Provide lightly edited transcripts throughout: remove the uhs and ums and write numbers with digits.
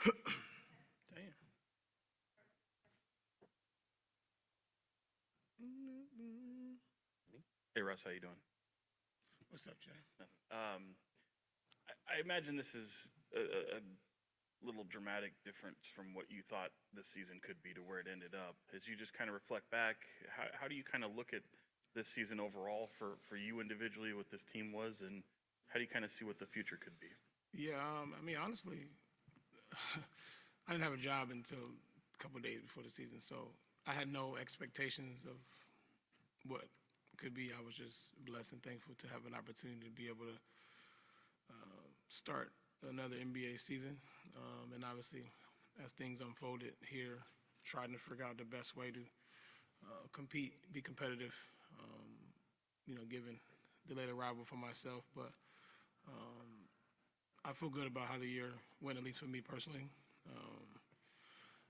Damn. Hey, Russ, how you doing? What's up, Jay? I imagine this is a little dramatic difference from what you thought this season could be to where it ended up. As you just kind of reflect back, how do you kind of look at this season overall for you individually, what this team was, and how do you kind of see what the future could be? Yeah, I mean, honestly, I didn't have a job until a couple of days before the season, so I had no expectations of what could be. I was just blessed and thankful to have an opportunity to be able to start another NBA season. And obviously, as things unfolded here, trying to figure out the best way to compete, be competitive, given the late arrival for myself. But I feel good about how the year went, at least for me personally.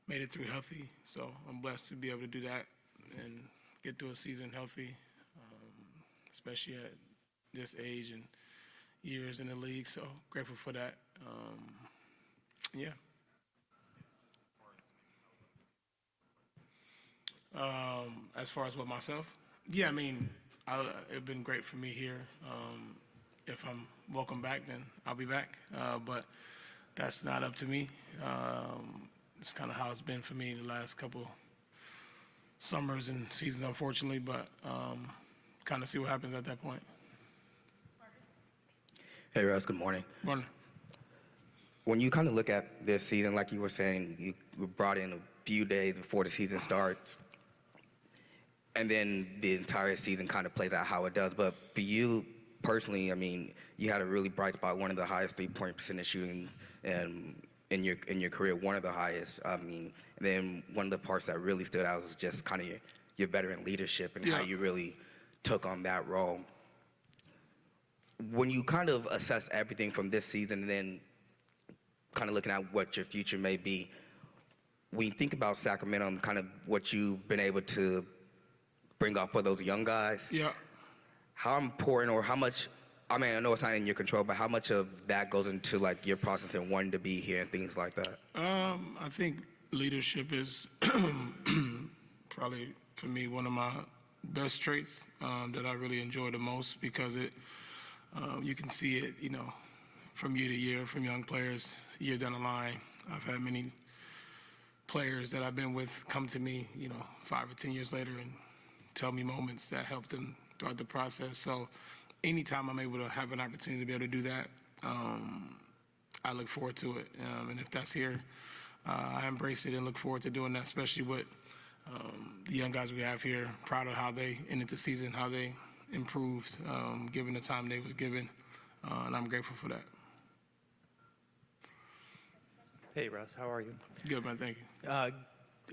Made it through healthy, so I'm blessed to be able to do that and get through a season healthy, especially at this age and years in the league. So grateful for that. Yeah. As far as what myself, yeah, I mean, it's been great for me here. If I'm welcome back, then I'll be back. But that's not up to me. It's kind of how it's been for me the last couple summers and seasons, unfortunately. But kind of see what happens at that point. Hey, Russ, good morning. Morning. When you kind of look at this season, like you were saying, you were brought in a few days before the season starts, and then the entire season kind of plays out how it does. But for you personally, I mean, you had a really bright spot, one of the highest three-point percentage shooting in your career, one of the highest. I mean, and then one of the parts that really stood out was just kind of your veteran leadership and how you really took on that role. When you kind of assess everything from this season and then kind of looking at what your future may be, when you think about Sacramento and kind of what you've been able to bring up for those young guys, how important or how much, I mean, I know it's not in your control, but how much of that goes into like your process and wanting to be here and things like that? I think leadership is probably, for me, one of my best traits that I really enjoy the most because you can see it, from year to year, from young players, years down the line. I've had many players that I've been with come to me, 5 or 10 years later and tell me moments that helped them throughout the process. So anytime I'm able to have an opportunity to be able to do that, I look forward to it. And if that's here, I embrace it and look forward to doing that, especially with the young guys we have here. Proud of how they ended the season, how they improved, given the time they was given, and I'm grateful for that. Hey, Russ, how are you? Good, man, thank you.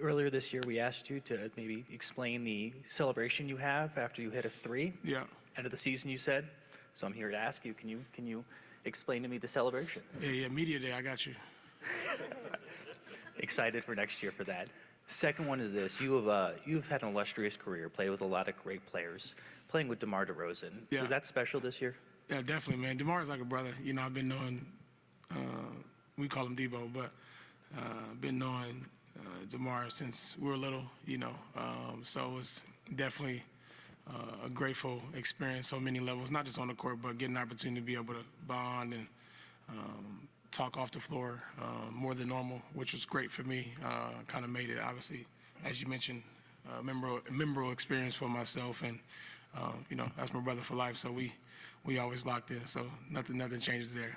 Earlier this year, we asked you to maybe explain the celebration you have after you hit a three. Yeah. End of the season, you said. So I'm here to ask you, can you explain to me the celebration? Yeah, media day, I got you. Excited for next year for that. Second one is this: you've had an illustrious career, played with a lot of great players. Playing with DeMar DeRozan, was that special this year? Yeah, definitely, man. DeMar is like a brother. I've been knowing, we call him Debo, but been knowing DeMar since we were little, so it was definitely a grateful experience on many levels, not just on the court, but getting an opportunity to be able to bond and talk off the floor more than normal, which was great for me. Kind of made it, obviously, as you mentioned, a memorable experience for myself, and that's my brother for life. So we always locked in. So nothing changes there.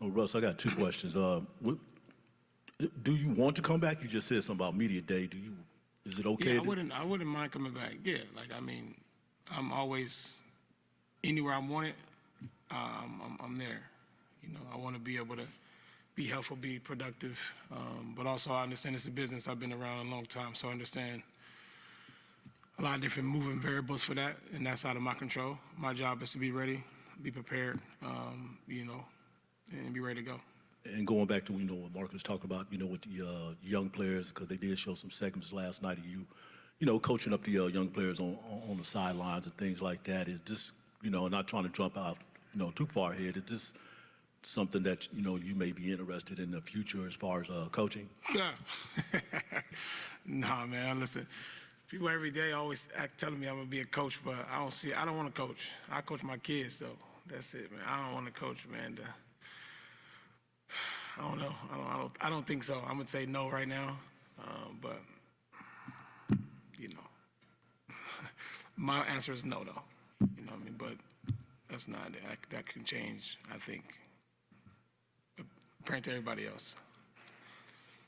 Oh, Russ, I got two questions. Do you want to come back? You just said something about media day. Is it okay? Yeah, I wouldn't mind coming back. Yeah, I'm always anywhere I'm wanted. I'm there. I want to be able to be helpful, be productive, but also I understand it's a business. I've been around a long time, so I understand a lot of different moving variables for that, and that's out of my control. My job is to be ready, be prepared, and be ready to go. And going back to what Marcus talked about, with the young players, because they did show some segments last night of you, coaching up the young players on the sidelines and things like that. Is just, not trying to jump out, too far ahead. Is this something that, you may be interested in the future as far as coaching? Yeah. Nah, man, listen. People every day always telling me I'm going to be a coach, but I don't want to coach. I coach my kids, though. That's it, man. I don't want to coach, man. I don't know. I don't think so. I'm going to say no right now. But, my answer is no, though. You know what I mean? But that's not, that can change, I think, compared to everybody else.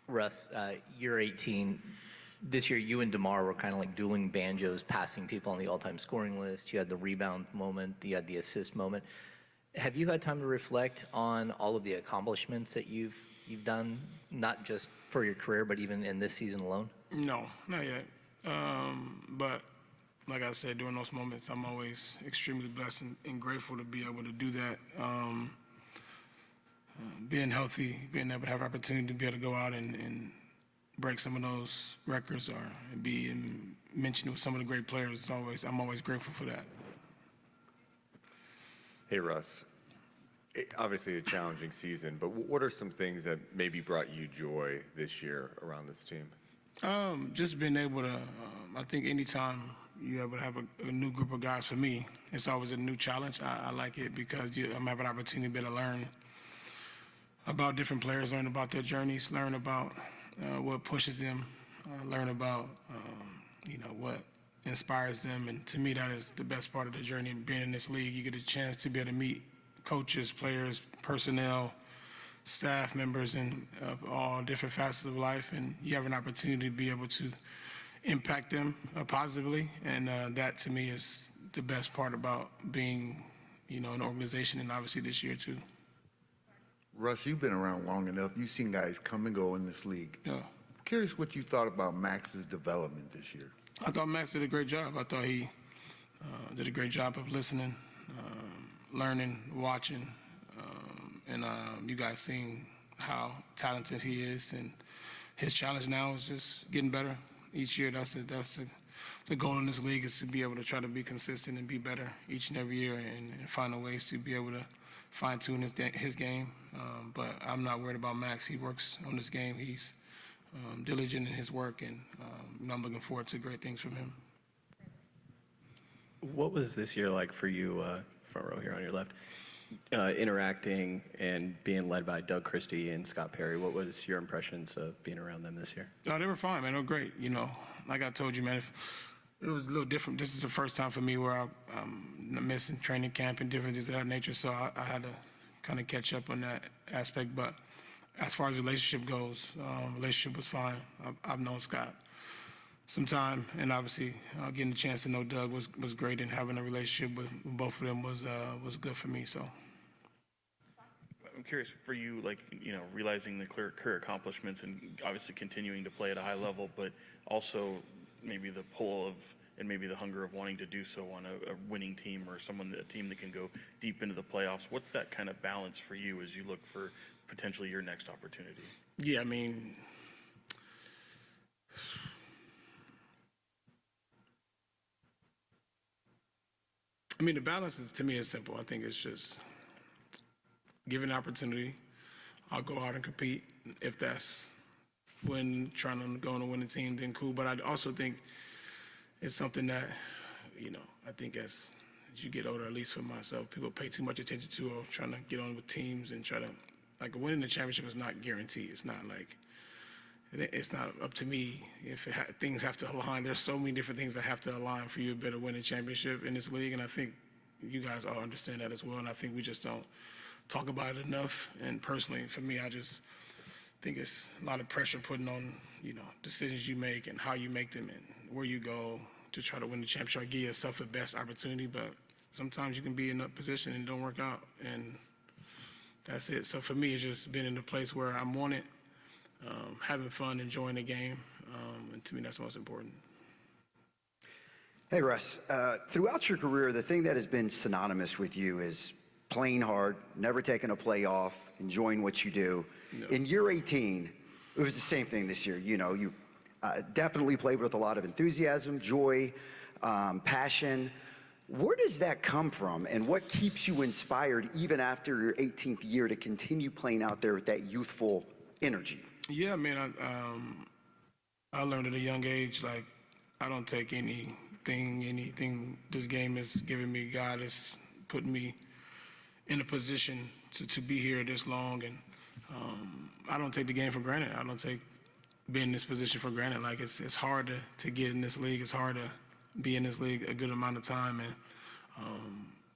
Russ, you're 18. This year, you and DeMar were kind of like dueling banjos, passing people on the all-time scoring list. You had the rebound moment, you had the assist moment. Have you had time to reflect on all of the accomplishments that you've done, not just for your career, but even in this season alone? No, not yet. But like I said, during those moments, I'm always extremely blessed and grateful to be able to do that. Being healthy, being able to have opportunity to be able to go out and break some of those records or be mentioned with some of the great players, I'm always grateful for that. Hey, Russ. Obviously a challenging season, but what are some things that maybe brought you joy this year around this team? Just being able to, I think anytime you're able to have a new group of guys, for me, it's always a new challenge. I like it because I'm having an opportunity to be able to learn about different players, learn about their journeys, learn about what pushes them, learn about, what inspires them. And to me, that is the best part of the journey. Being in this league, you get a chance to be able to meet coaches, players, personnel, staff members, and of all different facets of life. And you have an opportunity to be able to impact them positively. And that, to me, is the best part about being, an organization, and obviously this year, too. Russ, you've been around long enough. You've seen guys come and go in this league. Yeah. I'm curious what you thought about Max's development this year. I thought Max did a great job. I thought he did a great job of listening, learning, watching, and you guys seeing how talented he is. And his challenge now is just getting better each year. That's the goal in this league, is to be able to try to be consistent and be better each and every year and find ways to be able to fine-tune his game. But I'm not worried about Max. He works on this game. He's diligent in his work, and I'm looking forward to great things from him. What was this year like for you, front row here on your left, interacting and being led by Doug Christie and Scott Perry? What was your impressions of being around them this year? No, they were fine, man. They were great. Like I told you, man, it was a little different. This is the first time for me where I'm missing training camp and different things of that nature, so I had to kind of catch up on that aspect. But as far as relationship goes, relationship was fine. I've known Scott some time, and obviously getting a chance to know Doug was great, and having a relationship with both of them was good for me. So I'm curious for you, realizing the career accomplishments and obviously continuing to play at a high level, but also maybe the pull of and maybe the hunger of wanting to do so on a winning team or a team that can go deep into the playoffs. What's that kind of balance for you as you look for potentially your next opportunity? Yeah, I mean, the balance to me is simple. I think it's just given an opportunity, I'll go out and compete. If that's when trying to go on a winning team, then cool. But I also think it's something that, I think as you get older, at least for myself, people pay too much attention to trying to get on with teams and try to, winning the championship is not guaranteed. It's not up to me if things have to align. There's so many different things that have to align for you to be able to win a championship in this league, and I think you guys all understand that as well, and I think we just don't talk about it enough. And personally, for me, I just think it's a lot of pressure putting on, decisions you make and how you make them and where you go to try to win the championship or give yourself the best opportunity. But sometimes you can be in a position and it don't work out, and that's it. So for me, it's just been in a place where I'm wanted, having fun, enjoying the game, and to me, that's most important. Hey, Russ. Throughout your career, the thing that has been synonymous with you is playing hard, never taking a play off, enjoying what you do. No. In year 18, it was the same thing this year. You definitely played with a lot of enthusiasm, joy, passion. Where does that come from, and what keeps you inspired even after your 18th year to continue playing out there with that youthful energy? Yeah, man, I learned at a young age, like, I don't take anything this game has given me. God has put me in a position to be here this long, and I don't take the game for granted. I don't take being in this position for granted. Like, it's hard to get in this league. It's hard to be in this league a good amount of time, and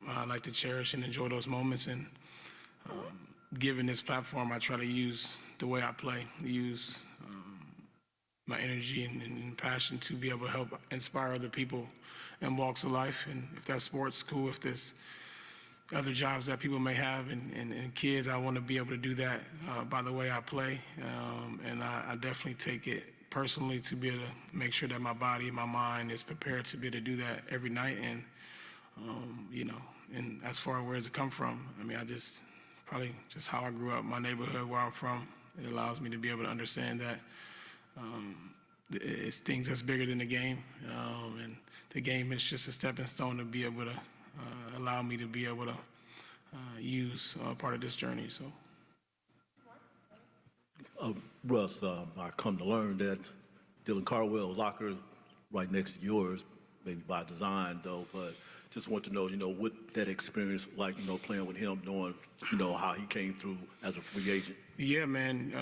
I like to cherish and enjoy those moments. And given this platform, I try to use the way I play, use my energy and passion to be able to help inspire other people in walks of life. And if that's sports, cool. If there's other jobs that people may have and kids, I want to be able to do that by the way I play. And I definitely take it personally to be able to make sure that my body, my mind is prepared to be able to do that every night. And, and as far as where it's come from, I mean, probably just how I grew up, my neighborhood, where I'm from, it allows me to be able to understand that it's things that's bigger than the game. And the game is just a stepping stone to be able to allow me to be able to use part of this journey. So. Russ, I come to learn that Dylan Cardwell's locker is right next to yours, maybe by design though, but just want to know, what that experience like, playing with him, knowing, how he came through as a free agent. Yeah, man,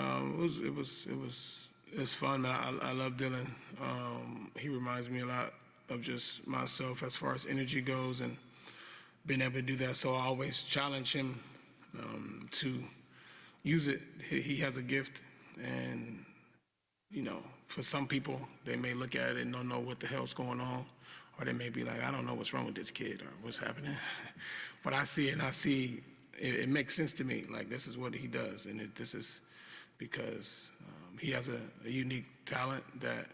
it was fun, man. I love Dylan. He reminds me a lot of just myself as far as energy goes and being able to do that. So I always challenge him to use it. He has a gift, and for some people, they may look at it and don't know what the hell's going on, or they may be like, I don't know what's wrong with this kid or what's happening. But I see it, and I see it makes sense to me. Like, this is what he does, and this is because he has a unique talent that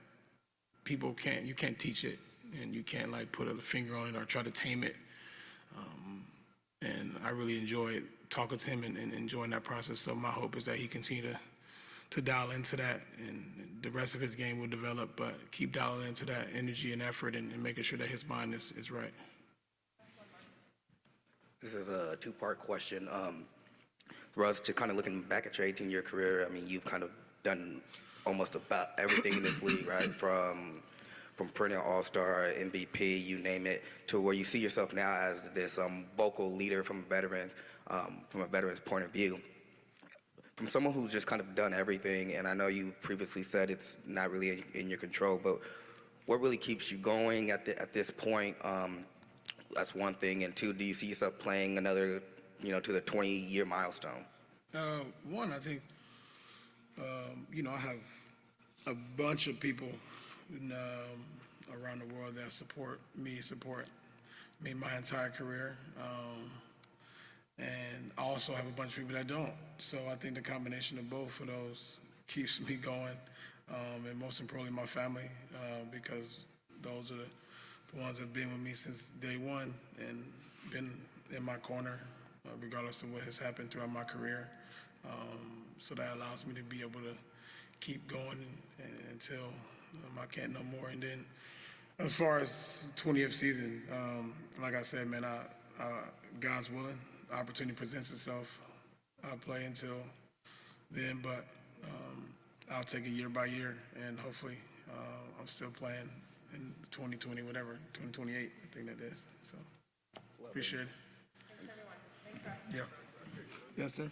you can't teach it, and you can't like put a finger on it or try to tame it. And I really enjoyed talking to him and enjoying that process. So my hope is that he continue to dial into that, and the rest of his game will develop, but keep dialing into that energy and effort and making sure that his mind is right. This is a two-part question. Russ, just kind of looking back at your 18-year career, I mean, you've kind of done almost about everything in this league, right? From perennial all-star, MVP, you name it, to where you see yourself now as this vocal leader from a veteran's point of view. From someone who's just kind of done everything, and I know you previously said it's not really in your control, but what really keeps you going at this point? That's one thing. And two, do you see yourself playing another, to the 20-year milestone? One, I think, I have a bunch of people around the world that support me my entire career. And I also have a bunch of people that don't. So I think the combination of both of those keeps me going. And most importantly, my family, because those are the ones that have been with me since day one and been in my corner, regardless of what has happened throughout my career. So that allows me to be able to keep going until I can't no more. And then as far as 20th season, like I said, man, God's willing, opportunity presents itself. I'll play until then, but I'll take it year by year, and hopefully I'm still playing in 2020, whatever, 2028, I think that is. So appreciate it. Thanks, everyone. Thanks, Russ. Yeah. Yes, sir.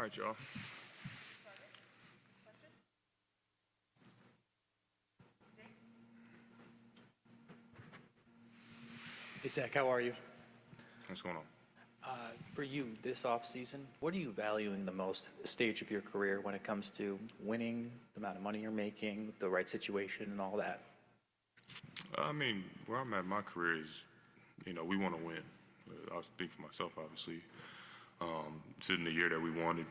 right, y'all. Hey, Zach, how are you? What's going on? For you, this offseason, what are you valuing the most at this stage of your career when it comes to winning, the amount of money you're making, the right situation, and all that? I mean, where I'm at in my career is, we want to win. I'll speak for myself, obviously. It's in the year that we wanted.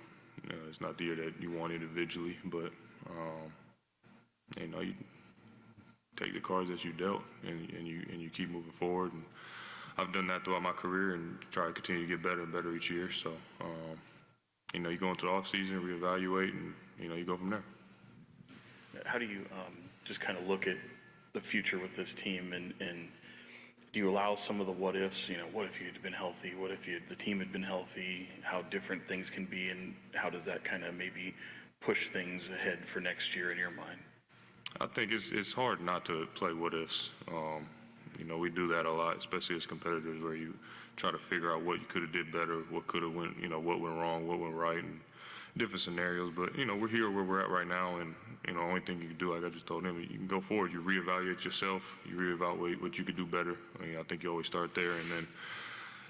It's not the year that you want individually, but, you take the cards that you dealt and you keep moving forward. And I've done that throughout my career and try to continue to get better and better each year. So, you go into the offseason, reevaluate, and, you go from there. How do you just kind of look at the future with this team, and do you allow some of the what ifs? What if you'd been healthy? What if the team had been healthy? How different things can be, and how does that kind of maybe push things ahead for next year in your mind? I think it's hard not to play what ifs. We do that a lot, especially as competitors, where you try to figure out what you could have did better, what could have went, what went wrong, what went right, and different scenarios. But, we're here where we're at right now, and, the only thing you can do, like I just told him, you can go forward, you reevaluate yourself, you reevaluate what you could do better. I think you always start there, and then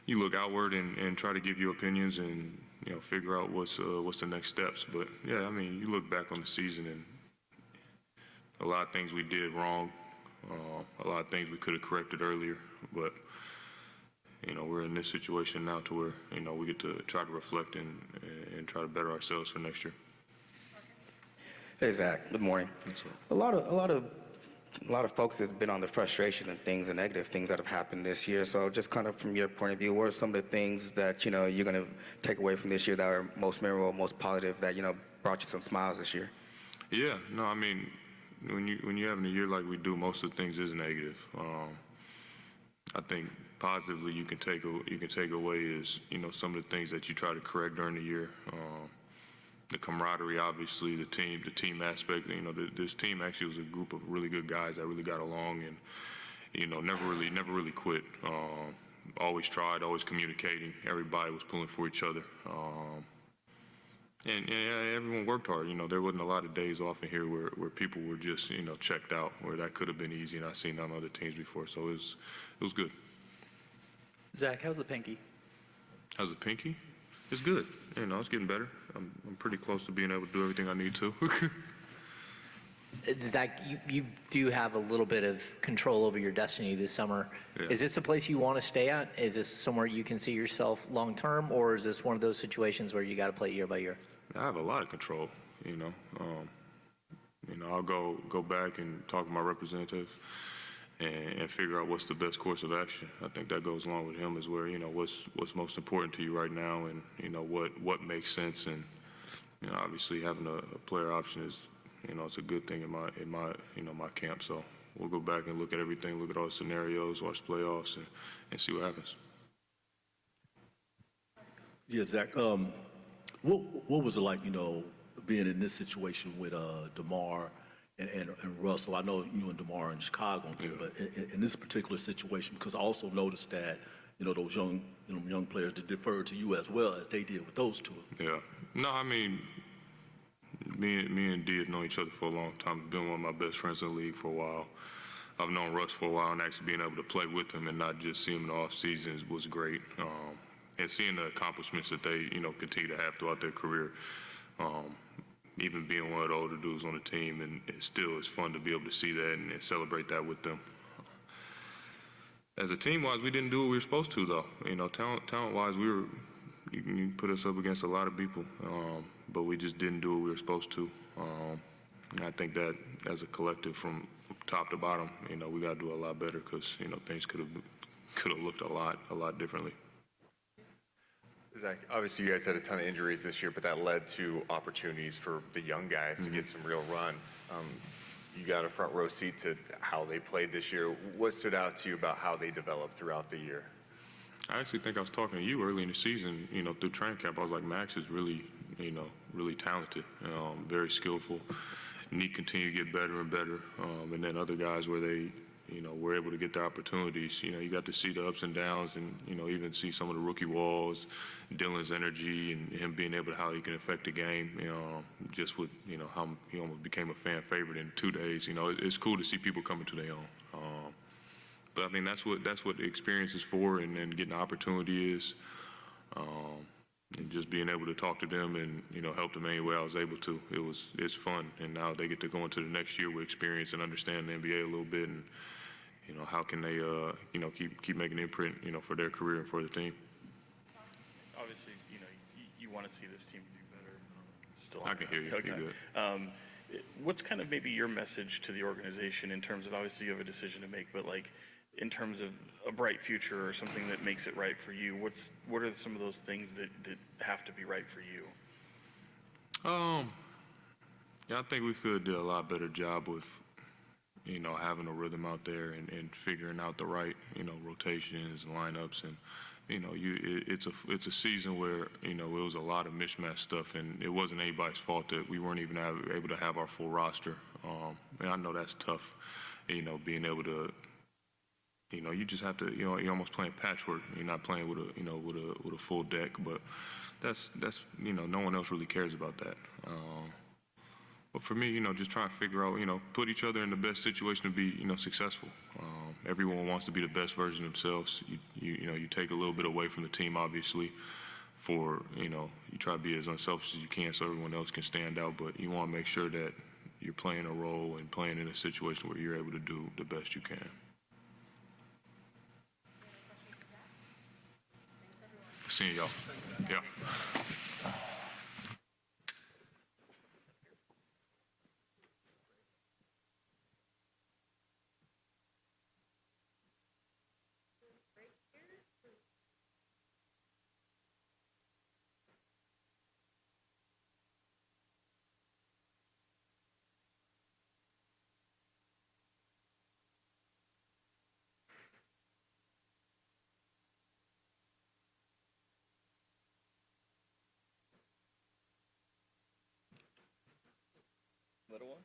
you look outward and try to give your opinions and, figure out what's the next steps. But, yeah, you look back on the season, and a lot of things we did wrong, a lot of things we could have corrected earlier, but we're in this situation now to where we get to try to reflect and try to better ourselves for next year. Hey, Zach. Good morning. A lot of folks has been on the frustration and things and negative things that have happened this year. So just kind of from your point of view, what are some of the things that you're going to take away from this year that are most memorable, most positive, that brought you some smiles this year? Yeah. No, when you're having a year like we do, most of the things is negative. I think positively you can take away is some of the things that you try to correct during the year. The camaraderie, obviously, the team aspect. This team actually was a group of really good guys that really got along, and never really quit. Always tried, always communicating. Everybody was pulling for each other. And everyone worked hard. There wasn't a lot of days off in here where people were just, checked out, where that could have been easy, and I've seen that on other teams before. So it was good. Zach, how's the pinky? How's the pinky? It's good. It's getting better. I'm pretty close to being able to do everything I need to. Zach, you do have a little bit of control over your destiny this summer. Yeah. Is this a place you want to stay at? Is this somewhere you can see yourself long term, or is this one of those situations where you got to play year by year? I have a lot of control. I'll go back and talk to my representative and figure out what's the best course of action. I think that goes along with him, is where what's most important to you right now, and what makes sense. And obviously having a player option is it's a good thing in my camp. So we'll go back and look at everything, look at all the scenarios, watch playoffs, and see what happens. Yeah, Zach. What was it like, being in this situation with DeMar and Russell? I know you and DeMar are in Chicago, but in this particular situation, because I also noticed that those young players that deferred to you as well as they did with those two. Yeah. No, me and D have known each other for a long time. He's been one of my best friends in the league for a while. I've known Russ for a while, and actually being able to play with him and not just see him in the off season was great. And seeing the accomplishments that they, continue to have throughout their career, even being one of the older dudes on the team, and it still is fun to be able to see that and celebrate that with them. As a team-wise, we didn't do what we were supposed to, though. Talent-wise, you put us up against a lot of people, but we just didn't do what we were supposed to. And I think that as a collective, from top to bottom, we got to do a lot better, because things could have looked a lot differently. Zach, obviously you guys had a ton of injuries this year, but that led to opportunities for the young guys to get some real run. You got a front row seat to how they played this year. What stood out to you about how they developed throughout the year? I actually think I was talking to you early in the season, through training camp. I was like, Max is really, really talented, very skillful. Need to continue to get better and better. And then other guys where they were able to get the opportunities. You got to see the ups and downs and, even see some of the rookie walls, Dylan's energy and him being able to, how he can affect the game, just with, how he almost became a fan favorite in 2 days. It's cool to see people coming to their own. But I think that's what the experience is for, and getting the opportunity is, and just being able to talk to them and, help them any way I was able to. It's fun. And now they get to go into the next year with experience and understand the NBA a little bit, and, how can they, keep making an imprint, for their career and for the team. Obviously, you want to see this team do better. Still I can hear you. Okay. You're good. What's kind of maybe your message to the organization in terms of, obviously you have a decision to make, but like in terms of a bright future or something that makes it right for you? What are some of those things that have to be right for you? Yeah, I think we could do a lot better job with, having a rhythm out there and figuring out the right, rotations and lineups. And, it's a season where, it was a lot of mismatch stuff, and it wasn't anybody's fault that we weren't even able to have our full roster. And I know that's tough, being able to, you just have to, you're almost playing patchwork. You're not playing with a full deck, but that's no one else really cares about that. But for me, just trying to figure out, put each other in the best situation to be, successful. Everyone wants to be the best version of themselves. You take a little bit away from the team, obviously, for, you try to be as unselfish as you can so everyone else can stand out, but you want to make sure that you're playing a role and playing in a situation where you're able to do the best you can. Seeing y'all. Yeah. Little one?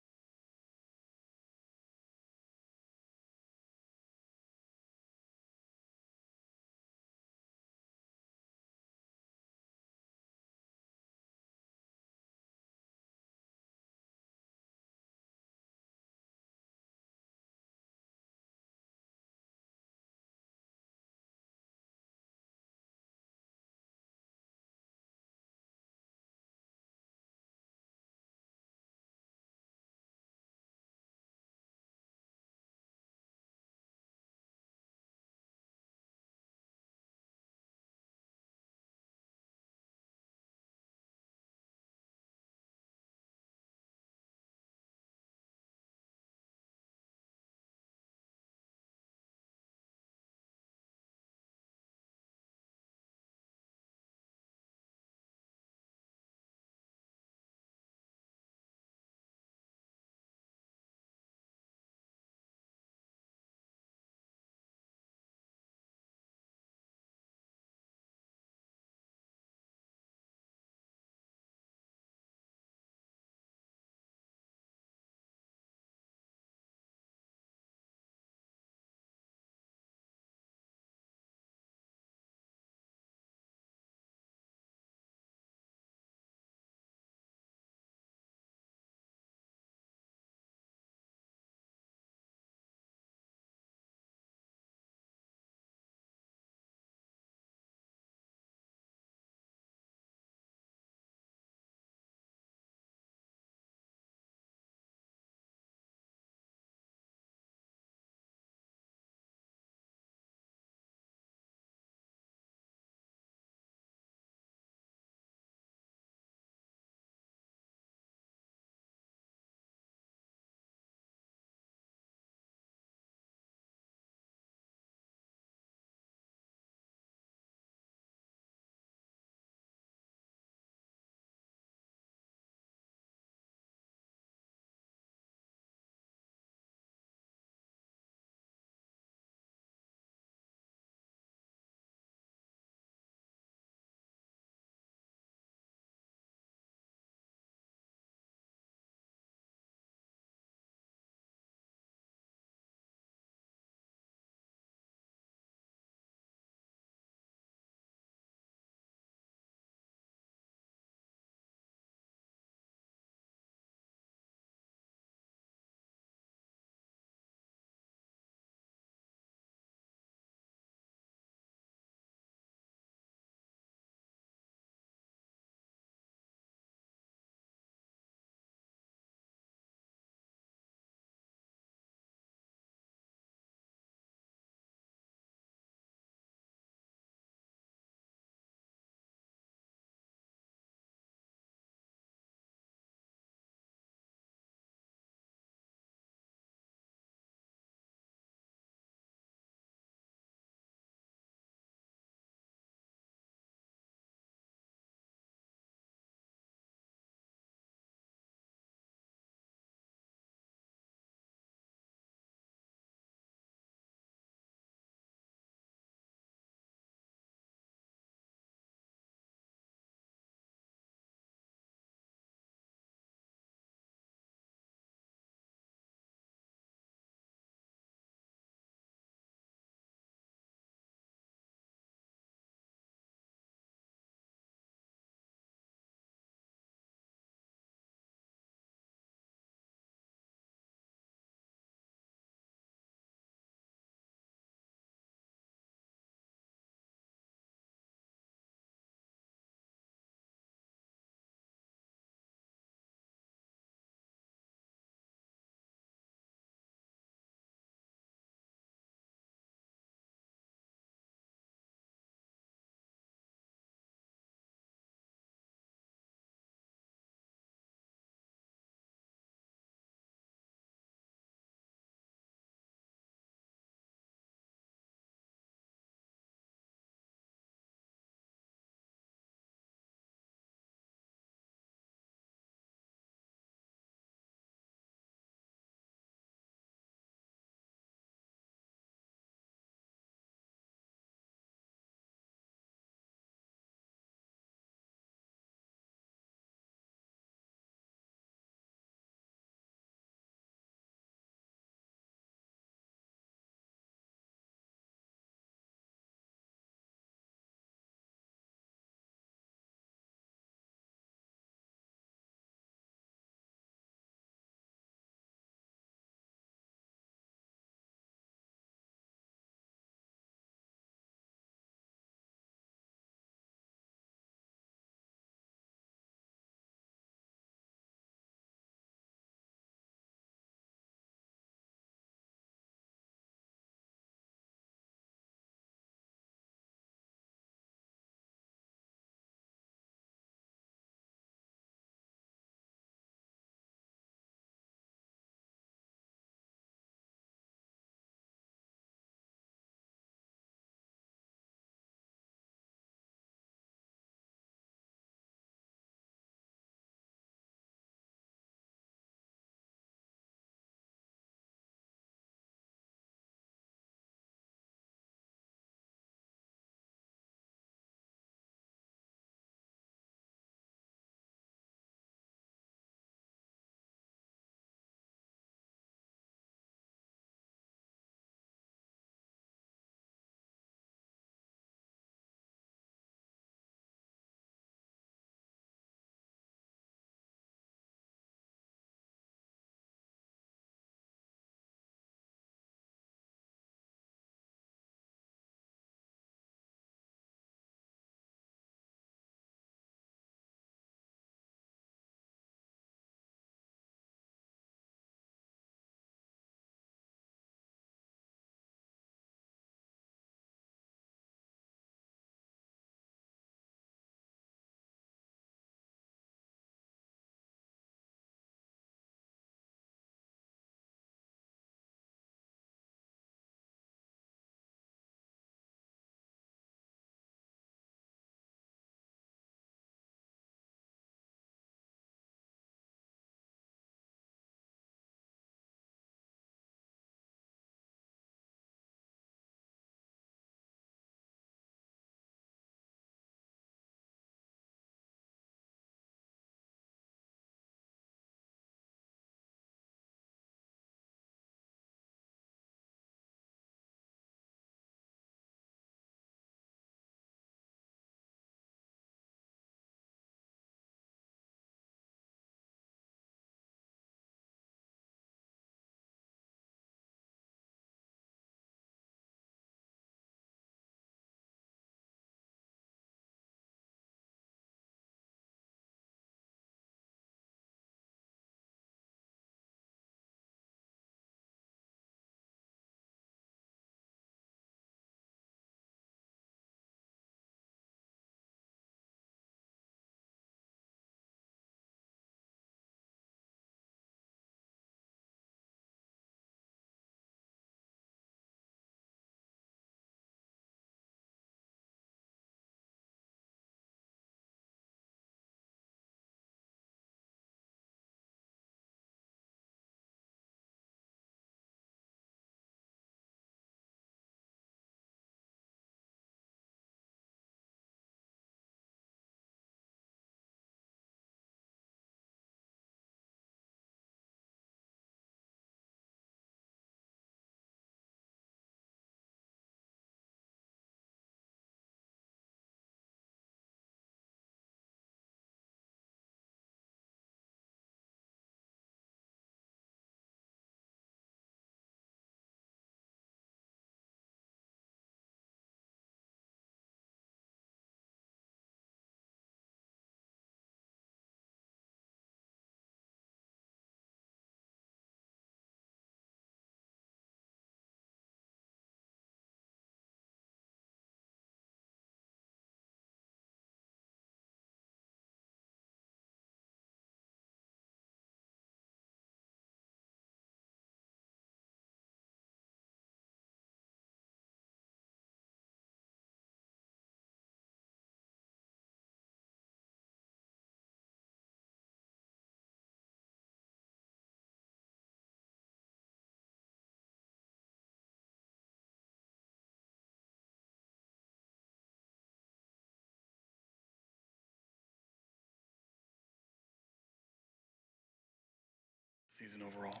season overall?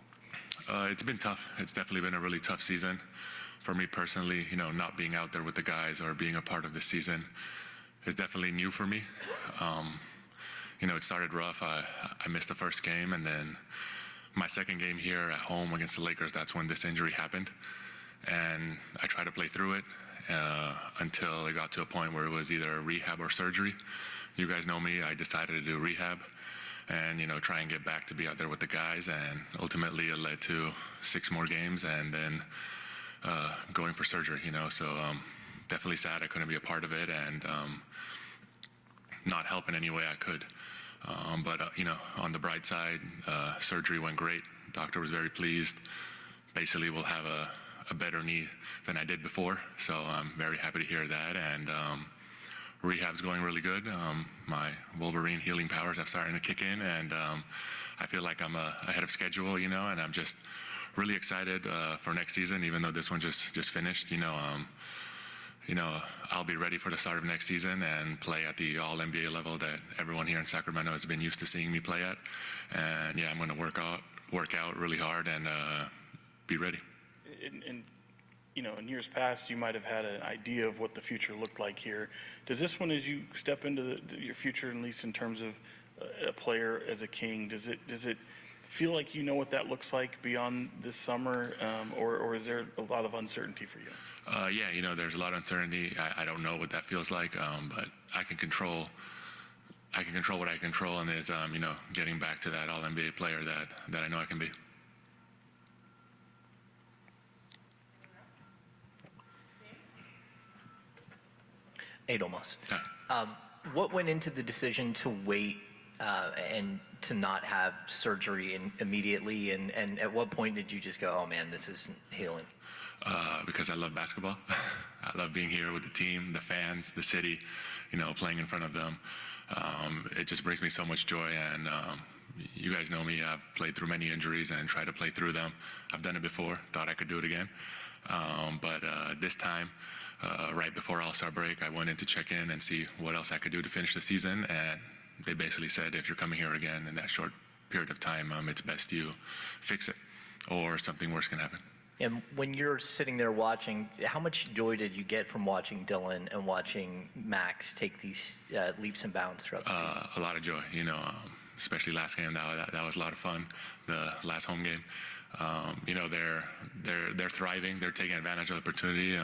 It's been tough. It's definitely been a really tough season. For me personally, not being out there with the guys or being a part of this season is definitely new for me. It started rough. I missed the first game, and then my second game here at home against the Lakers, that's when this injury happened. And I tried to play through it until it got to a point where it was either rehab or surgery. You guys know me. I decided to do rehab and, try and get back to be out there with the guys. And ultimately, it led to 6 more games and then going for surgery, So definitely sad I couldn't be a part of it and not help in any way I could. But on the bright side, surgery went great. Doctor was very pleased. Basically, we'll have a better knee than I did before. So I'm very happy to hear that. And rehab's going really good. My Wolverine healing powers have started to kick in, and I feel like I'm ahead of schedule, and I'm just really excited for next season, even though this one just finished. I'll be ready for the start of next season and play at the All-NBA level that everyone here in Sacramento has been used to seeing me play at. And I'm going to work out really hard and be ready. In in years past, you might have had an idea of what the future looked like here. Does this one, as you step into your future, at least in terms of a player as a King, does it feel like you know what that looks like beyond this summer, or is there a lot of uncertainty for you? There's a lot of uncertainty. I don't know what that feels like, but I can control what I control, and is getting back to that All-NBA player that I know I can be. Hey, Domas. What went into the decision to wait and to not have surgery immediately? And at what point did you just go, oh man, this isn't healing? Because I love basketball. I love being here with the team, the fans, the city, playing in front of them. It just brings me so much joy. And you guys know me. I've played through many injuries and tried to play through them. I've done it before, thought I could do it again. But this time, right before All-Star break, I went in to check in and see what else I could do to finish the season. And they basically said, if you're coming here again in that short period of time, it's best you fix it or something worse can happen. And when you're sitting there watching, how much joy did you get from watching Dylan and watching Max take these leaps and bounds throughout the season? A lot of joy, especially last game. That was a lot of fun. The last home game, they're thriving. They're taking advantage of the opportunity.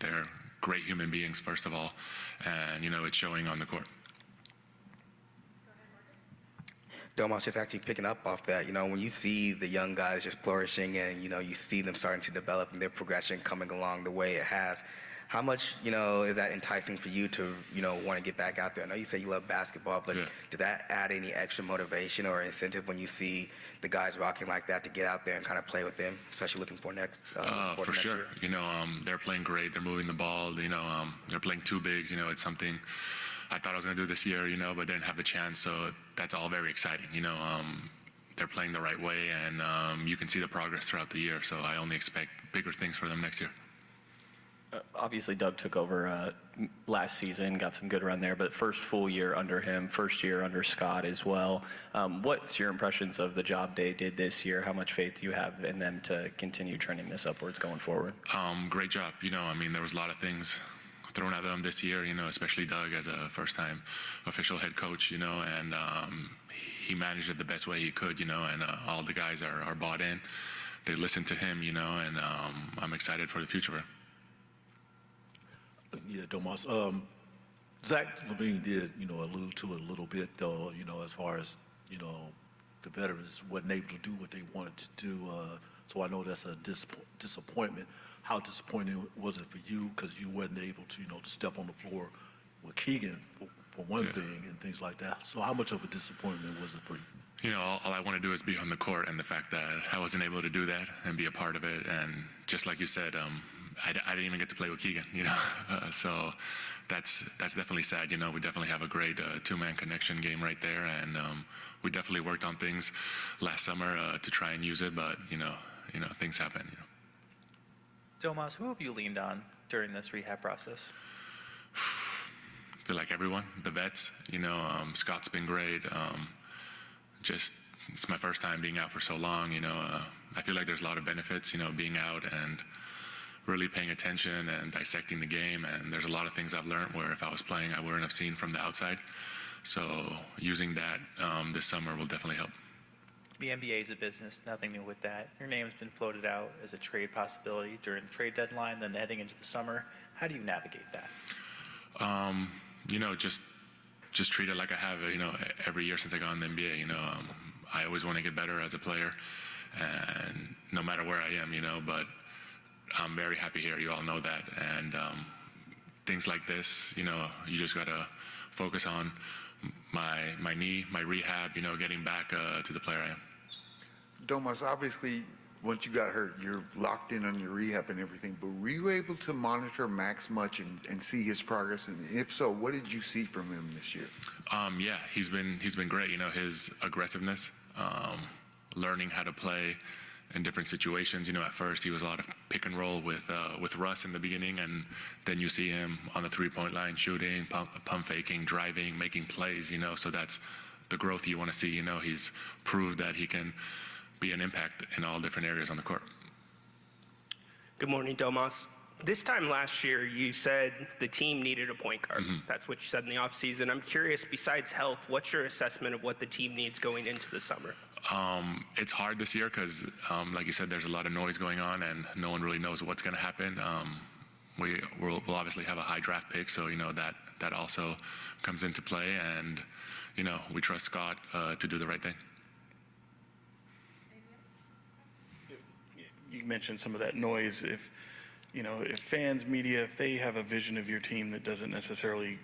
They're great human beings, first of all, and it's showing on the court. Domas, just actually picking up off that, when you see the young guys just flourishing and, you see them starting to develop and their progression coming along the way it has, how much, is that enticing for you to, want to get back out there? I know you say you love basketball, but Does that add any extra motivation or incentive when you see the guys rocking like that to get out there and kind of play with them, especially looking for next for sure. They're playing great. They're moving the ball. They're playing two bigs. It's something I thought I was going to do this year, but didn't have the chance. So that's all very exciting. They're playing the right way, and you can see the progress throughout the year. So I only expect bigger things for them next year. Obviously, Doug took over last season, got some good run there, but first full year under him, first year under Scott as well. What's your impressions of the job they did this year? How much faith do you have in them to continue trending this upwards going forward? Great job. There was a lot of things thrown at them this year, especially Doug as a first-time official head coach, and he managed it the best way he could, and all the guys are bought in. They listen to him, and I'm excited for the future for him. Yeah, Domas. Zach LaVine did, allude to it a little bit, though, as far as, the veterans wasn't able to do what they wanted to do. So I know that's a disappointment. How disappointing was it for you because you wasn't able to, to step on the floor with Keegan for one thing and things like that? So how much of a disappointment was it for you? All I want to do is be on the court, and the fact that I wasn't able to do that and be a part of it. And just like you said, I didn't even get to play with Keegan, so that's definitely sad. We definitely have a great two-man connection game right there, and we definitely worked on things last summer to try and use it, but things happen. Domas, who have you leaned on during this rehab process? I feel like everyone, the vets. Scott's been great. Just it's my first time being out for so long. I feel like there's a lot of benefits, being out and really paying attention and dissecting the game. And there's a lot of things I've learned where if I was playing, I wouldn't have seen from the outside. So using that this summer will definitely help. The NBA is a business, nothing new with that. Your name's been floated out as a trade possibility during the trade deadline, then heading into the summer. How do you navigate that? Just treat it like I have, every year since I got in the NBA. I always want to get better as a player, and no matter where I am, but I'm very happy here. You all know that. And things like this, you just got to focus on my knee, my rehab, getting back to the player I am. Domas, obviously, once you got hurt, you're locked in on your rehab and everything, but were you able to monitor Max much and see his progress? And if so, what did you see from him this year? Yeah, he's been great. His aggressiveness, learning how to play in different situations. At first he was a lot of pick and roll with Russ in the beginning, and then you see him on the three-point line shooting, pump faking, driving, making plays. So that's the growth you want to see. He's proved that he can be an impact in all different areas on the court. Good morning, Domas. This time last year, you said the team needed a point guard. Mm-hmm. That's what you said in the offseason. I'm curious, besides health, what's your assessment of what the team needs going into the summer? It's hard this year because, like you said, there's a lot of noise going on and no one really knows what's going to happen. We'll obviously have a high draft pick, so that also comes into play, and we trust Scott to do the right thing. You mentioned some of that noise. If fans, media, if they have a vision of your team that doesn't necessarily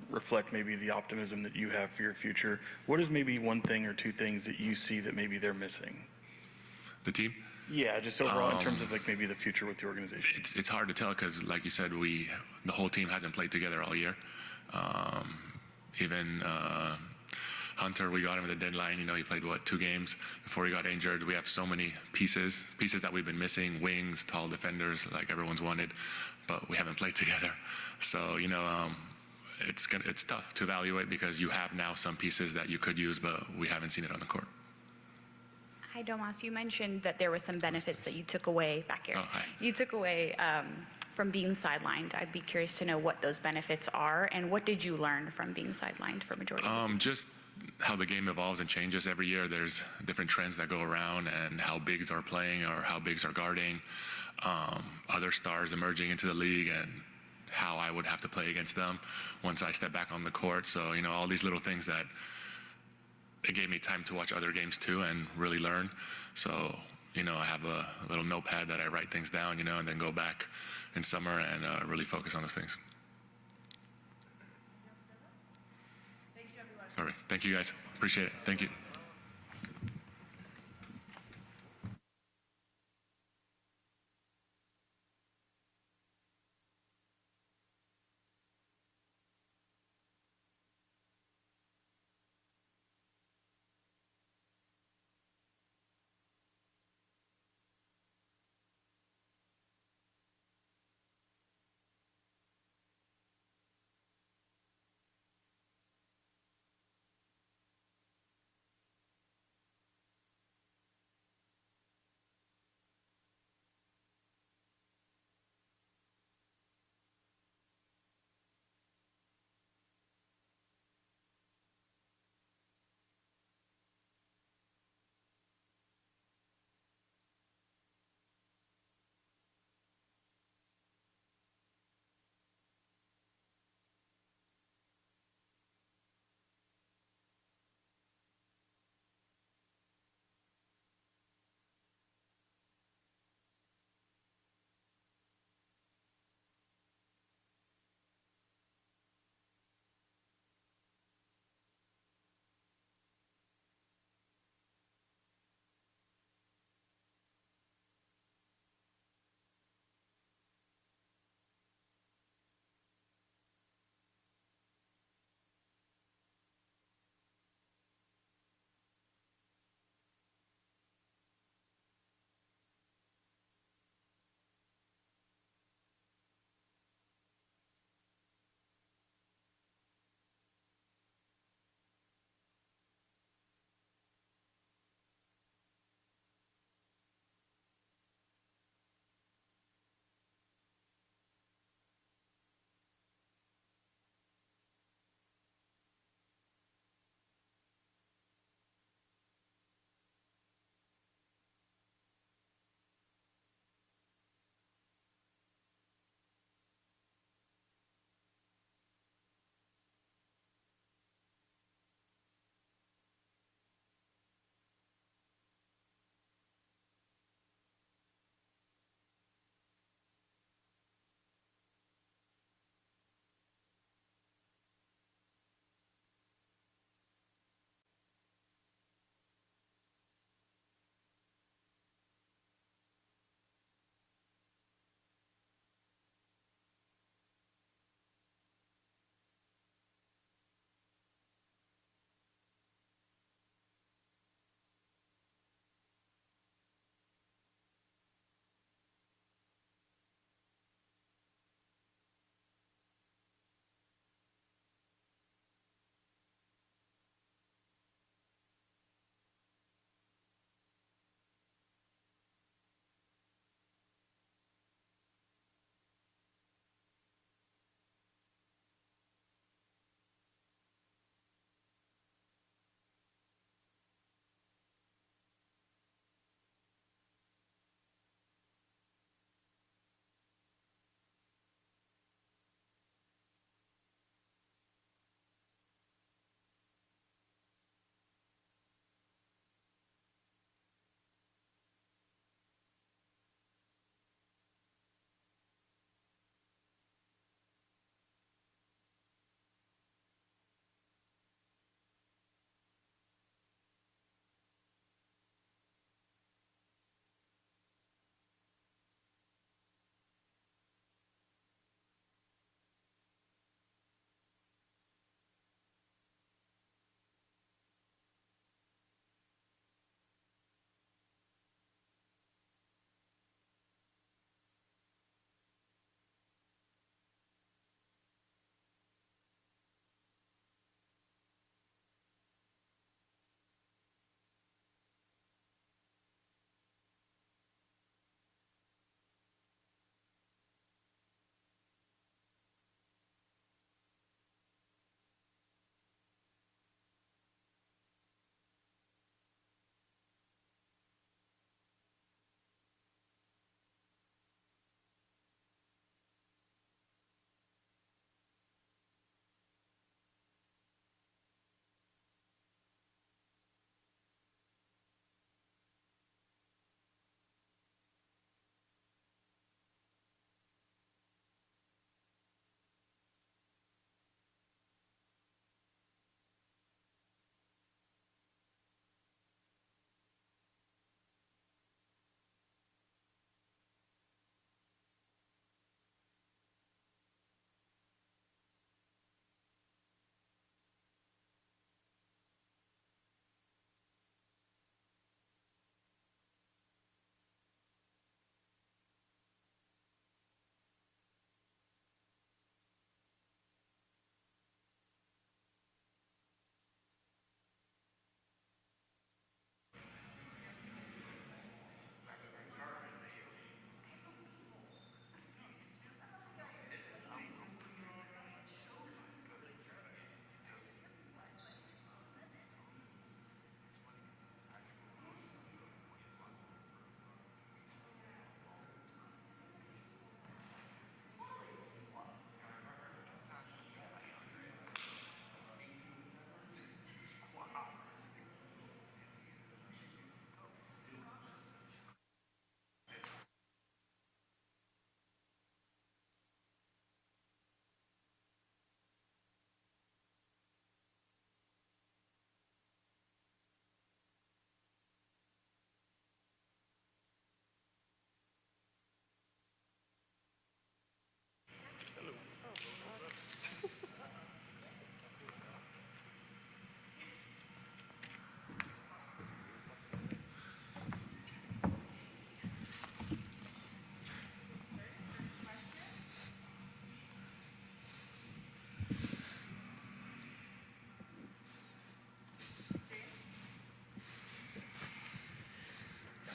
reflect maybe the optimism that you have for your future, what is maybe one thing or two things that you see that maybe they're missing? The team? Yeah, just overall in terms of maybe the future with the organization. It's hard to tell because, like you said, the whole team hasn't played together all year. Even Hunter, we got him at the deadline. He played 2 games before he got injured. We have so many pieces that we've been missing: wings, tall defenders, like everyone's wanted, but we haven't played together. So it's tough to evaluate because you have now some pieces that you could use, but we haven't seen it on the court. Hi, Domas. You mentioned that there were some benefits that you took away back here. Oh, hi. You took away from being sidelined. I'd be curious to know what those benefits are, and what did you learn from being sidelined for a majority of the season? Just how the game evolves and changes every year. There's different trends that go around, and how bigs are playing or how bigs are guarding, other stars emerging into the league, and how I would have to play against them once I step back on the court. So, all these little things that it gave me time to watch other games too and really learn. So, I have a little notepad that I write things down, and then go back in summer and really focus on those things. Thank you, everyone. All right. Thank you, guys. Appreciate it. Thank you.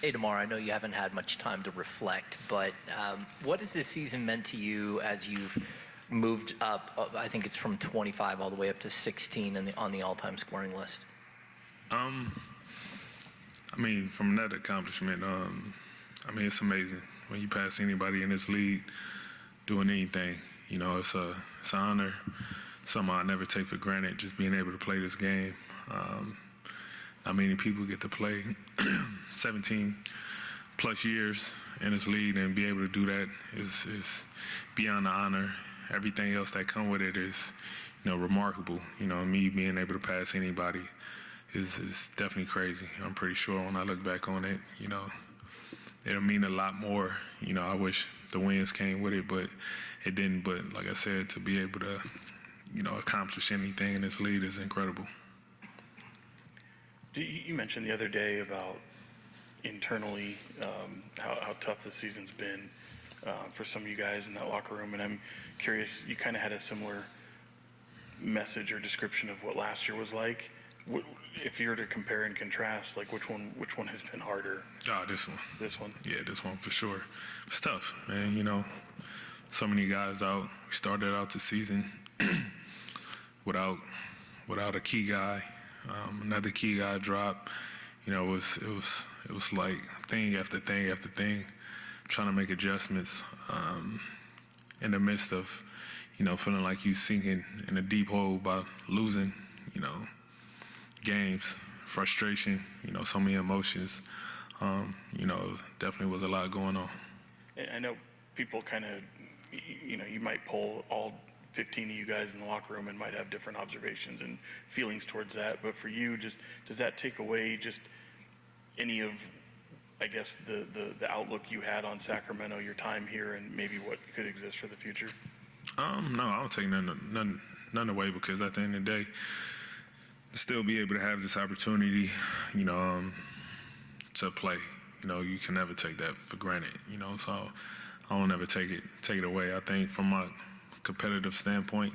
Hey, DeMar, I know you haven't had much time to reflect, but what has this season meant to you as you've moved up? I think it's from 25 all the way up to 16 on the all-time scoring list. I mean, from that accomplishment, I mean, it's amazing when you pass anybody in this league doing anything. You know, it's an honor, something I'll never take for granted, just being able to play this game. Not many people get to play 17 plus years in this league, and be able to do that is beyond the honor. Everything else that come with it is, you know, remarkable. You know, me being able to pass anybody is definitely crazy. I'm pretty sure when I look back on it, you know, it'll mean a lot more. You know, I wish the wins came with it, but it didn't. But like I said, to be able to, you know, accomplish anything in this league is incredible. You mentioned the other day about internally how tough the season's been for some of you guys in that locker room, and I'm curious, you kind of had a similar message or description of what last year was like. If you were to compare and contrast, like which one has been harder? This one. This one? Yeah, this one for sure. It's tough, man. You know, so many guys out. We started out the season without a key guy. Another key guy dropped. You know, it was like thing after thing after thing, trying to make adjustments in the midst of, you know, feeling like you sinking in a deep hole by losing, you know, games, frustration, you know, so many emotions. You know, definitely was a lot going on. I know people kind of, you know, you might poll all 15 of you guys in the locker room and might have different observations and feelings towards that. But for you, just does that take away just any of, I guess, the outlook you had on Sacramento, your time here, and maybe what could exist for the future? No, I don't take none away, because at the end of the day, to still be able to have this opportunity, you know, to play, you know, you can never take that for granted, you know, so I don't ever take it away. I think from a competitive standpoint,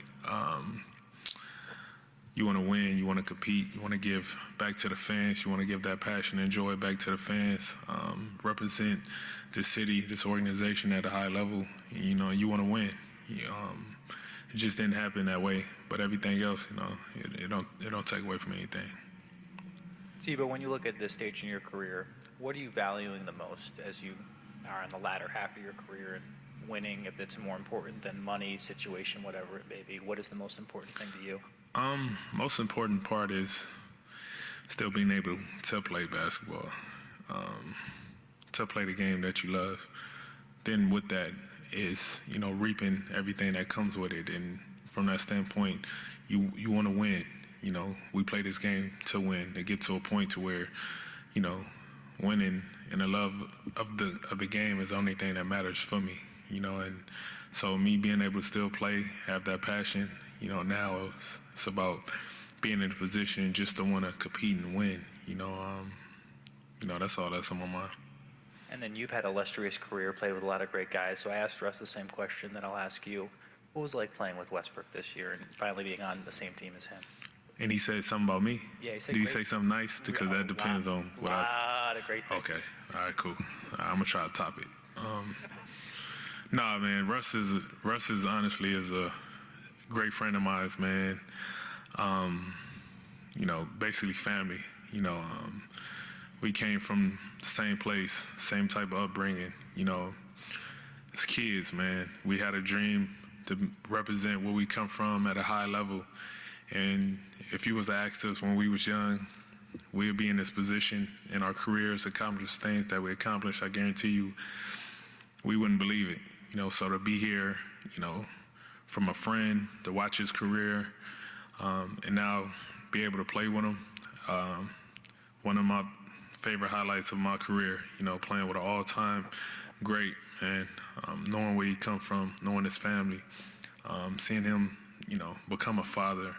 you want to win, you want to compete, you want to give back to the fans, you want to give that passion and joy back to the fans, represent this city, this organization at a high level. You know, you want to win. It just didn't happen that way, but everything else, you know, it don't take away from anything. But when you look at this stage in your career, what are you valuing the most as you are in the latter half of your career, and winning, if it's more important than money, situation, whatever it may be? What is the most important thing to you? Most important part is still being able to play basketball, to play the game that you love. Then with that is, you know, reaping everything that comes with it. And from that standpoint, you want to win. You know, we play this game to win, to get to a point to where, you know, winning and the love of the game is the only thing that matters for me, you know. And so me being able to still play, have that passion, you know, now it's about being in a position just to want to compete and win, you know. That's all that's on my mind. And then you've had a illustrious career, played with a lot of great guys. So I asked Russ the same question that I'll ask you. What was it like playing with Westbrook this year and finally being on the same team as him? And he said something about me? Yeah, he said Did he say something nice? Because that depends on what I said. A lot of great things. Okay. All right, cool. I'm going to try to top it. Nah, man, Russ is honestly is a great friend of mine, man. You know, basically family. You know, we came from the same place, same type of upbringing. You know, as kids, man, we had a dream to represent where we come from at a high level. And if you was to ask us when we was young, we'd be in this position in our careers, accomplish things that we accomplished, I guarantee you, we wouldn't believe it. You know, so to be here, you know, from a friend, to watch his career, and now be able to play with him, one of my favorite highlights of my career, you know, playing with an all-time great, man, knowing where he come from, knowing his family, seeing him, you know, become a father,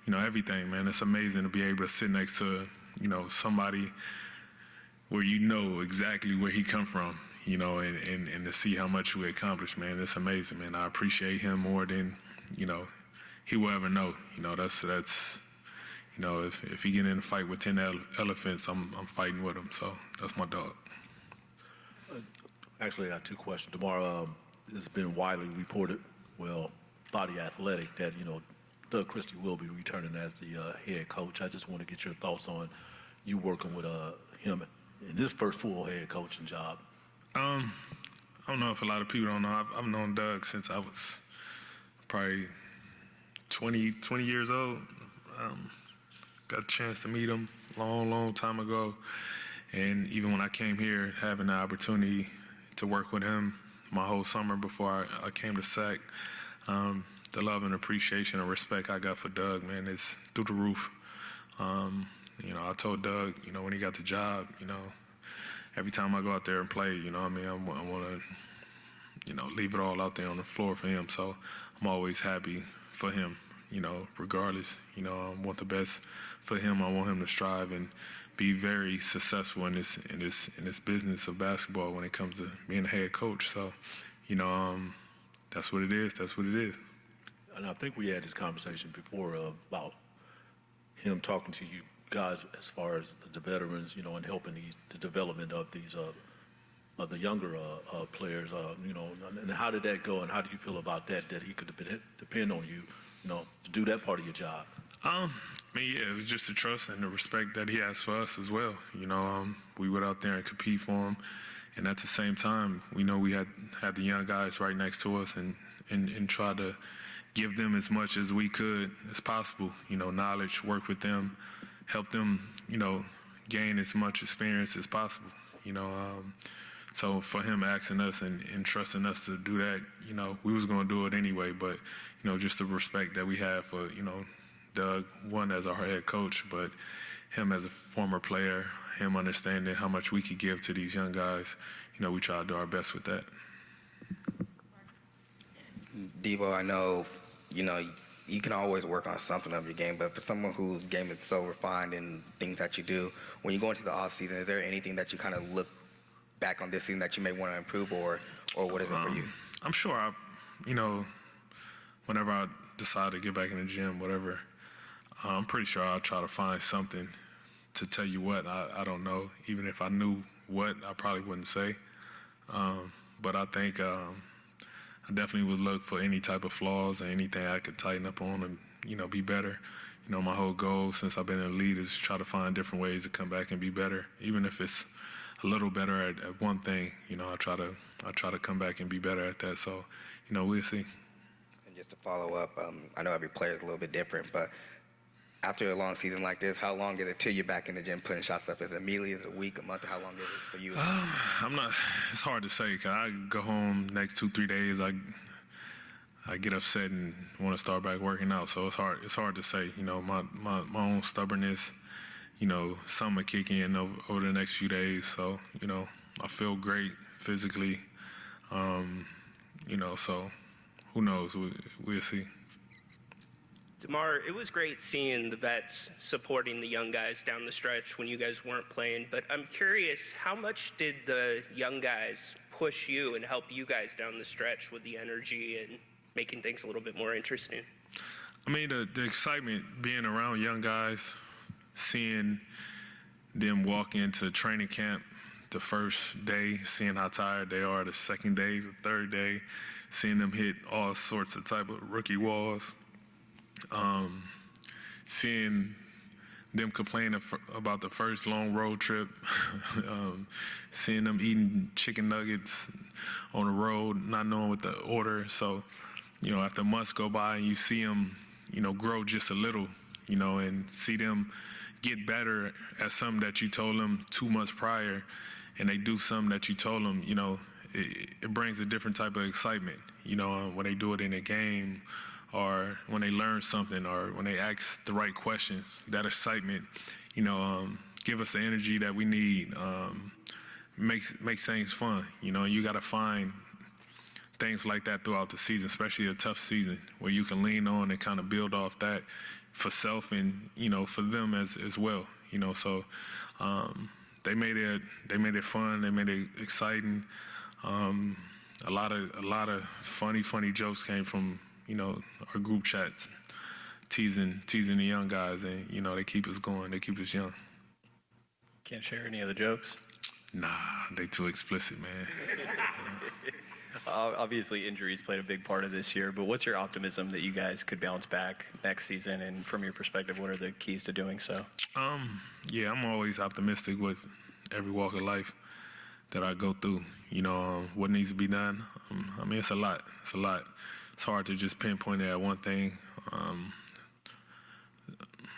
you know, everything, man. It's amazing to be able to sit next to, you know, somebody where you know exactly where he come from, you know, and to see how much we accomplished, man. It's amazing, man. I appreciate him more than, you know, he will ever know. You know, that's you know, if he get in a fight with 10 elephants, I'm fighting with him. So that's my dog. Actually, I got two questions. DeMar, it's been widely reported, well, Body Athletic, that, Doug Christie will be returning as the head coach. I just want to get your thoughts on you working with him in his first full head coaching job. I don't know if a lot of people don't know. I've known Doug since I was probably 20 years old. Got a chance to meet him long time ago. And even when I came here, having the opportunity to work with him my whole summer before I came to SAC, the love and appreciation and respect I got for Doug, man, is through the roof. I told Doug, when he got the job, every time I go out there and play, I want to, leave it all out there on the floor for him. So I'm always happy for him, regardless. I want the best for him. I want him to strive and be very successful in this business of basketball when it comes to being a head coach. So, that's what it is. That's what it is. And I think we had this conversation before about him talking to you guys as far as the veterans, and helping the development of these of the younger players, and how did that go, and how did you feel about that he could depend on you, to do that part of your job? It was just the trust and the respect that he has for us as well. We went out there and compete for him, and at the same time, we know we had the young guys right next to us and try to give them as much as we could as possible, knowledge, work with them, help them, gain as much experience as possible, So for him asking us and trusting us to do that, we was going to do it anyway, but, just the respect that we have for, Doug, one as our head coach, but him as a former player, him understanding how much we could give to these young guys, we try to do our best with that. Debo, I know, you can always work on something of your game, but for someone whose game is so refined in things that you do, when you go into the offseason, is there anything that you kind of look back on this season that you may want to improve, or what is it for you? I'm sure whenever I decide to get back in the gym, whatever, I'm pretty sure I'll try to find something to tell you what. I don't know. Even if I knew what, I probably wouldn't say. But I think I definitely would look for any type of flaws or anything I could tighten up on and, be better. My whole goal since I've been in the league is try to find different ways to come back and be better. Even if it's a little better at one thing, I try to come back and be better at that. So, we'll see. And just to follow up, I know every player is a little bit different, but after a long season like this, how long is it till you're back in the gym putting shots up? Is it immediately? Is it a week, a month? How long is it for you? It's hard to say, because I go home next 2-3 days, I get upset and want to start back working out. So it's hard to say. My own stubbornness, some will kick in over the next few days. So, I feel great physically. So who knows? We'll see. DeMar, it was great seeing the vets supporting the young guys down the stretch when you guys weren't playing, but I'm curious, how much did the young guys push you and help you guys down the stretch with the energy and making things a little bit more interesting? The excitement being around young guys, seeing them walk into training camp the first day, seeing how tired they are the second day, the third day, seeing them hit all sorts of type of rookie walls. Seeing them complain about the first long road trip, seeing them eating chicken nuggets on the road, not knowing what to order. So, after months go by and you see them, grow just a little, and see them get better at something that you told them 2 months prior, and they do something that you told them, it brings a different type of excitement, when they do it in a game, or when they learn something, or when they ask the right questions. That excitement, give us the energy that we need, makes things fun. You got to find things like that throughout the season, especially a tough season, where you can lean on and kind of build off that for self and, for them as well. So they made it fun. They made it exciting. A lot of funny jokes came from, our group chats, teasing the young guys, and, they keep us going. They keep us young. Can't share any of the jokes? Nah, they too explicit, man. Obviously, injuries played a big part of this year, but what's your optimism that you guys could bounce back next season? And from your perspective, what are the keys to doing so? Yeah, I'm always optimistic with every walk of life that I go through. You know, what needs to be done. I mean, it's a lot. It's a lot. It's hard to just pinpoint it at one thing.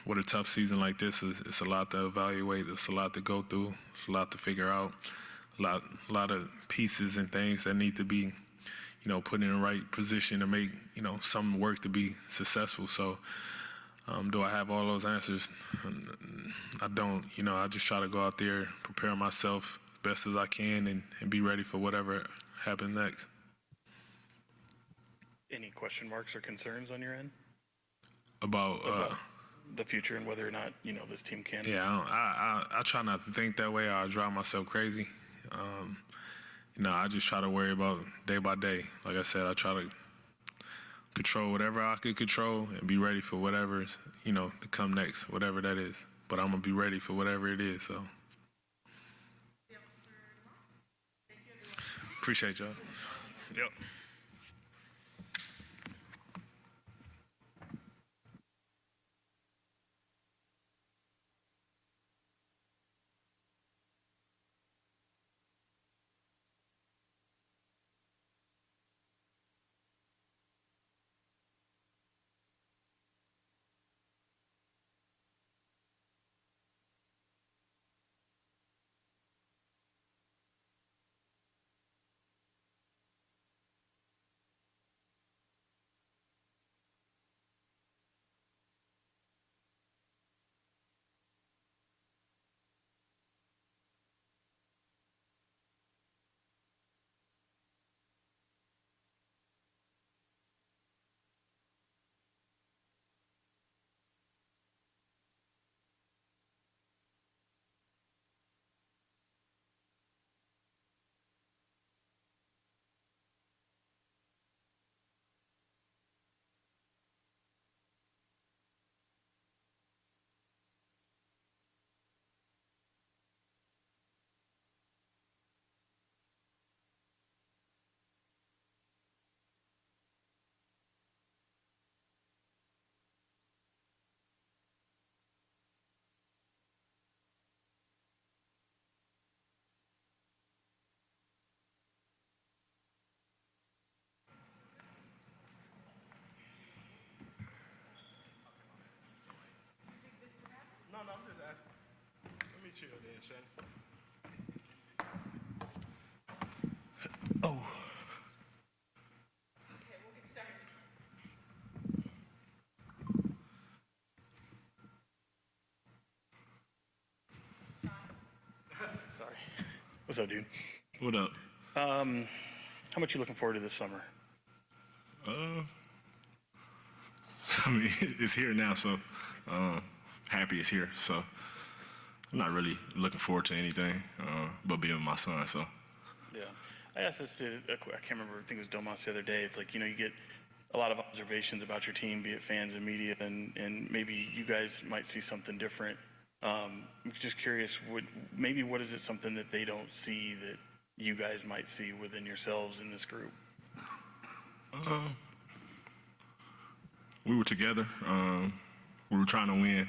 With a tough season like this, it's a lot to evaluate. It's a lot to go through. It's a lot to figure out. A lot of pieces and things that need to be, you know, put in the right position to make, you know, something work to be successful. So, do I have all those answers? I don't. You know, I just try to go out there, prepare myself as best as I can, and be ready for whatever happens next. Any question marks or concerns on your end About the future and whether or not, you know, this team can? Yeah, I try not to think that way. I drive myself crazy. You know, I just try to worry about day by day. Like I said, I try to control whatever I could control and be ready for whatever's, you know, to come next, whatever that is. But I'm going to be ready for whatever it is, so. Appreciate y'all. Yep. No, I'm just asking. Let me chill then, Shannon. Oh. Okay, we'll get started. Sorry. What's up, dude? What up? How much you looking forward to this summer? I mean, it's here now, so happy it's here. So I'm not really looking forward to anything but being with my son. So Yeah. I asked this to, I can't remember, I think it was Domas the other day. It's like, you know, you get a lot of observations about your team, be it fans and media, and maybe you guys might see something different. I'm just curious, what is it something that they don't see that you guys might see within yourselves in this group? we were together. We were trying to win.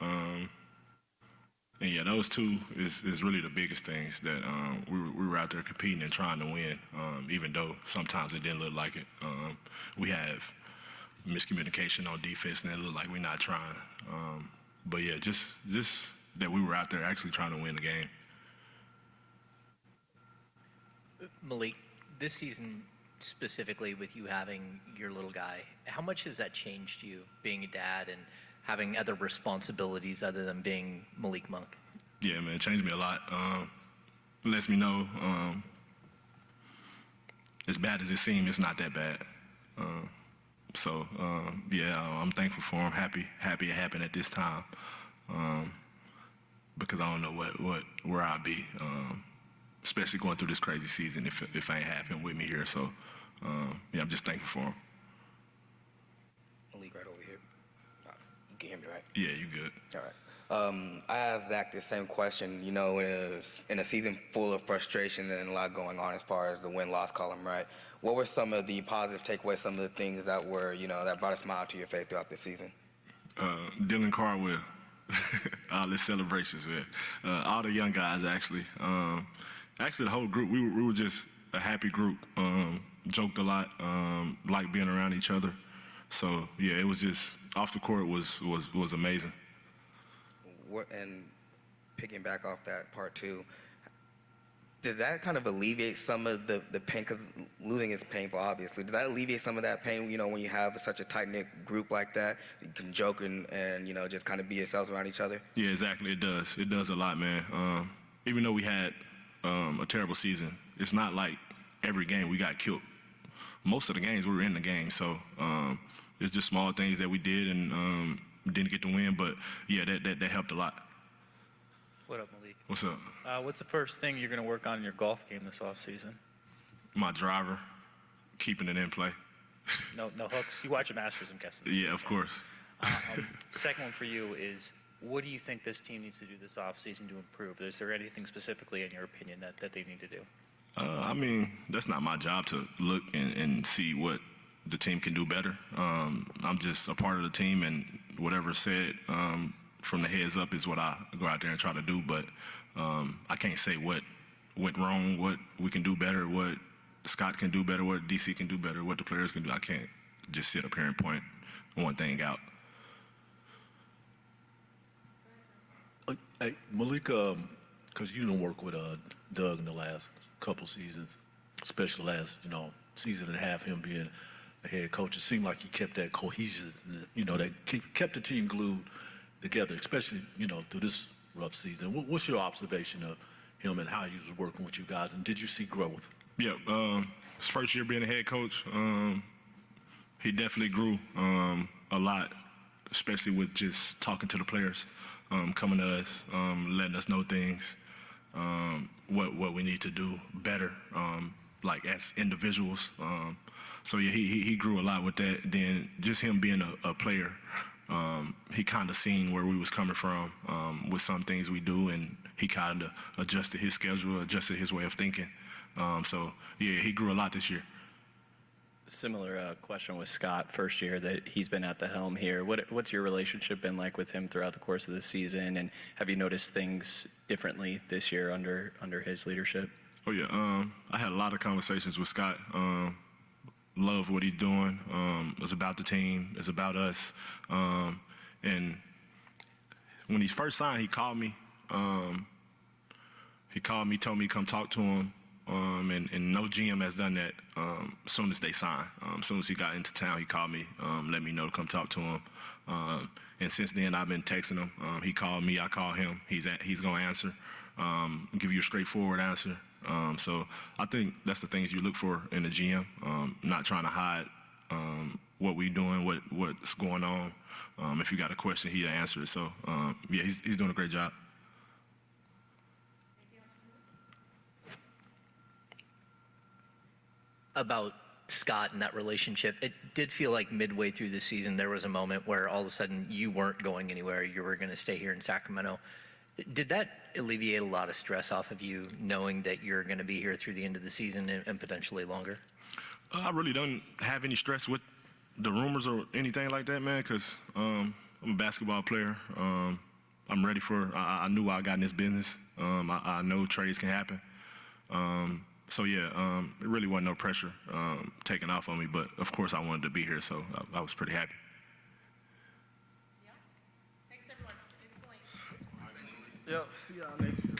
And yeah, those two is really the biggest things that we were out there competing and trying to win, even though sometimes it didn't look like it. We have miscommunication on defense and it looked like we're not trying. But yeah, just that we were out there actually trying to win the game. Malik, this season specifically with you having your little guy, how much has that changed you being a dad and having other responsibilities other than being Malik Monk? Yeah, man, it changed me a lot. It lets me know as bad as it seems, it's not that bad. Yeah, I'm thankful for him. Happy it happened at this time, because I don't know where I'll be, especially going through this crazy season if I ain't have him with me here. So yeah, I'm just thankful for him. Malik, right over here. You can hear me, right? Yeah, you good. All right. I asked Zach the same question, you know, in a season full of frustration and a lot going on as far as the win-loss column, right? What were some of the positive takeaways, some of the things that were, you know, that brought a smile to your face throughout the season? Dylan Cardwell, all the celebrations, man. All the young guys, actually. Actually, the whole group, we were just a happy group. Joked a lot, liked being around each other. So, yeah, it was just, off the court was amazing. And picking back off that part too, does that kind of alleviate some of the pain? Because losing is painful, obviously. Does that alleviate some of that pain, you know, when you have such a tight-knit group like that? You can joke and you know, just kind of be yourselves around each other? Yeah, exactly. It does. It does a lot, man. Even though we had a terrible season, it's not like every game we got killed. Most of the games we were in the game, so it's just small things that we did and didn't get to win, but yeah, that helped a lot. What up, Malik? What's up? What's the first thing you're going to work on in your golf game this offseason? My driver, keeping it in play. No hooks? You watch the Masters, I'm guessing. Yeah, of course. Second one for you is, what do you think this team needs to do this offseason to improve? Is there anything specifically, in your opinion, that they need to do? I mean, that's not my job to look and see what the team can do better. I'm just a part of the team, and whatever's said from the heads up is what I go out there and try to do. But I can't say what went wrong, what we can do better, what Scott can do better, what DC can do better, what the players can do. I can't just sit up here and point one thing out. Hey, Malik, because you didn't work with Doug in the last couple seasons, especially last, season and a half, him being the head coach. It seemed like he kept that cohesion, that kept the team glued together, especially, through this rough season. What's your observation of him and how he was working with you guys, and did you see growth? Yeah, his first year being a head coach, he definitely grew a lot, especially with just talking to the players, coming to us, letting us know things, what we need to do better, like as individuals. So yeah, he grew a lot with that. Then just him being a player, he kind of seen where we was coming from with some things we do, and he kind of adjusted his schedule, adjusted his way of thinking. So yeah, he grew a lot this year. Similar question with Scott, first year that he's been at the helm here. What's your relationship been like with him throughout the course of the season, and have you noticed things differently this year under his leadership? Oh yeah, I had a lot of conversations with Scott. Love what he's doing. It's about the team. It's about us. And when he first signed, he called me. Told me to come talk to him. And no GM has done that as soon as they signed. As soon as he got into town, he called me, let me know to come talk to him. And since then, I've been texting him. He called me, I call him. He's going to answer, give you a straightforward answer. So I think that's the things you look for in a GM, not trying to hide what we're doing, what's going on. If you got a question, he'll answer it. So, yeah, he's doing a great job. About Scott and that relationship, it did feel like midway through the season there was a moment where all of a sudden you weren't going anywhere, you were going to stay here in Sacramento. Did that alleviate a lot of stress off of you, knowing that you're going to be here through the end of the season and potentially longer? I really don't have any stress with the rumors or anything like that, man, because I'm a basketball player. I'm ready I knew why I got in this business. I know trades can happen. So yeah, it really wasn't no pressure taken off on me, but of course I wanted to be here, so I was pretty happy. Yeah. Thanks everyone. Yeah, see y'all next year.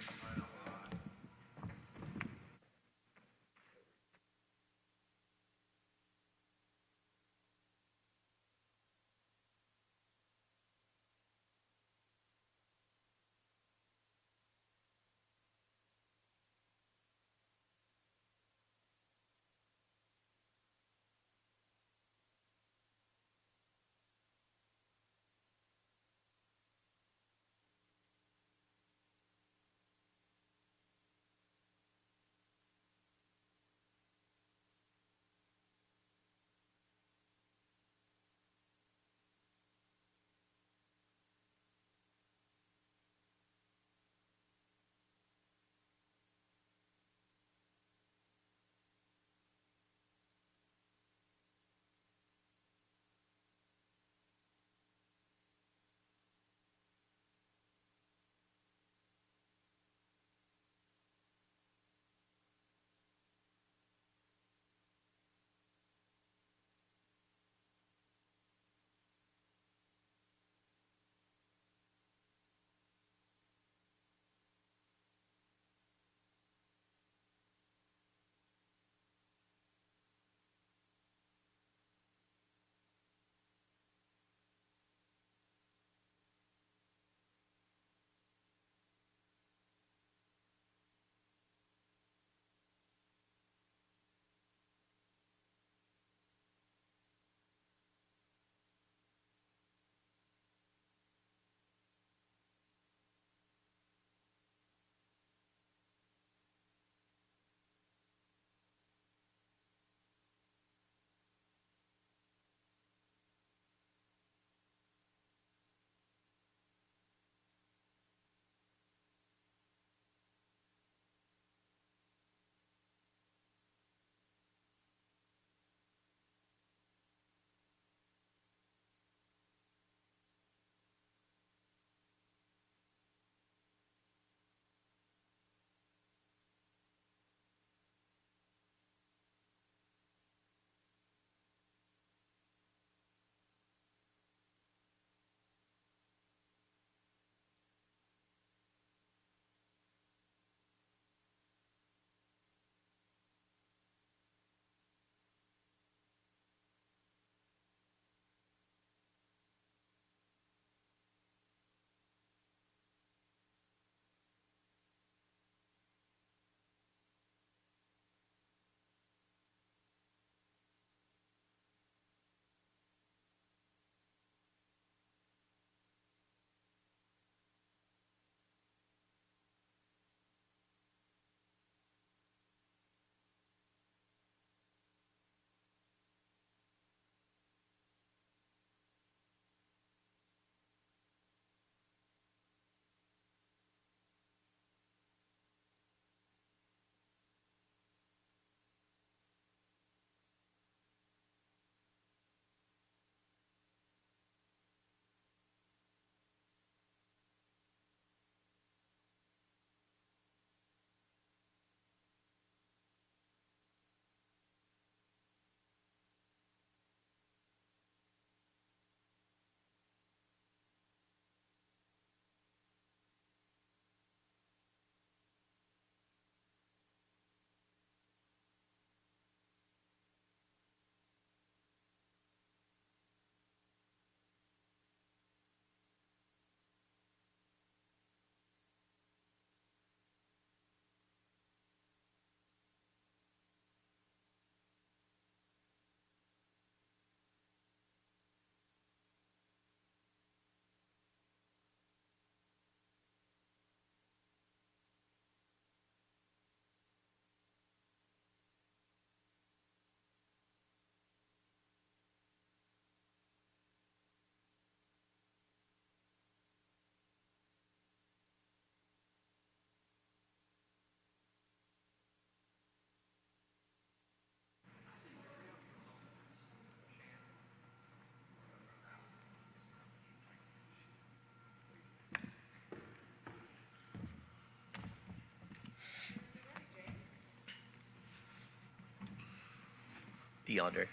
DeAndre.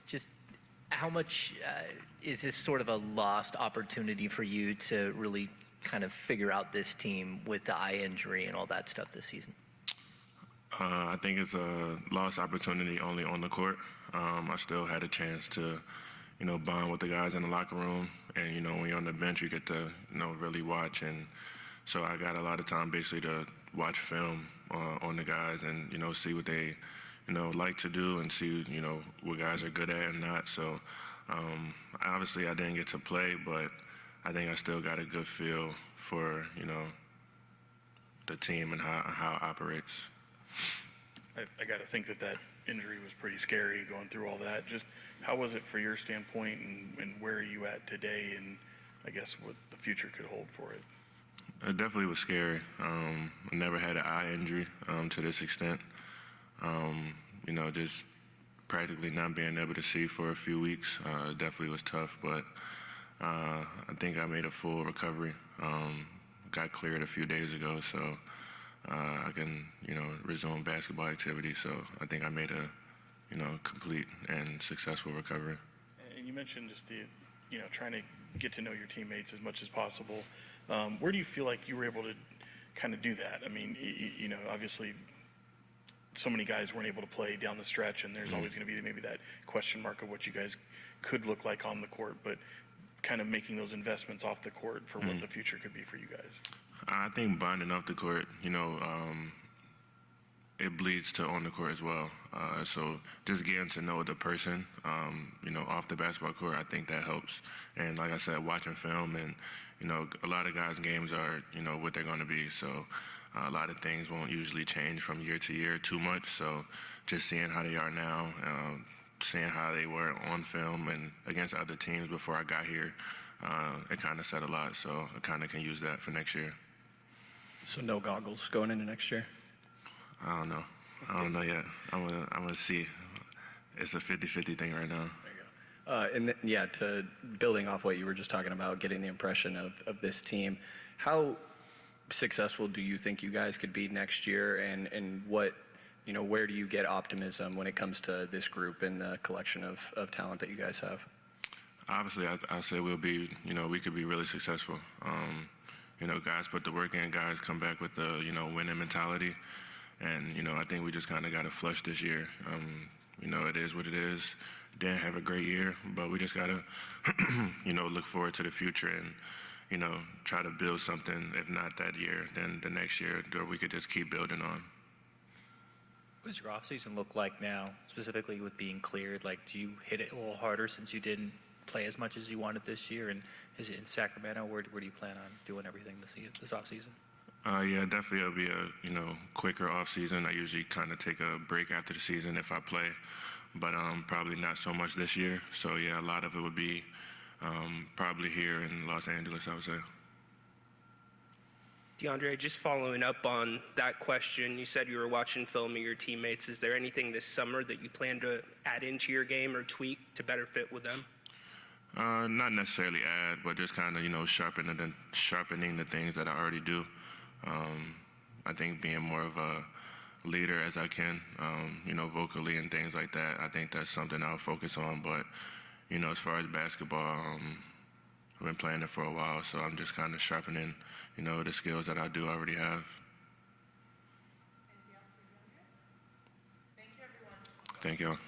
Just how much is this sort of a lost opportunity for you to really kind of figure out this team with the eye injury and all that stuff this season? I think it's a lost opportunity only on the court. I still had a chance to, bond with the guys in the locker room. And, when you're on the bench, you get to, really watch. And so I got a lot of time basically to watch film on the guys and, see what they, like to do and see, what guys are good at and not. So obviously I didn't get to play, but I think I still got a good feel for, the team and how it operates. I got to think that injury was pretty scary going through all that. Just how was it for your standpoint, and where are you at today, and I guess what the future could hold for it? It definitely was scary. I never had an eye injury to this extent. Just practically not being able to see for a few weeks definitely was tough, but I think I made a full recovery. Got cleared a few days ago, so I can, resume basketball activity. So I think I made a, complete and successful recovery. And you mentioned just the, trying to get to know your teammates as much as possible. Where do you feel like you were able to kind of do that? I mean, obviously so many guys weren't able to play down the stretch, and there's always going to be maybe that question mark of what you guys could look like on the court, but kind of making those investments off the court for what the future could be for you guys. I think bonding off the court, it bleeds to on the court as well. So just getting to know the person, off the basketball court, I think that helps. And like I said, watching film and, a lot of guys' games are, what they're going to be. So a lot of things won't usually change from year to year too much. So just seeing how they are now, seeing how they were on film and against other teams before I got here, it kind of said a lot. So I kind of can use that for next year. So no goggles going into next year? I don't know yet. I'm gonna see. It's a 50-50 thing right now. To building off what you were just talking about, getting the impression of this team, how successful do you think you guys could be next year, and what, where do you get optimism when it comes to this group and the collection of talent that you guys have? Obviously, I say we'll be, we could be really successful. Guys put the work in, guys come back with the, winning mentality. And, I think we just kind of got to flush this year. It is what it is. Didn't have a great year, but we just got to, look forward to the future and, try to build something, if not that year, then the next year, or we could just keep building on. What does your offseason look like now, specifically with being cleared? Like, do you hit it a little harder since you didn't play as much as you wanted this year? And is it in Sacramento? Where do you plan on doing everything this offseason? Yeah, definitely it'll be a, quicker off season. I usually kind of take a break after the season if I play, but probably not so much this year. So yeah, a lot of it would be probably here in Los Angeles, I would say. DeAndre, just following up on that question, you said you were watching film of your teammates. Is there anything this summer that you plan to add into your game or tweak to better fit with them? Not necessarily add, but just kind of, sharpening the things that I already do. I think being more of a leader as I can, vocally and things like that, I think that's something I'll focus on. But, as far as basketball, I've been playing it for a while, so I'm just kind of sharpening, the skills that I do already have. Anything else for DeAndre? Thank you, everyone. Thank y'all.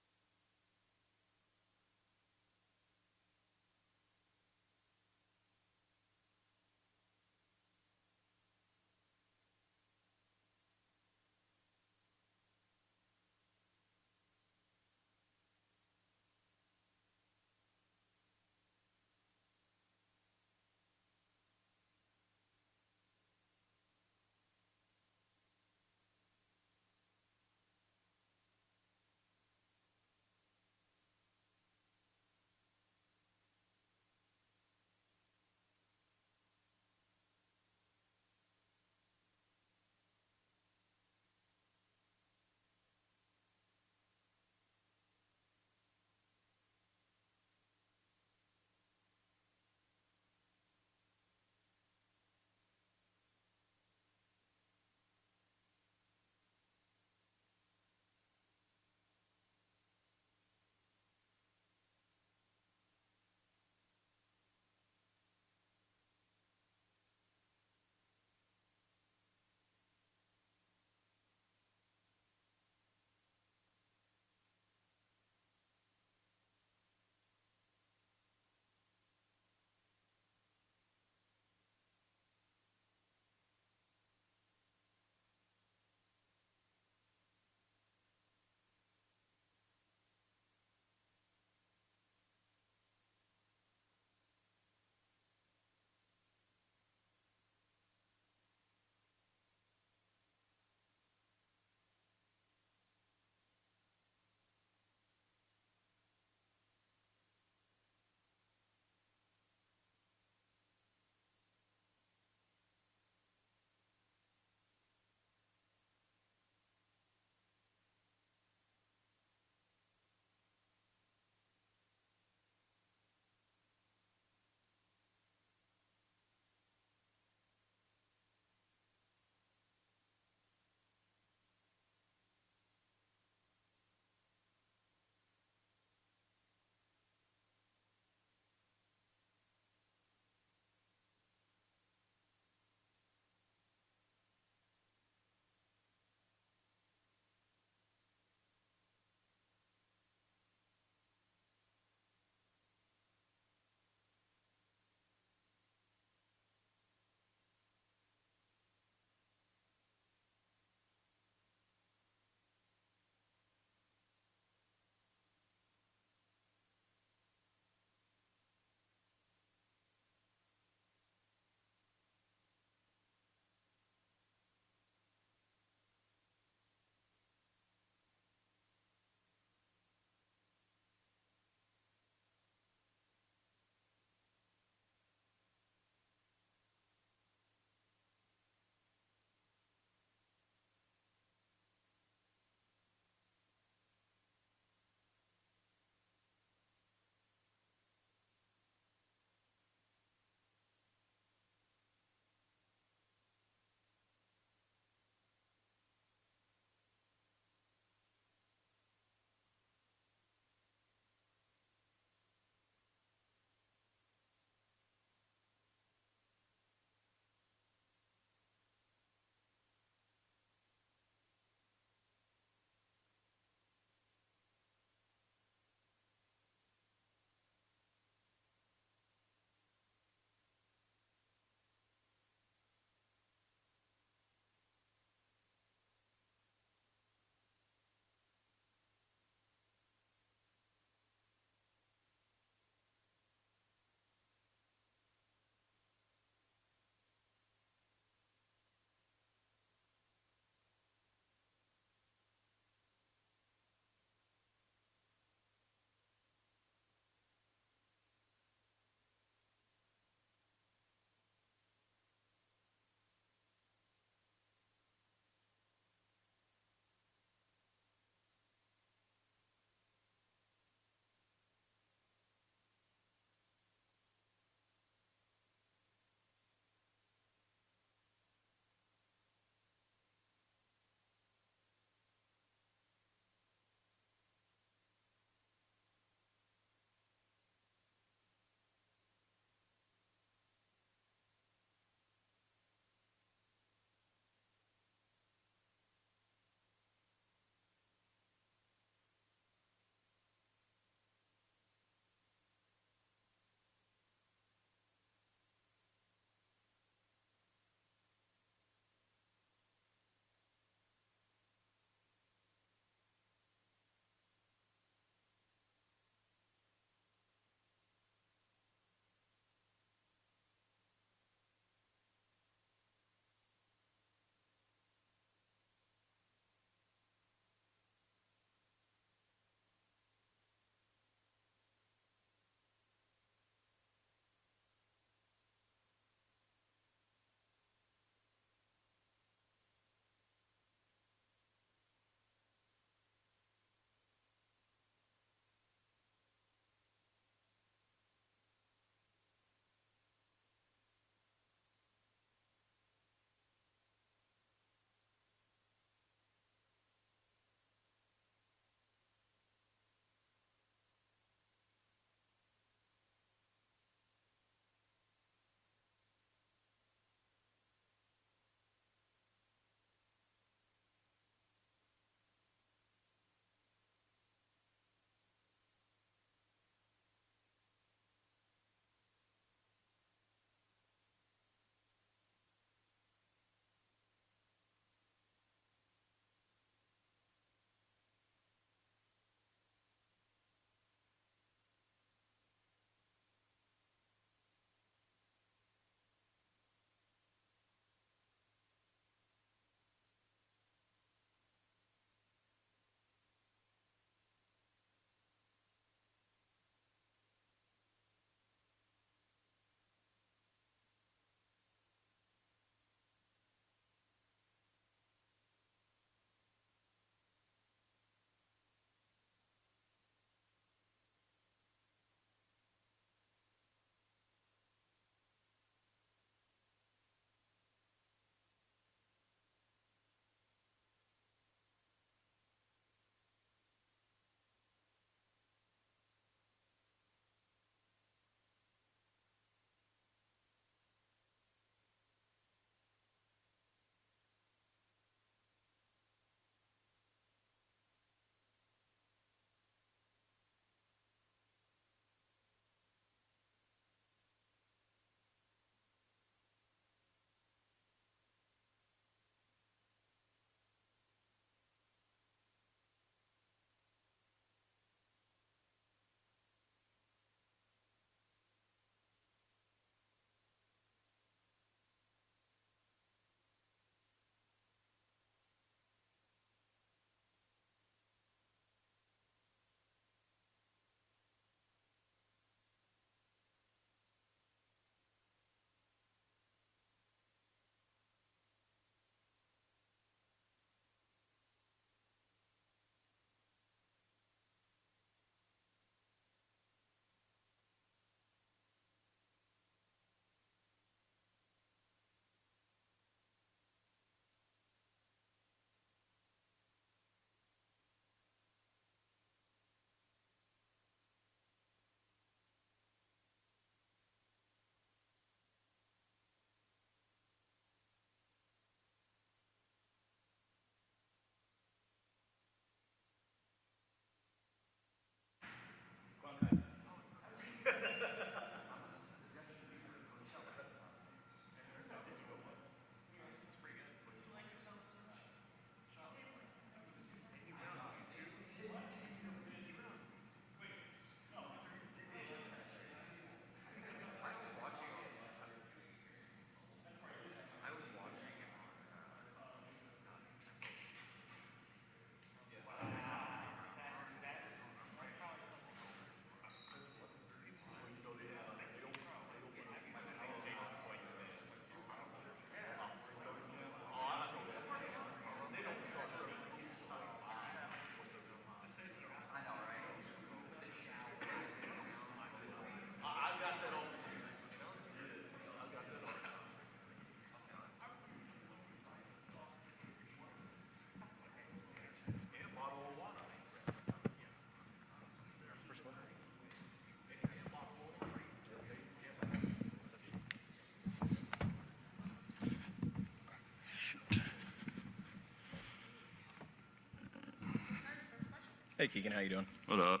Hey, Keegan, how you doing? What up?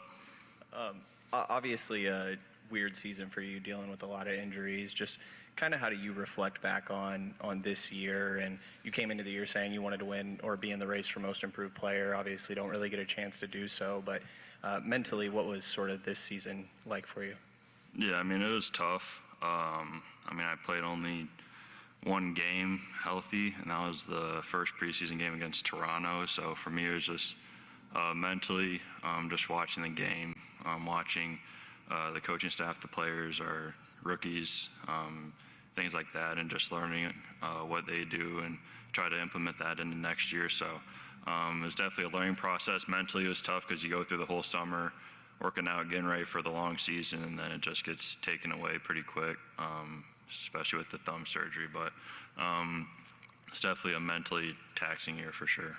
Obviously, a weird season for you, dealing with a lot of injuries. Just kind of how do you reflect back on this year? And you came into the year saying you wanted to win or be in the race for most improved player. Obviously, don't really get a chance to do so. But mentally, what was sort of this season like for you? Yeah, I mean, it was tough. I played only one game healthy, and that was the first preseason game against Toronto. So for me, it was just mentally, just watching the game, watching the coaching staff, the players, our rookies, things like that, and just learning what they do and try to implement that into next year. So it was definitely a learning process. Mentally, it was tough because you go through the whole summer working out, getting ready for the long season, and then it just gets taken away pretty quick, especially with the thumb surgery. But it's definitely a mentally taxing year for sure.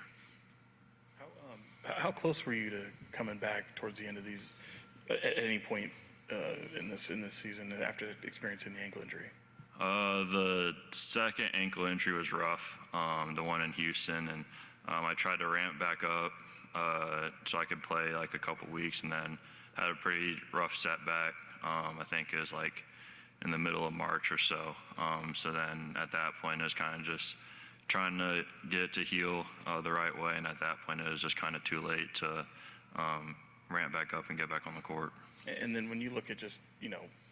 How close were you to coming back towards the end of these, at any point in this season after experiencing the ankle injury? The second ankle injury was rough, the one in Houston, and I tried to ramp back up so I could play like a couple weeks, and then had a pretty rough setback. I think it was like in the middle of March or so. So then at that point, it was kind of just trying to get it to heal the right way, and at that point, it was just kind of too late to ramp back up and get back on the court. And then when you look at just,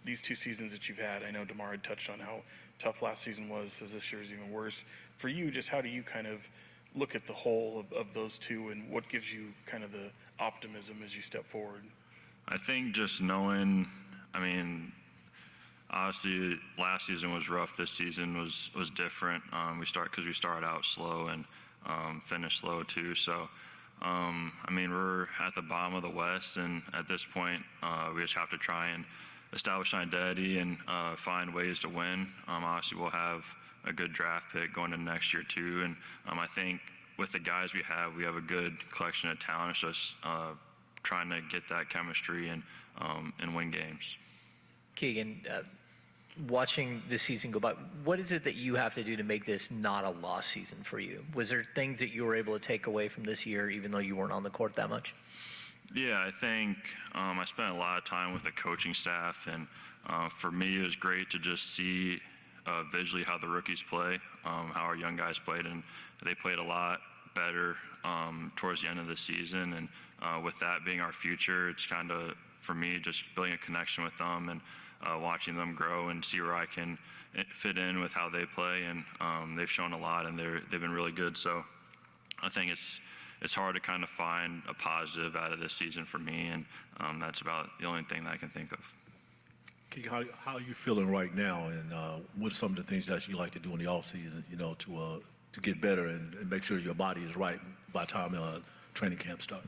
these two seasons that you've had, I know DeMar had touched on how tough last season was, as this year is even worse. For you, just how do you kind of look at the whole of those two, and what gives you kind of the optimism as you step forward? I think just knowing, obviously last season was rough. This season was different. We started out slow and finished slow too. So, we're at the bottom of the West, and at this point, we just have to try and establish an identity and find ways to win. Obviously, we'll have a good draft pick going into next year too, and I think with the guys we have a good collection of talent. It's just trying to get that chemistry and win games. Keegan, watching this season go by, what is it that you have to do to make this not a loss season for you? Was there things that you were able to take away from this year, even though you weren't on the court that much? Yeah, I think I spent a lot of time with the coaching staff, and for me, it was great to just see visually how the rookies play, how our young guys played, and they played a lot better towards the end of the season. And with that being our future, it's kind of, for me, just building a connection with them and watching them grow and see where I can fit in with how they play. And they've shown a lot, and they've been really good. So I think it's hard to kind of find a positive out of this season for me, and that's about the only thing that I can think of. Keegan, how are you feeling right now, and what's some of the things that you like to do in the off season, to get better and make sure your body is right by the time training camp starts?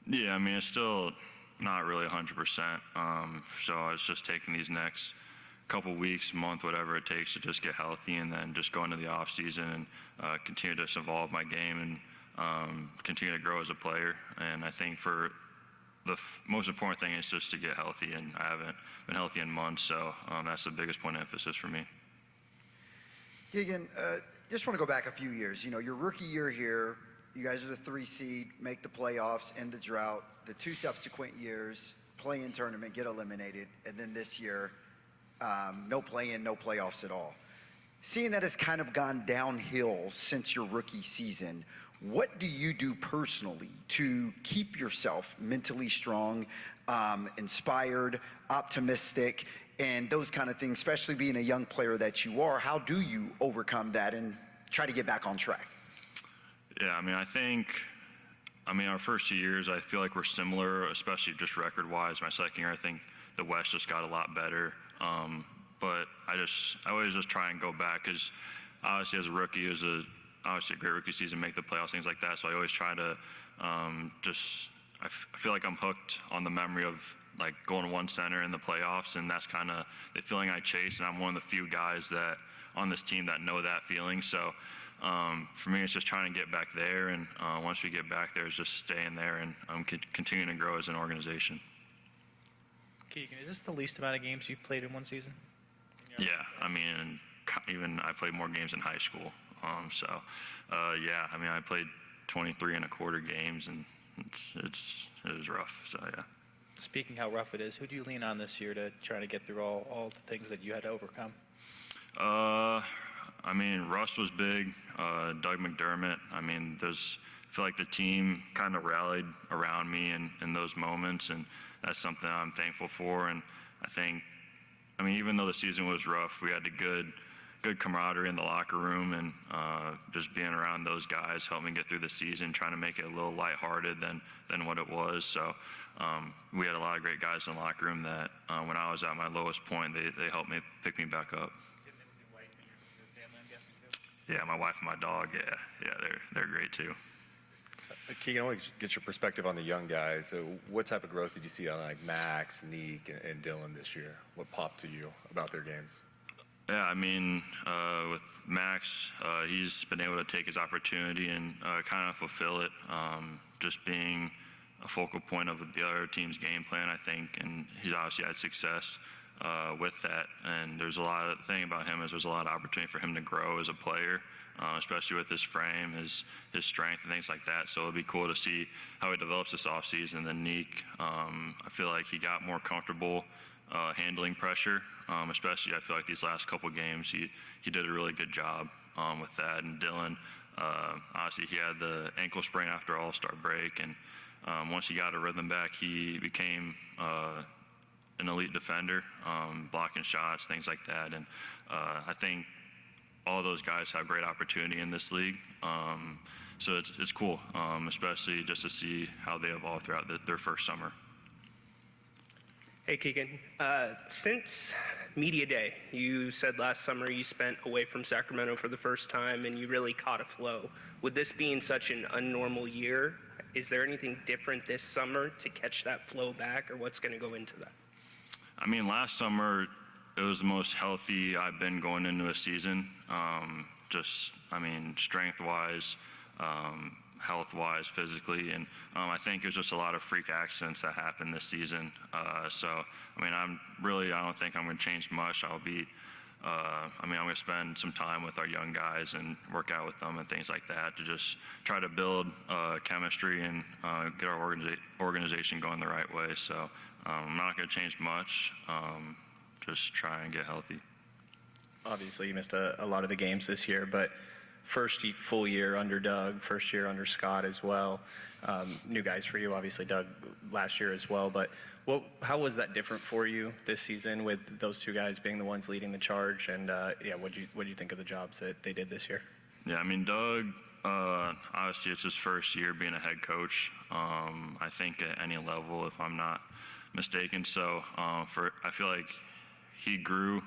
Yeah, it's still not really 100%. So it's just taking these next couple weeks, month, whatever it takes to just get healthy, and then just go into the off season and continue to evolve my game and continue to grow as a player. And I think for the most important thing is just to get healthy, and I haven't been healthy in months, so that's the biggest point of emphasis for me. Keegan, just want to go back a few years. Your rookie year here, you guys are the 3 seed, make the playoffs, end the drought. The 2 subsequent years, play-in tournament, get eliminated, and then this year, no play-in, no playoffs at all. Seeing that it's kind of gone downhill since your rookie season, what do you do personally to keep yourself mentally strong, inspired, optimistic, and those kind of things, especially being a young player that you are? How do you overcome that and try to get back on track? Yeah, I think our first 2 years, I feel like we're similar, especially just record-wise. My second year, I think the West just got a lot better. But I always just try and go back, because obviously as a rookie, it was obviously a great rookie season, make the playoffs, things like that. So I always try to I feel like I'm hooked on the memory of like going 1 center in the playoffs, and that's kind of the feeling I chase. And I'm one of the few guys that on this team that know that feeling. So for me, it's just trying to get back there. And once we get back there, it's just staying there and continuing to grow as an organization. Keegan, is this the least amount of games you've played in one season? Yeah, even I played more games in high school. Yeah, I mean, I played 23 and a quarter games, and it was rough. So yeah. Speaking how rough it is, who do you lean on this year to try to get through all the things that you had to overcome? I mean, Russ was big. Doug McDermott. I mean, I feel like the team kind of rallied around me in those moments, and that's something I'm thankful for. And I mean, even though the season was rough, we had a good camaraderie in the locker room, and just being around those guys helped me get through the season, trying to make it a little lighthearted than what it was. So we had a lot of great guys in the locker room that when I was at my lowest point, they helped me pick me back up. Yeah, my wife and my dog, yeah, they're great too. Keegan, I want to get your perspective on the young guys. So what type of growth did you see on like Max, Neek, and Dylan this year? What popped to you about their games? Yeah, I mean, with Max, he's been able to take his opportunity and kind of fulfill it, just being a focal point of the other team's game plan, I think, and he's obviously had success with that. And the thing about him is there's a lot of opportunity for him to grow as a player, especially with his frame, his strength, and things like that. So it'll be cool to see how he develops this offseason. And then Neek, I feel like he got more comfortable handling pressure, especially I feel like these last couple games he did a really good job with that. And Dylan, obviously he had the ankle sprain after All-Star break, and once he got a rhythm back, he became an elite defender, blocking shots, things like that. And I think all those guys have great opportunity in this league. So it's cool, especially just to see how they evolve throughout their first summer. Hey, Keegan. Since Media Day, you said last summer you spent away from Sacramento for the first time and you really caught a flow. With this being such an unnormal year, is there anything different this summer to catch that flow back, or what's going to go into that? I mean, last summer, it was the most healthy I've been going into a season. Strength-wise, health-wise, physically, and I think it was just a lot of freak accidents that happened this season. I don't think I'm going to change much. I'm going to spend some time with our young guys and work out with them and things like that to just try to build chemistry and get our organization going the right way. So I'm not going to change much. Just try and get healthy. Obviously, you missed a lot of the games this year, but first full year under Doug, first year under Scott as well. New guys for you, obviously Doug last year as well. But how was that different for you this season with those two guys being the ones leading the charge? And what do you think of the jobs that they did this year? Yeah, I mean, Doug, obviously it's his first year being a head coach. I think at any level, if I'm not mistaken. So I feel like he grew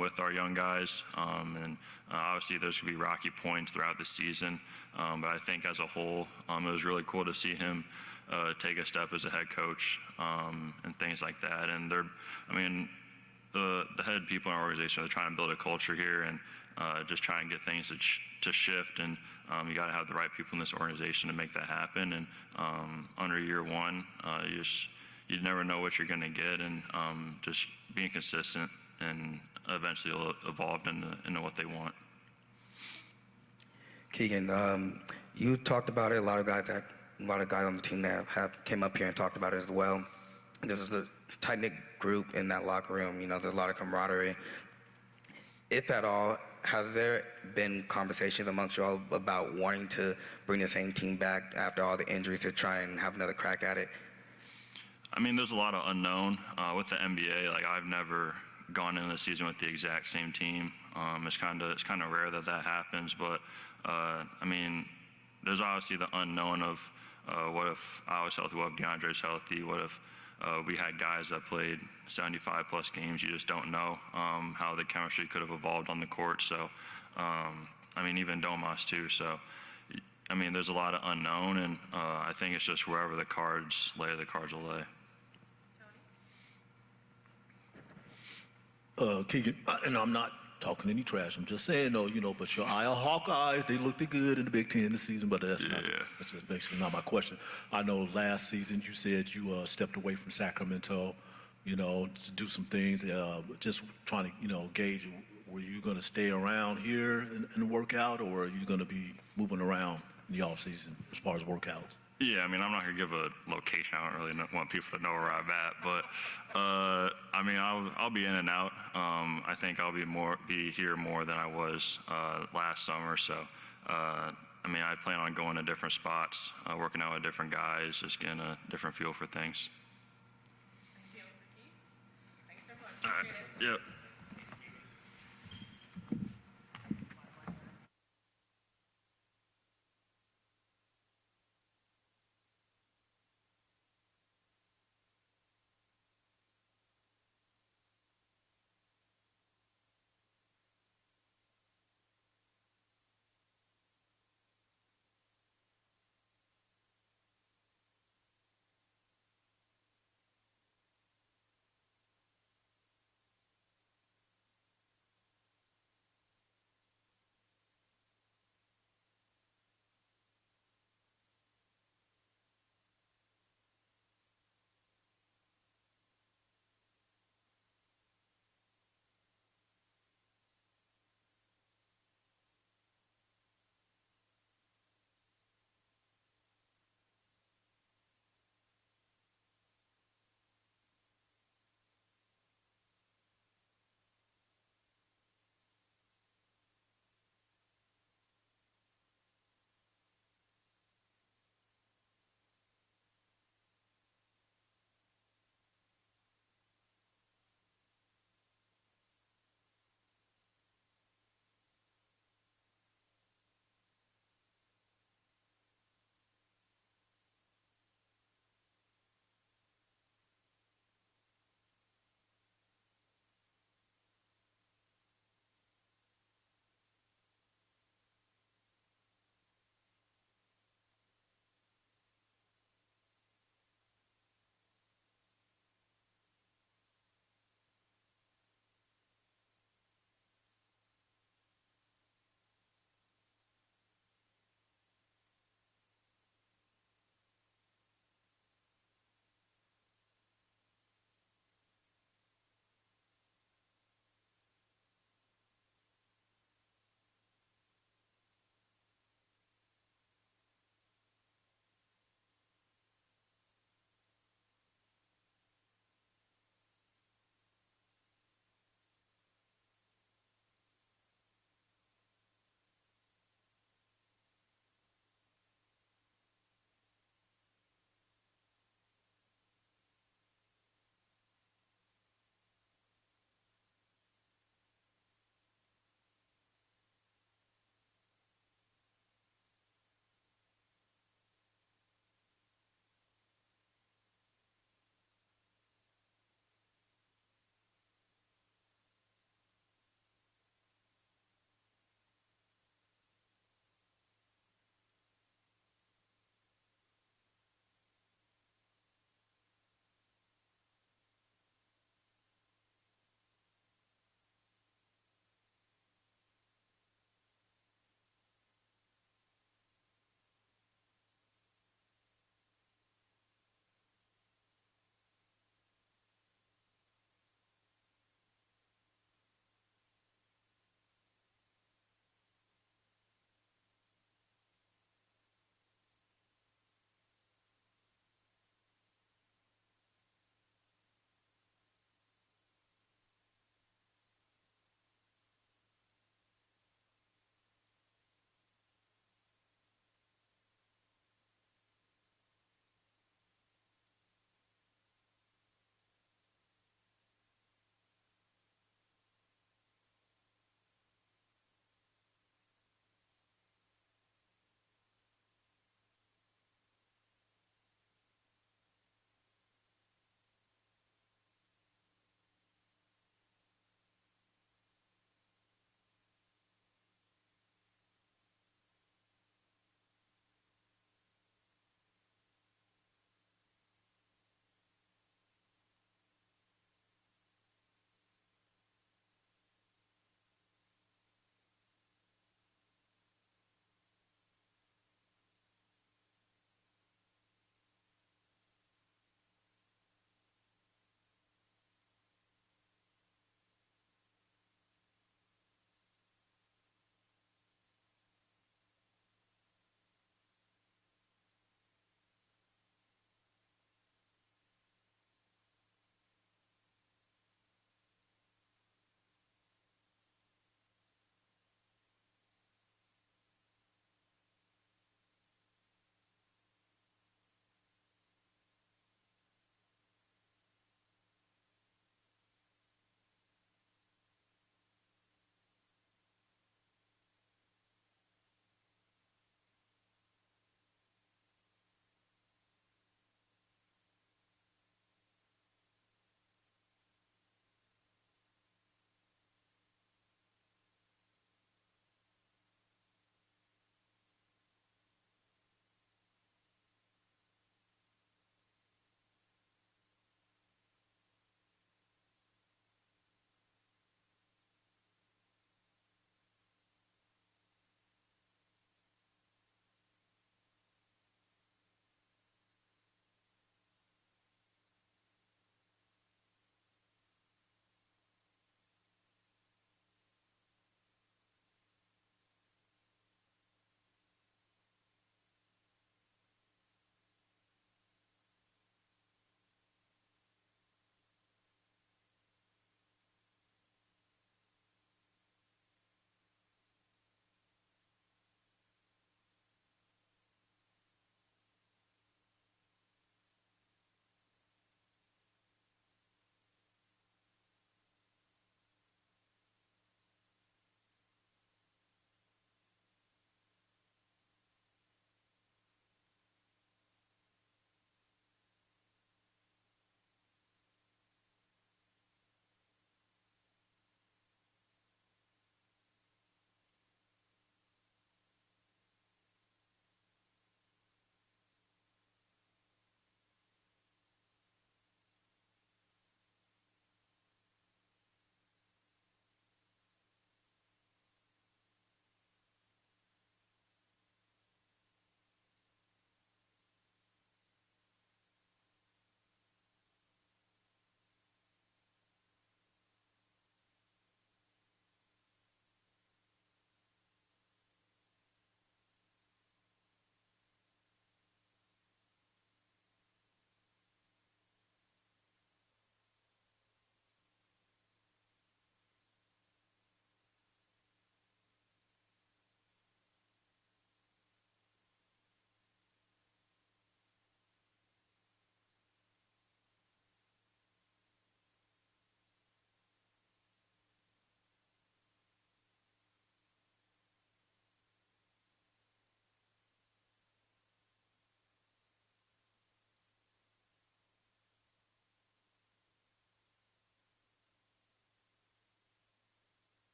with our young guys, and obviously there's going to be rocky points throughout the season, but I think as a whole, it was really cool to see him take a step as a head coach and things like that. And the head people in our organization, they're trying to build a culture here and just try and get things to shift, and you got to have the right people in this organization to make that happen. And under year one, you never know what you're going to get, and just being consistent, and eventually it'll evolve into what they want. Keegan, you talked about it. A lot of guys on the team that have came up here and talked about it as well. This is a tight-knit group in that locker room. You know, there's a lot of camaraderie. If at all, has there been conversations amongst you all about wanting to bring the same team back after all the injuries to try and have another crack at it? I mean, there's a lot of unknown with the NBA. Like, I've never gone into the season with the exact same team. It's kind of rare that happens. But there's obviously the unknown of what if I was healthy, what if DeAndre's healthy, what if we had guys that played 75 plus games. You just don't know how the chemistry could have evolved on the court. So, even Domas too. So, there's a lot of unknown, and I think it's just wherever the cards lay, the cards will lay. Keegan, and I'm not talking any trash. I'm just saying, though, but your Hawkeyes, they looked good in the Big Ten this season, but that's just basically not my question. I know last season you said you stepped away from Sacramento, to do some things, just trying to, gauge were you going to stay around here and work out, or are you going to be moving around in the offseason as far as workouts? Yeah, I mean, I'm not gonna give a location. I don't really want people to know where I'm at, but I mean, I'll be in and out. I think I'll be here more than I was last summer. So, I mean, I plan on going to different spots, working out with different guys, just getting a different feel for things. Thanks so much. All right. Yep.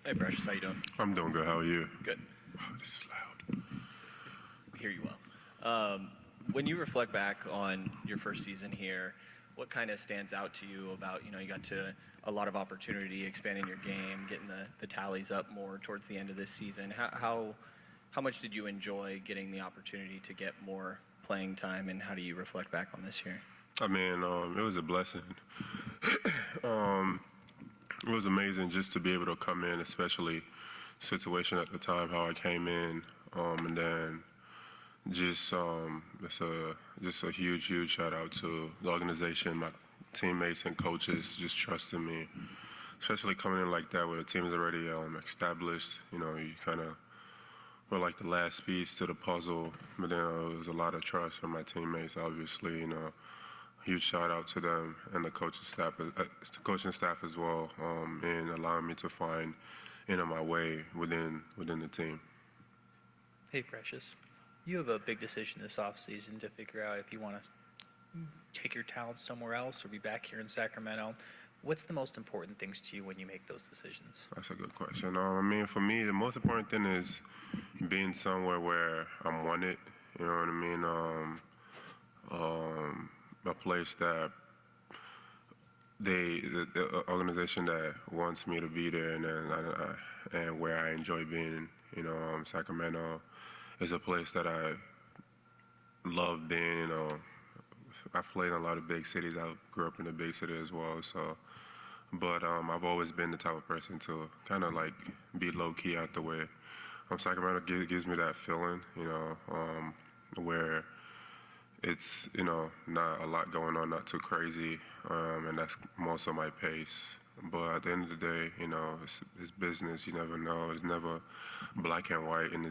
Hey, Precious, how you doing? I'm doing good. How are you? Good. Oh, this is loud. Hear you well. When you reflect back on your first season here, what kind of stands out to you about, you got to a lot of opportunity, expanding your game, getting the tallies up more towards the end of this season. How much did you enjoy getting the opportunity to get more playing time, and how do you reflect back on this year? I mean, it was a blessing. It was amazing just to be able to come in, especially situation at the time, how I came in, and then just it's a huge shout out to the organization, my teammates and coaches just trusting me, especially coming in like that where the team is already established. You kind of were like the last piece to the puzzle, but then there was a lot of trust from my teammates, obviously. Huge shout out to them and the coaching staff as well, in allowing me to find my way within the team. Hey, Precious. You have a big decision this offseason to figure out if you want to take your talents somewhere else or be back here in Sacramento. What's the most important things to you when you make those decisions? That's a good question. I mean, for me, the most important thing is being somewhere where I'm wanted. You know what I mean? A place that the organization that wants me to be there, and where I enjoy being. Sacramento is a place that I love being. I've played in a lot of big cities. I grew up in a big city as well. But I've always been the type of person to kind of like be low key out the way. Sacramento gives me that feeling, where it's not a lot going on, not too crazy, and that's most of my pace. But at the end of the day, it's business. You never know. It's never black and white in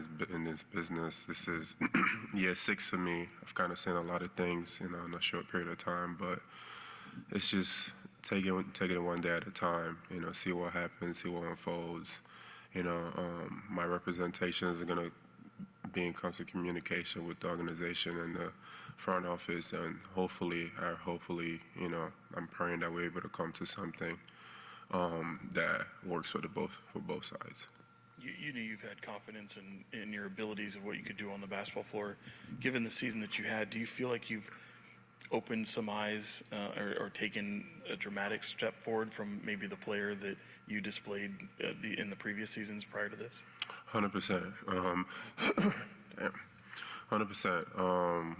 this business. This is year 6 for me. I've kind of seen a lot of things, in a short period of time. But it's just taking it one day at a time. See what happens, see what unfolds. My representations are gonna be in constant communication with the organization and the front office, and hopefully, I'm praying that we're able to come to something that works for both sides. You've had confidence in your abilities of what you could do on the basketball floor. Given the season that you had, do you feel like you've opened some eyes or taken a dramatic step forward from maybe the player that you displayed in the previous seasons prior to this? 100%. 100%.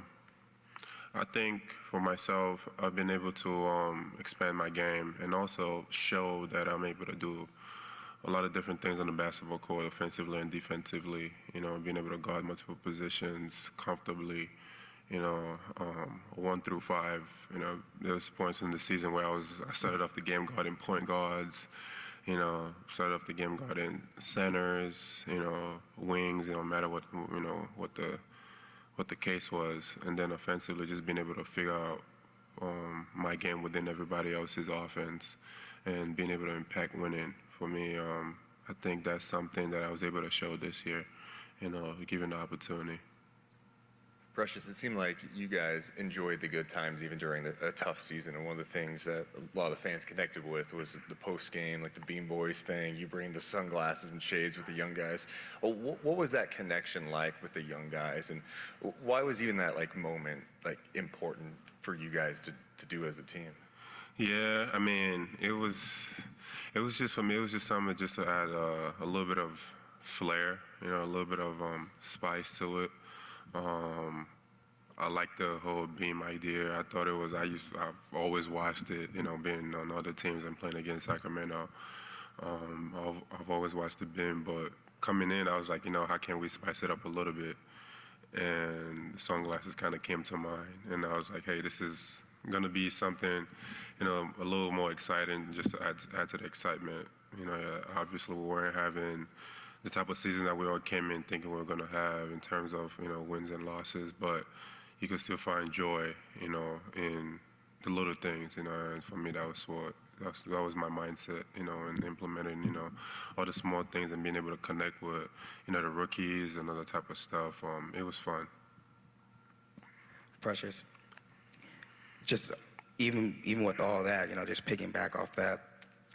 I think for myself, I've been able to expand my game and also show that I'm able to do a lot of different things on the basketball court, offensively and defensively. Being able to guard multiple positions comfortably. 1 through 5. There was points in the season where I started off the game guarding point guards. Started off the game guarding centers. Wings. No matter what the case was, and then offensively, just being able to figure out my game within everybody else's offense, and being able to impact winning. For me, I think that's something that I was able to show this year, given the opportunity. Precious, it seemed like you guys enjoyed the good times even during a tough season, and one of the things that a lot of the fans connected with was the post-game, like the Bean Boys thing. You bring the sunglasses and shades with the young guys. What was that connection like with the young guys, and why was even that moment important for you guys to do as a team? Yeah, I mean, it was just, for me, it was just something just to add a little bit of flair, a little bit of spice to it. I like the whole Beam idea. I thought it was, I've always watched it, being on other teams and playing against Sacramento. I've always watched the Beam, but coming in, I was like, how can we spice it up a little bit? And the sunglasses kind of came to mind, and I was like, hey, this is gonna be something, a little more exciting, just to add to the excitement. Obviously we weren't having the type of season that we all came in thinking we were going to have in terms of, wins and losses, but you can still find joy, in the little things, and for me, that was my mindset, and implementing, all the small things and being able to connect with, the rookies and other type of stuff. It was fun. Precious. Just even with all that, just picking back off that,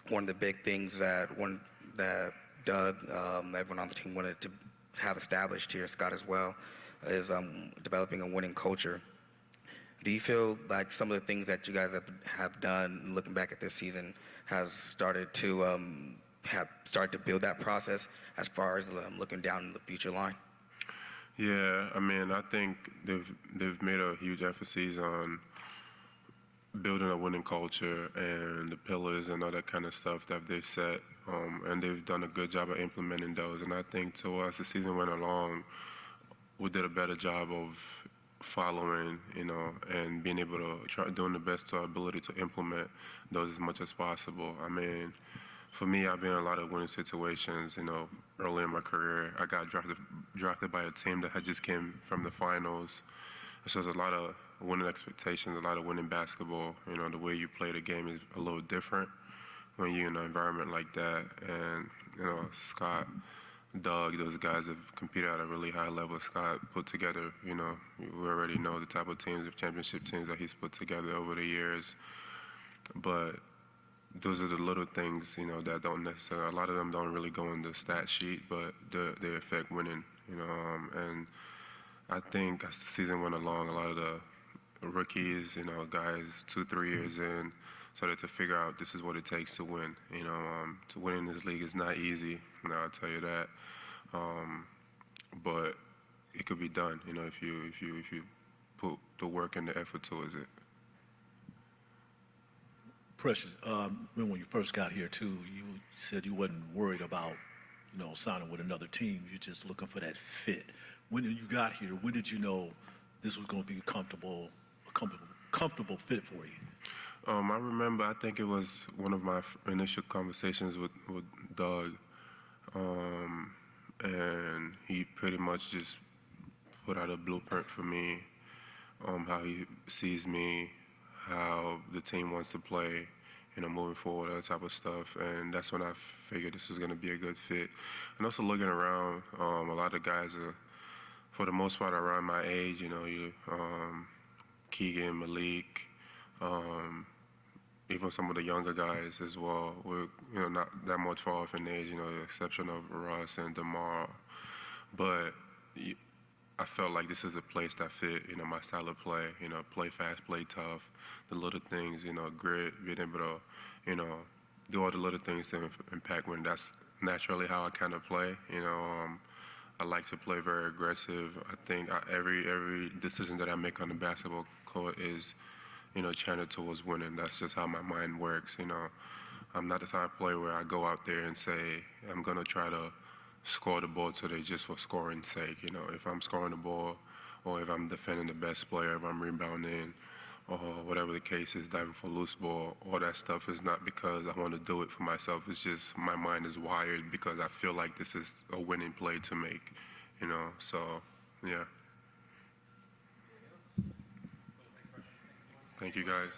one of the big things that Doug, everyone on the team wanted to have established here, Scott as well, is developing a winning culture. Do you feel like some of the things that you guys have done, looking back at this season, has started to build that process as far as looking down the future line? Yeah, I mean, I think they've made a huge emphasis on building a winning culture and the pillars and all that kind of stuff that they've set, and they've done a good job of implementing those. And I think as the season went along, we did a better job of following, and being able to doing the best to our ability to implement those as much as possible. I mean, for me, I've been in a lot of winning situations, early in my career. I got drafted by a team that had just came from the finals. So there's a lot of winning expectations, a lot of winning basketball. The way you play the game is a little different when you're in an environment like that. And, Scott, Doug, those guys have competed at a really high level. Scott put together, we already know the type of teams, the championship teams that he's put together over the years. But those are the little things, that don't necessarily, a lot of them don't really go in the stat sheet, but they affect winning, and I think as the season went along, a lot of the rookies, guys 2-3 years in, started to figure out this is what it takes to win. To win in this league is not easy, I'll tell you that. But it could be done, if you put the work and the effort towards it. Precious, when you first got here too, you said you wasn't worried about, signing with another team. You're just looking for that fit. When you got here, when did you know this was going to be a comfortable fit for you? I remember, I think it was one of my initial conversations with Doug, and he pretty much just put out a blueprint for me, how he sees me, how the team wants to play, moving forward, that type of stuff. And that's when I figured this was going to be a good fit. And also looking around, a lot of guys are, for the most part, around my age, Keegan, Malik, even some of the younger guys as well. We're, not that much far off in age, the exception of Russ and DeMar. But I felt like this is a place that fit, my style of play, play fast, play tough, the little things, grit, being able to, do all the little things to impact when that's naturally how I kind of play, I like to play very aggressive. I think every decision that I make on the basketball court is, channeled towards winning. That's just how my mind works, I'm not the type of player where I go out there and say, I'm going to try to score the ball today just for scoring's sake. If I'm scoring the ball or if I'm defending the best player, if I'm rebounding or whatever the case is, diving for loose ball, all that stuff is not because I want to do it for myself. It's just my mind is wired because I feel like this is a winning play to make, so, yeah. Thank you, guys.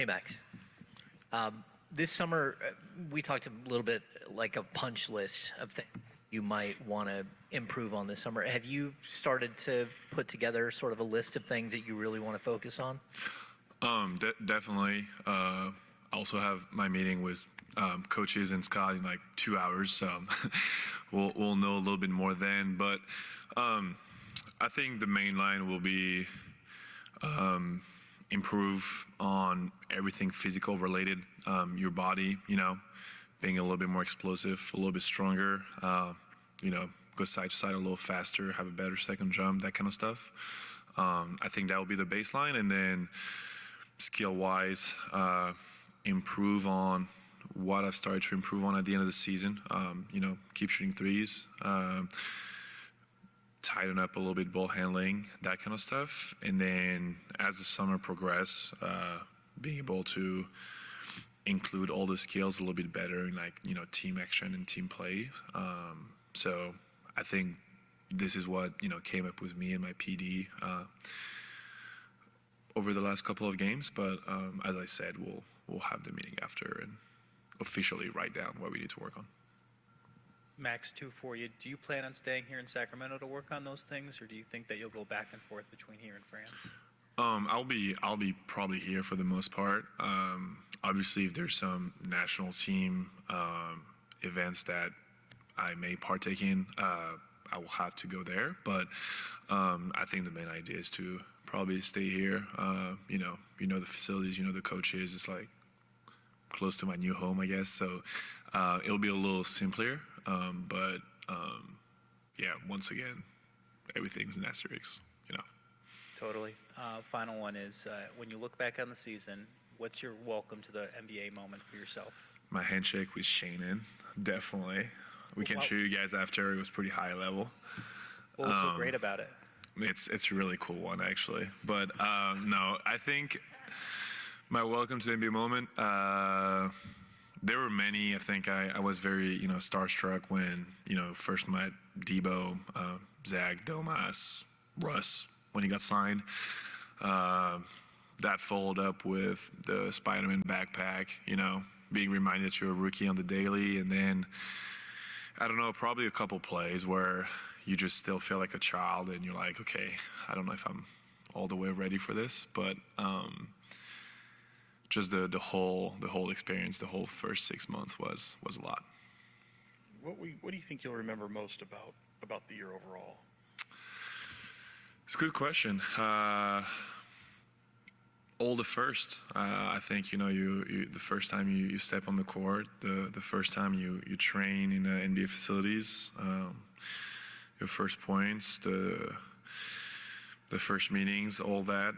Hey, Max. This summer, we talked a little bit like a punch list of things you might want to improve on this summer. Have you started to put together sort of a list of things that you really want to focus on? Definitely. Also have my meeting with coaches and Scott in like 2 hours, so we'll know a little bit more then. But I think the main line will be improve on everything physical related, your body, being a little bit more explosive, a little bit stronger, go side to side a little faster, have a better second jump, that kind of stuff. I think that will be the baseline. And then skill-wise, improve on what I've started to improve on at the end of the season. Keep shooting threes, tighten up a little bit ball handling, that kind of stuff. And then as the summer progresses, being able to include all the skills a little bit better in team action and team play. So I think this is what, came up with me and my PD over the last couple of games. But as I said, we'll have the meeting after and officially write down what we need to work on. Max, 2 for you. Do you plan on staying here in Sacramento to work on those things, or do you think that you'll go back and forth between here and France? I'll be probably here for the most part. Obviously, if there's some national team events that I may partake in, I will have to go there. But I think the main idea is to probably stay here. The facilities, the coaches. It's like close to my new home, I guess. So it'll be a little simpler. But once again, everything's an asterisk, Totally. Final one is, when you look back on the season, what's your welcome to the NBA moment for yourself? My handshake with Shannon, definitely. We can show you guys after. It was pretty high level. What was so great about it? It's a really cool one, actually. But no, I think my welcome to the NBA moment, there were many. I think I was very, starstruck when, first met Debo, Zach, Domas, Russ, when he got signed. That followed up with the Spider-Man backpack, being reminded you're a rookie on the daily. And then, I don't know, probably a couple plays where you just still feel like a child and you're like, okay, I don't know if I'm all the way ready for this. But just the whole experience, the whole first 6 months was a lot. What do you think you'll remember most about the year overall? It's a good question. All the first. I think you the first time you step on the court, the first time you train in NBA facilities, your first points, the first meetings, all that,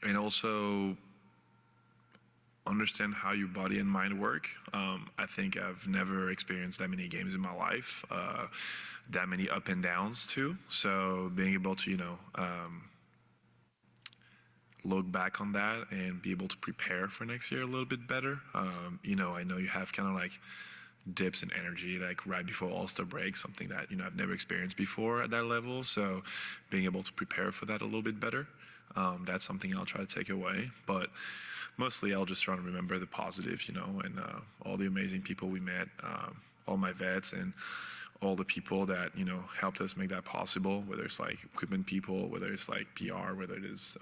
and also understand how your body and mind work. I think I've never experienced that many games in my life, that many up and downs too. So being able to, look back on that and be able to prepare for next year a little bit better. I know you have kind of like dips in energy, like right before All-Star break, something that, I've never experienced before at that level. So being able to prepare for that a little bit better, that's something I'll try to take away. But mostly I'll just try to remember the positive, and all the amazing people we met, all my vets and all the people that, helped us make that possible, whether it's like equipment people, whether it's like PR, whether it is,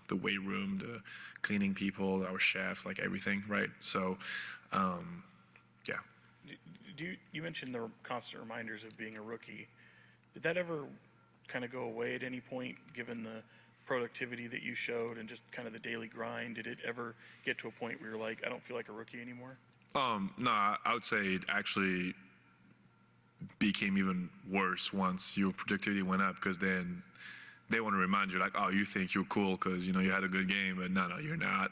the weight room, the cleaning people, our chefs, like everything, right? So, yeah. You mentioned the constant reminders of being a rookie. Did that ever kind of go away at any point, given the productivity that you showed and just kind of the daily grind? Did it ever get to a point where you're like, I don't feel like a rookie anymore? No, I would say it actually became even worse once your productivity went up, because then they want to remind you like, oh, you think you're cool because, you had a good game, but no, you're not.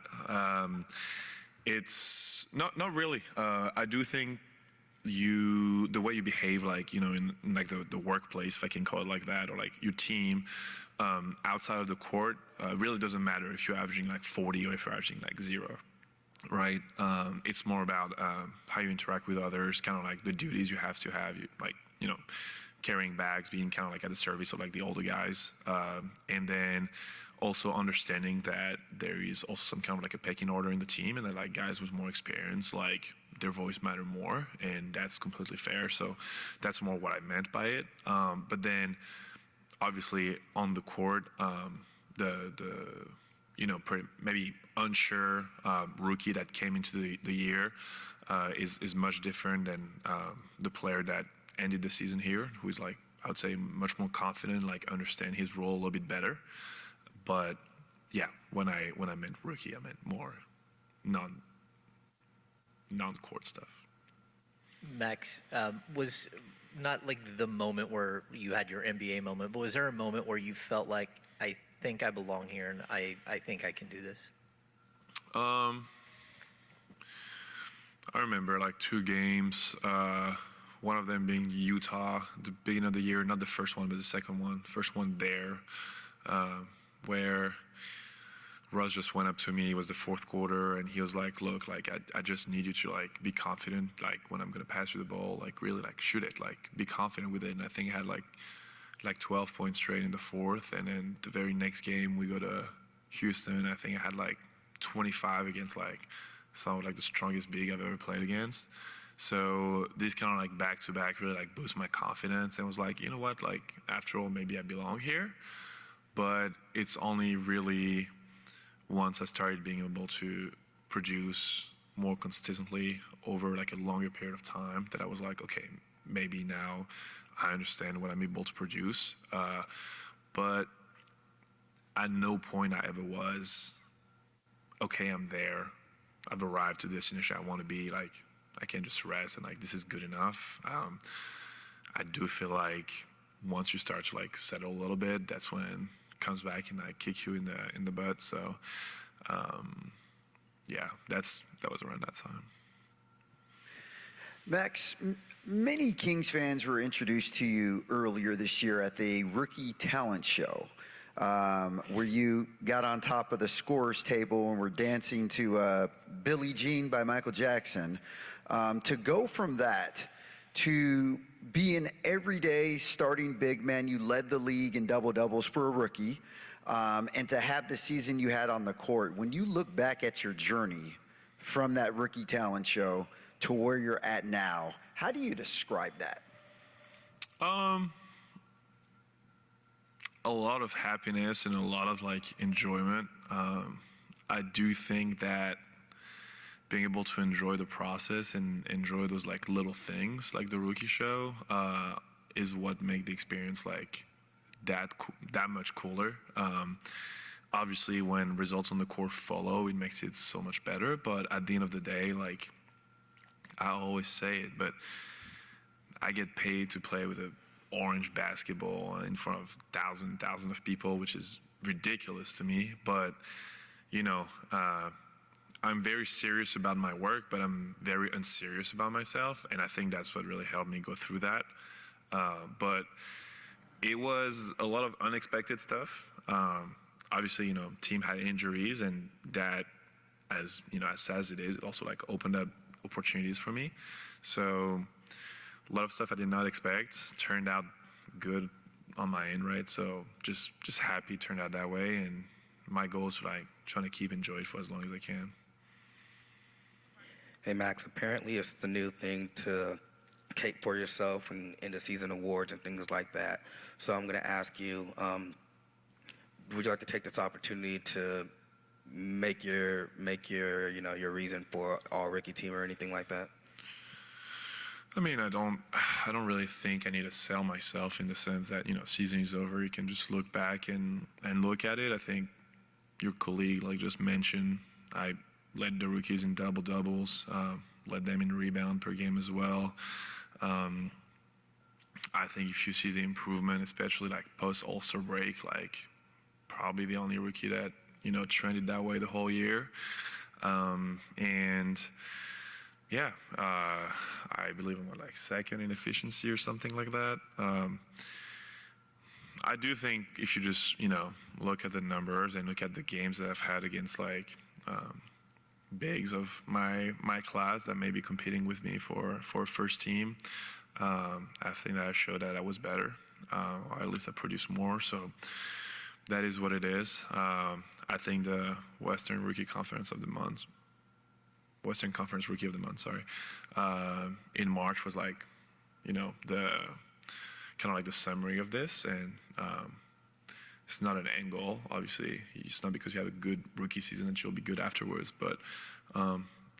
It's not really. I do think the way you behave, like, in like the workplace, if I can call it like that, or like your team, outside of the court, really doesn't matter if you're averaging like 40 or if you're averaging like 0, right? It's more about how you interact with others, kind of like the duties you have to have, carrying bags, being kind of like at the service of like the older guys, and then also understanding that there is also some kind of like a pecking order in the team, and that like guys with more experience, like their voice matter more, and that's completely fair. So that's more what I meant by it. But then obviously on the court, the maybe unsure rookie that came into the year is much different than the player that ended the season here, who is like, I would say, much more confident, like understand his role a little bit better. But yeah, when I meant rookie, I meant more non-court stuff. Max, was not like the moment where you had your NBA moment, but was there a moment where you felt like, I think I belong here and I think I can do this? I remember like 2 games, one of them being Utah, the beginning of the year, not the first one, but the second one. First one there, where Russ just went up to me. It was the fourth quarter, and he was like, look, like, I just need you to, like, be confident, like, when I'm going to pass you the ball, like, really, like, shoot it, like, be confident with it. And I think I had, like 12 points straight in the fourth, and then the very next game, we go to Houston. I think I had, like, 25 against, like, some of, like, the strongest big I've ever played against. So these kind of, like, back-to-back really, like, boost my confidence, and was like, you know what, like, after all, maybe I belong here. But it's only really once I started being able to produce more consistently over like a longer period of time that I was like, okay, maybe now I understand what I'm able to produce. But at no point I ever was, okay, I'm there. I've arrived to the destination I want to be. Like, I can't just rest and like, this is good enough. I do feel like once you start to like settle a little bit, that's when it comes back and like kick you in the butt. So, yeah, that was around that time. Max, many Kings fans were introduced to you earlier this year at the Rookie Talent Show, where you got on top of the scorers table and were dancing to Billie Jean by Michael Jackson. To go from that to be an everyday starting big man, you led the league in double-doubles for a rookie, and to have the season you had on the court. When you look back at your journey from that Rookie Talent Show to where you're at now, how do you describe that? A lot of happiness and a lot of like enjoyment. I do think that being able to enjoy the process and enjoy those like little things like the rookie show is what make the experience like that much cooler. Obviously when results on the court follow, it makes it so much better, but at the end of the day, like I always say it, but I get paid to play with a orange basketball in front of thousands of people, which is ridiculous to me. But you know, I'm very serious about my work, but I'm very unserious about myself, and I think that's what really helped me go through that. But it was a lot of unexpected stuff. Obviously, you know, team had injuries, and that, as you know, as sad as it is, it also like opened up opportunities for me. So a lot of stuff I did not expect turned out good on my end, right? So just happy it turned out that way, and my goal is like trying to keep enjoying it for as long as I can. Hey Max, apparently it's the new thing to cape for yourself and end of season awards and things like that. So I'm going to ask you, would you like to take this opportunity to make your you know, your reason for all rookie team or anything like that? I mean, I don't really think I need to sell myself in the sense that, you know, season is over. You can just look back and look at it. I think your colleague like just mentioned, I led the rookies in double-doubles, led them in rebound per game as well. I think if you see the improvement, especially like post All-Star break, like probably the only rookie that, you know, trended that way the whole year. And yeah, I believe I'm like second in efficiency or something like that. I do think if you just, you know, look at the numbers and look at the games that I've had against like bigs of my class that may be competing with me for first team, I think that I showed that I was better, or at least I produced more. So that is what it is. I think the Western Conference Rookie of the Month, sorry, in March was like, the kind of like the summary of this, and it's not an end goal. Obviously, it's not because you have a good rookie season that you'll be good afterwards, but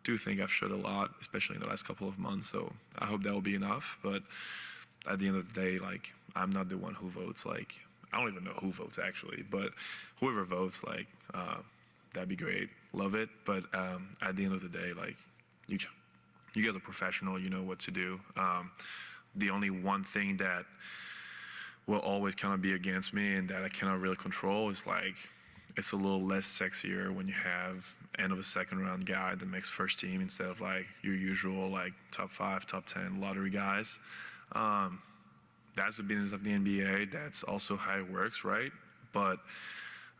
do think I've showed a lot, especially in the last couple of months. So I hope that will be enough. But at the end of the day, like, I'm not the one who votes. Like, I don't even know who votes actually, but whoever votes, like, that'd be great. Love it. But at the end of the day, like, you guys are professional. You know what to do. The only one thing that will always kind of be against me and that I cannot really control is, like, it's a little less sexier when you have end of a second round guy that makes first team instead of like your usual like top 5, top 10 lottery guys. That's the business of the NBA. That's also how it works, right? But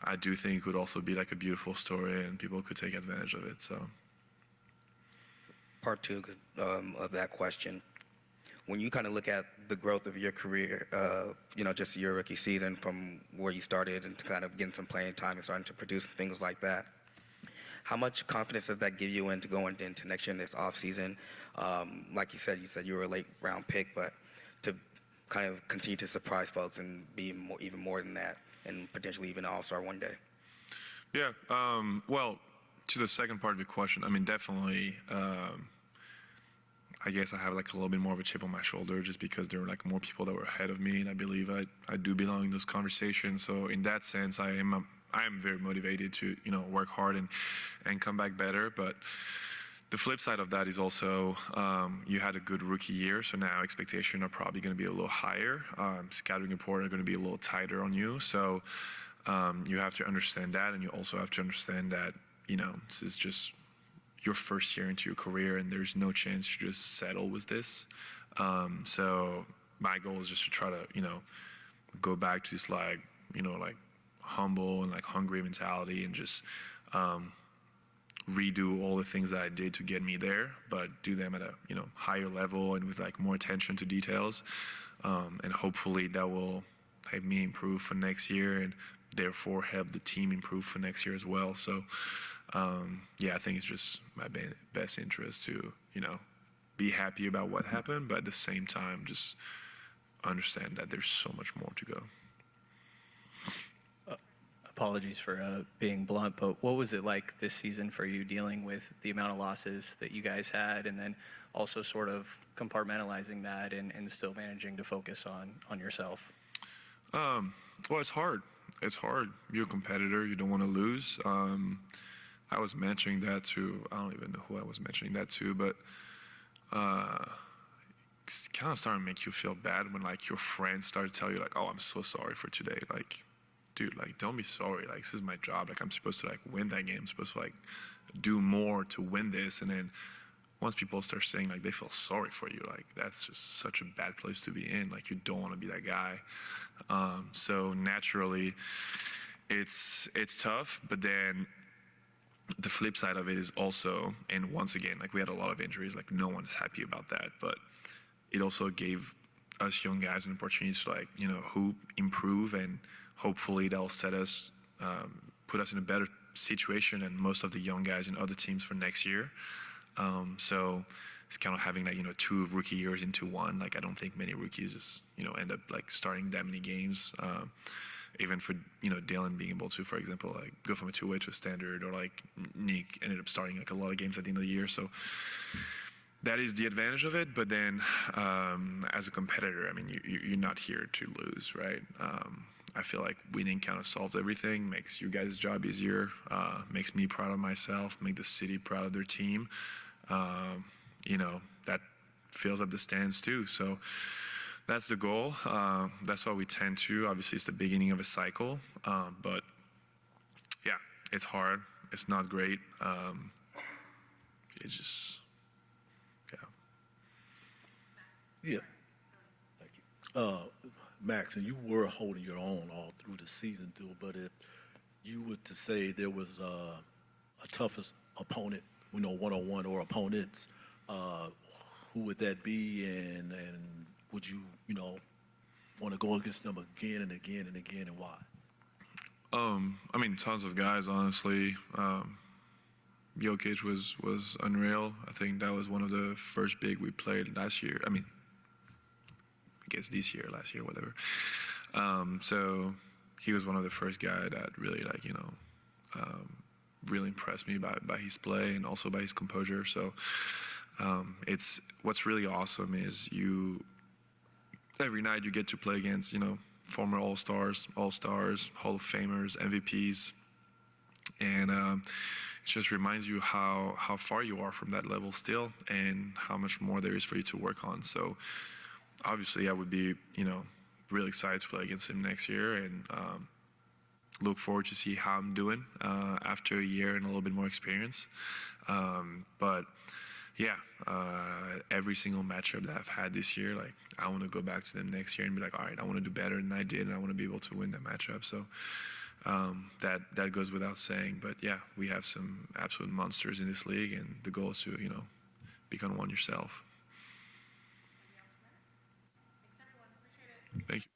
I do think it would also be like a beautiful story and people could take advantage of it. So Part two of that question. When you kind of look at the growth of your career, just your rookie season from where you started and to kind of getting some playing time and starting to produce things like that, how much confidence does that give you into going into next year in this offseason? Like you said you were a late round pick, but to kind of continue to surprise folks and be even more than that and potentially even an all-star one day? Yeah, well, to the second part of your question, I mean, definitely, I guess I have like a little bit more of a chip on my shoulder just because there were like more people that were ahead of me, and I believe I do belong in those conversations. So in that sense, I am very motivated to work hard and come back better. But the flip side of that is also you had a good rookie year, so now expectations are probably going to be a little higher. Scouting report are going to be a little tighter on you, so you have to understand that, and you also have to understand that this is just your first year into your career, and there's no chance to just settle with this. So my goal is just to try to, go back to this like humble and like hungry mentality and just redo all the things that I did to get me there, but do them at a higher level and with like more attention to details. And hopefully that will help me improve for next year and therefore help the team improve for next year as well. So I think it's just my best interest to, be happy about what happened, but at the same time, just understand that there's so much more to go. Apologies for being blunt, but what was it like this season for you dealing with the amount of losses that you guys had and then also sort of compartmentalizing that and still managing to focus on yourself? Well, it's hard. It's hard. You're a competitor. You don't want to lose. I was mentioning that to, I don't even know who I was mentioning that to, but it's kind of starting to make you feel bad when like your friends start to tell you like, oh, I'm so sorry for today. Like, dude, like, don't be sorry. Like, this is my job. Like, I'm supposed to like win that game. I'm supposed to like do more to win this. And then once people start saying like they feel sorry for you, like that's just such a bad place to be in. Like, you don't want to be that guy. So naturally, it's tough. But then the flip side of it is also, and once again, like we had a lot of injuries. Like no one is happy about that. But it also gave us young guys an opportunity to like hoop, improve, and hopefully that'll set us, put us in a better situation than most of the young guys in other teams for next year. So it's kind of having like 2 rookie years into one. Like I don't think many rookies just end up like starting that many games. Even for Dylan being able to, for example, like go from a 2-way to a standard, or like Nick ended up starting like a lot of games at the end of the year. So that is the advantage of it. But then as a competitor, I mean, you're not here to lose, right? I feel like winning kind of solves everything, makes you guys' job easier, makes me proud of myself, make the city proud of their team. That fills up the stands too. So that's the goal. That's what we tend to. Obviously, it's the beginning of a cycle. But yeah, it's hard. It's not great. It's just, Yeah. Thank you. Max, and you were holding your own all through the season, too, but if you were to say there was a toughest opponent, one-on-one or opponents, who who would that be, and would you, want to go against them again and again and again, and why? I mean, tons of guys, honestly. Jokic was unreal. I think that was one of the first big we played last year. I mean, I guess this year, last year, whatever. So he was one of the first guy that really, really impressed me by his play and also by his composure. So it's what's really awesome is every night you get to play against, former All-Stars, Hall of Famers, MVPs. And it just reminds you how far you are from that level still and how much more there is for you to work on. So obviously I would be, really excited to play against him next year and look forward to see how I'm doing after a year and a little bit more experience. But yeah, every single matchup that I've had this year, I want to go back to them next year and be like, all right, I want to do better than I did, and I want to be able to win that matchup. So that goes without saying. But yeah, we have some absolute monsters in this league, and the goal is to, become one yourself. Thank you.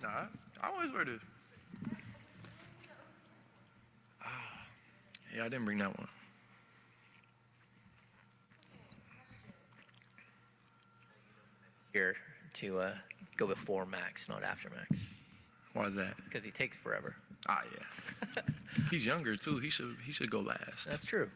Nah, I always wear this. Yeah, I didn't bring that one. Here to go before Max, not after Max, Why is that? because he takes forever. Yeah. He's younger too. He should go last. That's true.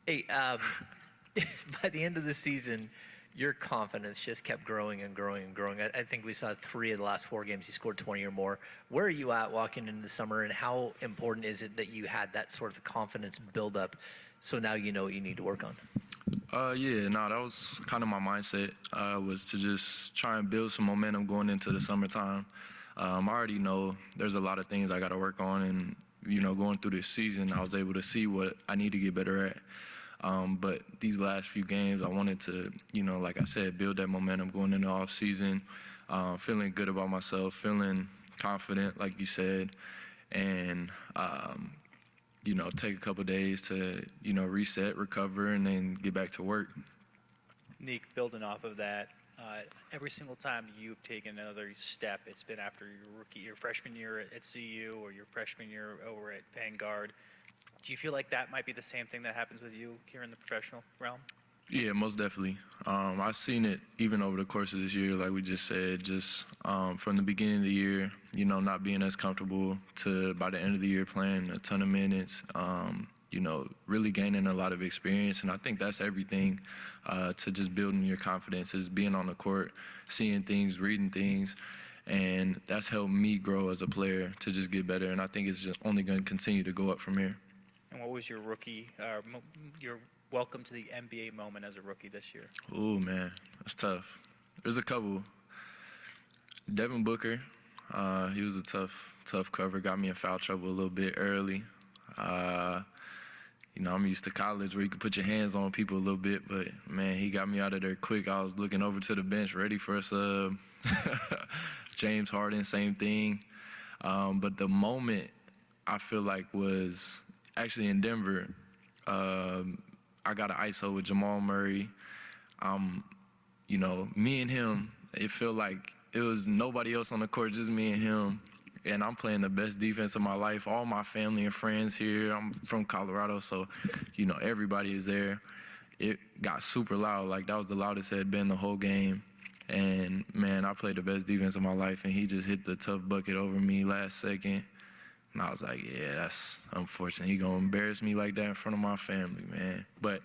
Hey, by the end of the season, your confidence just kept growing and growing and growing. I think we saw 3 of the last 4 games you scored 20 or more. Where are you at walking into the summer, and how important is it that you had that sort of confidence build up so now you know what you need to work on? That was kind of my mindset, was to just try and build some momentum going into the summertime. I already know there's a lot of things I got to work on, and, going through this season, I was able to see what I need to get better at. But these last few games, I wanted to, like I said, build that momentum going into the off season, feeling good about myself, feeling confident, like you said, and, take a couple days to, reset, recover, and then get back to work. Nick, building off of that, every single time you've taken another step, it's been after your freshman year at CU or your freshman year over at Vanguard. Do you feel like that might be the same thing that happens with you here in the professional realm? Yeah, most definitely. I've seen it even over the course of this year, like we just said, just from the beginning of the year, not being as comfortable to by the end of the year playing a ton of minutes, really gaining a lot of experience. And I think that's everything to just building your confidence is being on the court, seeing things, reading things. And that's helped me grow as a player to just get better. And I think it's just only going to continue to go up from here. And what was your your welcome to the NBA moment as a rookie this year? Oh, man, that's tough. There's a couple. Devin Booker, he was a tough cover, got me in foul trouble a little bit early. I'm used to college where you can put your hands on people a little bit, but, man, he got me out of there quick. I was looking over to the bench ready for a sub. James Harden, same thing. But the moment I feel like was actually in Denver. I got an ISO with Jamal Murray. Me and him, it felt like it was nobody else on the court, just me and him. And I'm playing the best defense of my life. All my family and friends here. I'm from Colorado, so, everybody is there. It got super loud. Like, that was the loudest it had been the whole game. And, man, I played the best defense of my life, and he just hit the tough bucket over me last second. And I was like, yeah, that's unfortunate. He gonna embarrass me like that in front of my family, man. But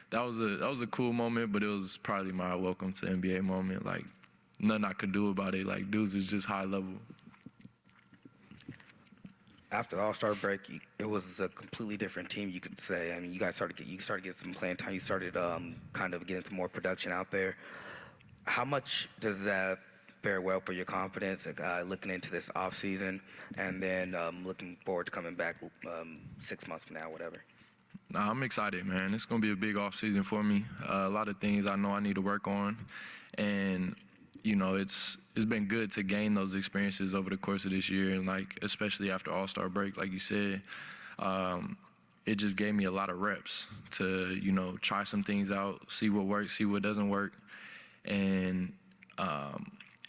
that was a cool moment, but it was probably my welcome to NBA moment. Like, nothing I could do about it. Like, dudes is just high level. After the All-Star break, it was a completely different team, you could say. I mean, you started getting some playing time. You started kind of getting some more production out there. How much does that fare well for your confidence looking into this offseason, and then looking forward to coming back 6 months from now, whatever? Nah, I'm excited, man. It's going to be a big offseason for me. A lot of things I know I need to work on, and it's been good to gain those experiences over the course of this year, and especially after All-Star break, like you said, it just gave me a lot of reps to try some things out, see what works, see what doesn't work, and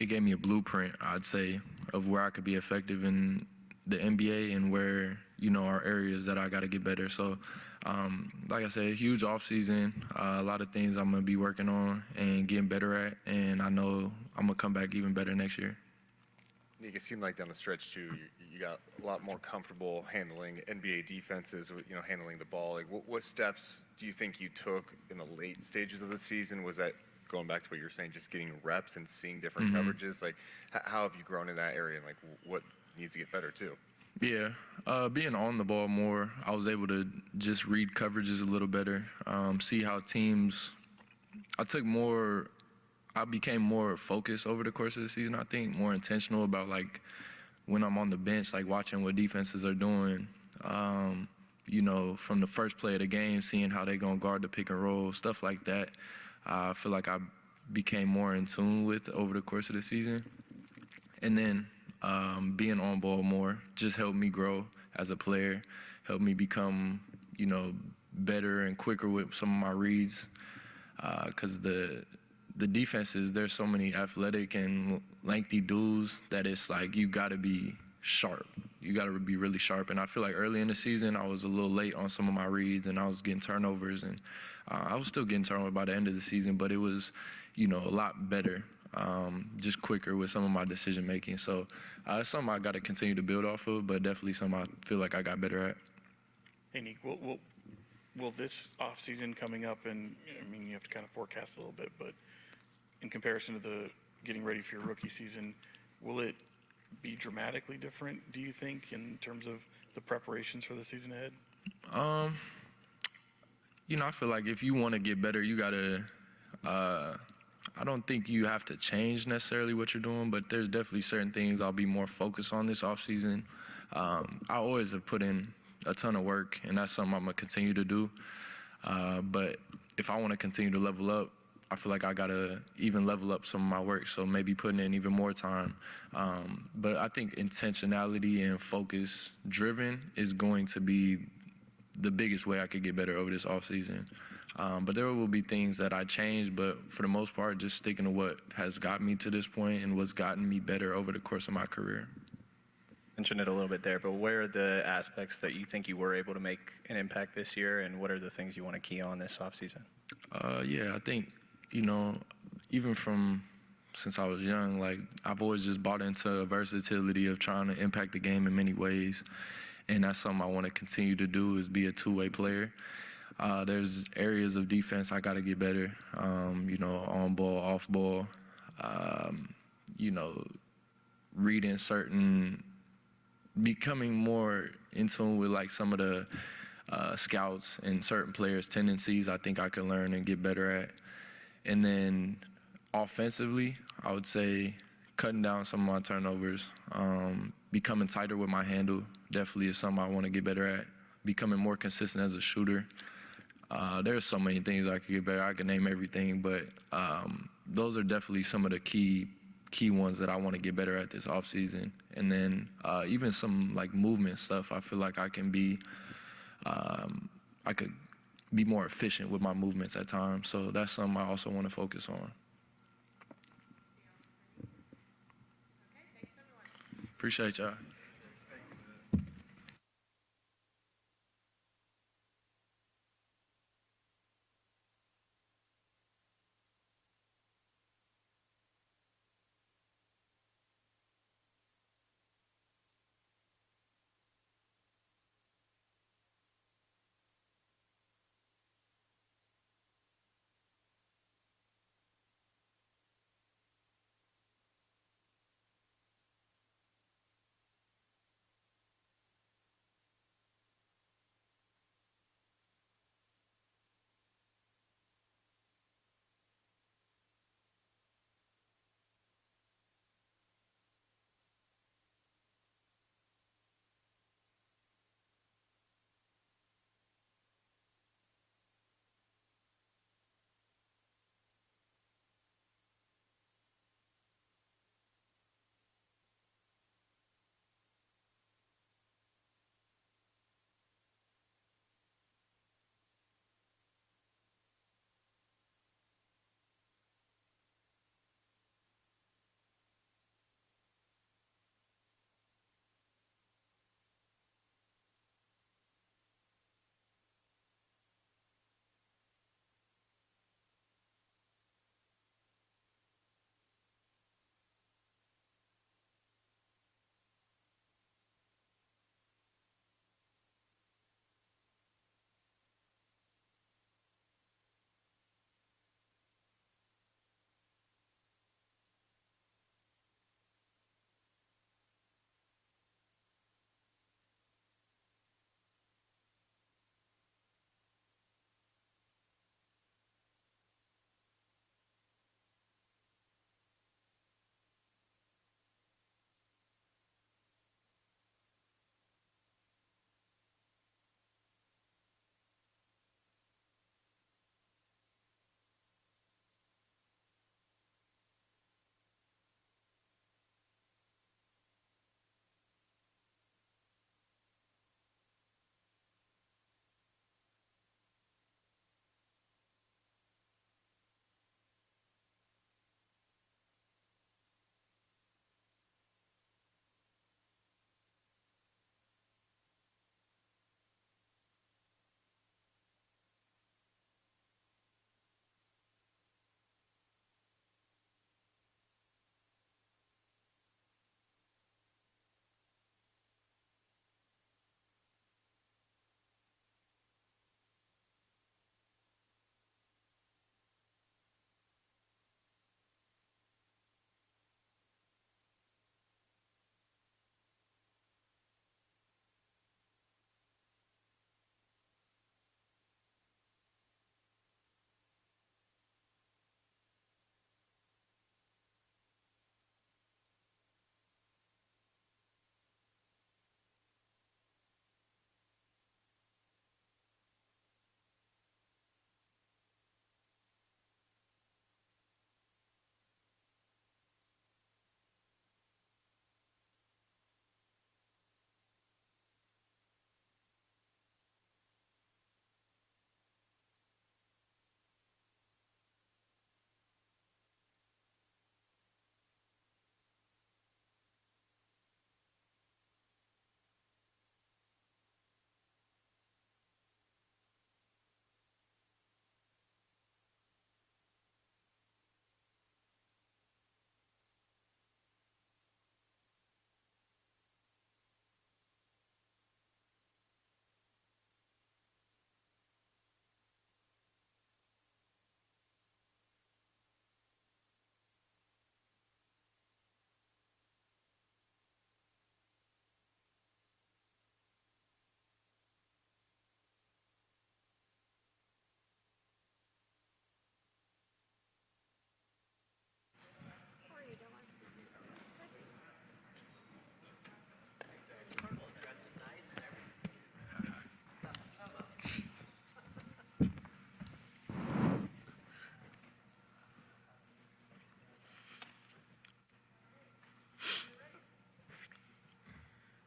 it gave me a blueprint, I'd say, of where I could be effective in the NBA and where are areas that I got to get better. So, like I said, huge offseason, a lot of things I'm going to be working on and getting better at, and I know I'm going to come back even better next year. Nick, it seemed like down the stretch, too, you got a lot more comfortable handling NBA defenses, handling the ball. Like, what steps do you think you took in the late stages of the season? Was that, going back to what you were saying, just getting reps and seeing different coverages? Like, how have you grown in that area, and, what needs to get better, too? Yeah, being on the ball more, I was able to just read coverages a little better, see how teams – I became more focused over the course of the season, I think, more intentional about, when I'm on the bench, watching what defenses are doing, from the first play of the game, seeing how they're going to guard the pick and roll, stuff like that. I feel like I became more in tune with over the course of the season. And then being on ball more just helped me grow as a player, helped me become, better and quicker with some of my reads. Because the the defenses, there's so many athletic and lengthy dudes that it's like you got to be sharp. You got to be really sharp. And I feel like early in the season, I was a little late on some of my reads, and I was getting turnovers. And I was still getting turnovers by the end of the season, but it was, a lot better, just quicker with some of my decision making. So it's something I got to continue to build off of, but definitely something I feel like I got better at. Hey, Nick, will this offseason coming up, and I mean, you have to kind of forecast a little bit, but in comparison to the getting ready for your rookie season, will it be dramatically different, do you think, in terms of the preparations for the season ahead? I feel like if you want to get better, you got to, I don't think you have to change necessarily what you're doing, but there's definitely certain things I'll be more focused on this offseason. I always have put in a ton of work, and that's something I'm going to continue to do. But if I want to continue to level up, I feel like I got to even level up some of my work, so maybe putting in even more time. But I think intentionality and focus driven is going to be the biggest way I could get better over this offseason. But there will be things that I change, but for the most part, just sticking to what has got me to this point and what's gotten me better over the course of my career. Mentioned it a little bit there, but where are the aspects that you think you were able to make an impact this year, and what are the things you want to key on this offseason? I think, even from since I was young, like I've always just bought into versatility of trying to impact the game in many ways. And that's something I want to continue to do, is be a two-way player. There's areas of defense I got to get better, on ball, off ball, reading becoming more in tune with like some of the scouts and certain players' tendencies I think I can learn and get better at. And then offensively, I would say cutting down some of my turnovers, becoming tighter with my handle definitely is something I want to get better at, becoming more consistent as a shooter. There's so many things I could get better. I could name everything, but those are definitely some of the key ones that I want to get better at this offseason. And then even some like movement stuff, I feel like I could be more efficient with my movements at times. So that's something I also want to focus on. Appreciate y'all.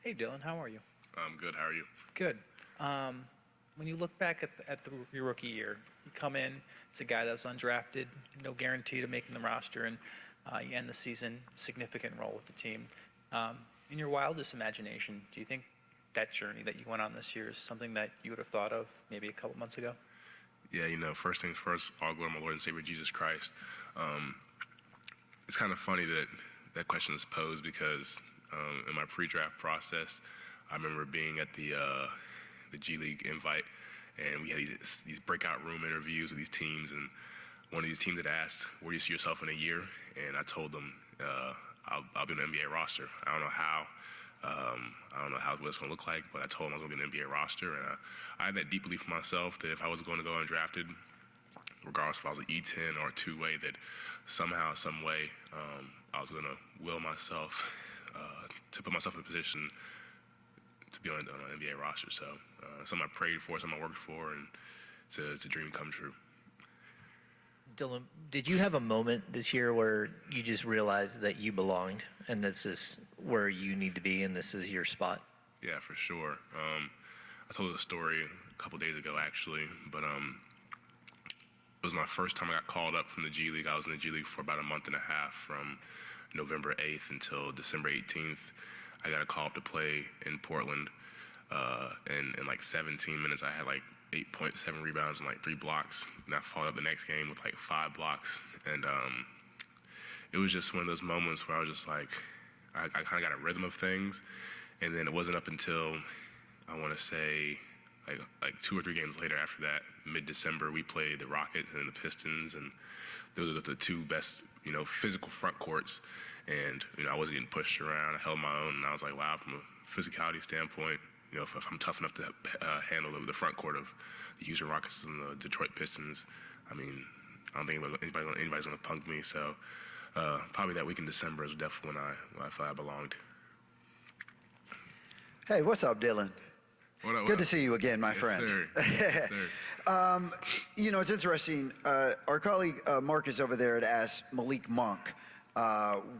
Hey, Dylan, how are you? I'm good. How are you? Good. When you look back at your rookie year, you come in as a guy that was undrafted, no guarantee to making the roster, and you end the season, significant role with the team. In your wildest imagination, do you think that journey that you went on this year is something that you would have thought of maybe a couple months ago? Yeah, first things first, all glory to my Lord and Savior Jesus Christ. It's kind of funny that question is posed because in my pre-draft process, I remember being at the G League invite, and we had these breakout room interviews with these teams, and one of these teams had asked, where do you see yourself in a year? And I told them, I'll be on the NBA roster. I don't know how. I don't know what it's going to look like, but I told them I was going to be on the NBA roster, and I had that deep belief in myself that if I was going to go undrafted, regardless if I was an E10 or a two-way, that somehow, some way, I was going to will myself to put myself in a position to be on an NBA roster. So something I prayed for, something I worked for, and it's a dream come true. Dylan, did you have a moment this year where you just realized that you belonged and this is where you need to be and this is your spot? Yeah, for sure. I told a story a couple days ago, actually, but it was my first time I got called up from the G League. I was in the G League for about a month and a half, from November 8th until December 18th. I got a call up to play in Portland, and in like 17 minutes, I had like 8.7 rebounds and like 3 blocks. And I followed up the next game with like 5 blocks. And it was just one of those moments where I was just like, I kind of got a rhythm of things. And then it wasn't up until, I want to say, like 2 or 3 games later after that, mid-December, we played the Rockets and the Pistons. And those were the 2 best, physical front courts. And, I wasn't getting pushed around. I held my own. And I was like, wow, from a physicality standpoint, if I'm tough enough to handle the front court of the Houston Rockets and the Detroit Pistons, I mean, I don't think anybody's going to punk me. So probably that week in December is definitely when I thought I belonged. Hey, what's up, Dylan? Good to see you again, my friend. Sir. Yes, sir. It's interesting. Our colleague Marcus over there had asked Malik Monk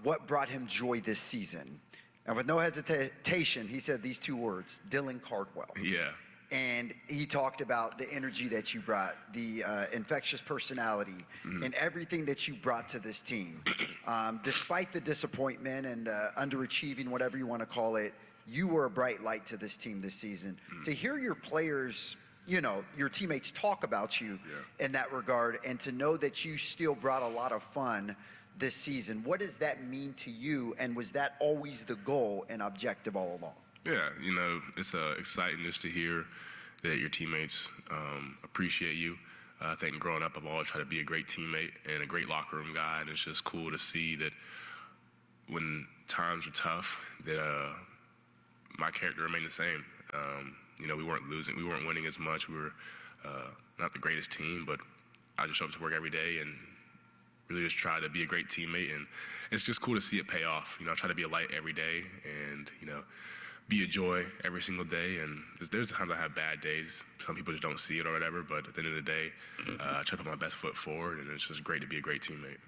what brought him joy this season. And with no hesitation, he said these 2 words, Dylan Cardwell. Yeah. And he talked about the energy that you brought, the infectious personality, and everything that you brought to this team. Despite the disappointment and underachieving, whatever you want to call it, you were a bright light to this team this season. To hear your players, your teammates talk about you in that regard, and to know that you still brought a lot of fun this season, what does that mean to you, and was that always the goal and objective all along? Yeah, it's exciting just to hear that your teammates appreciate you. I think growing up, I've always tried to be a great teammate and a great locker room guy, and it's just cool to see that when times are tough, that my character remained the same. We weren't losing, we weren't winning as much. We were not the greatest team, but I just showed up to work every day and really just try to be a great teammate, and it's just cool to see it pay off. I try to be a light every day, and be a joy every single day. And there's times I have bad days. Some people just don't see it or whatever, but at the end of the day, I try to put my best foot forward, and it's just great to be a great teammate.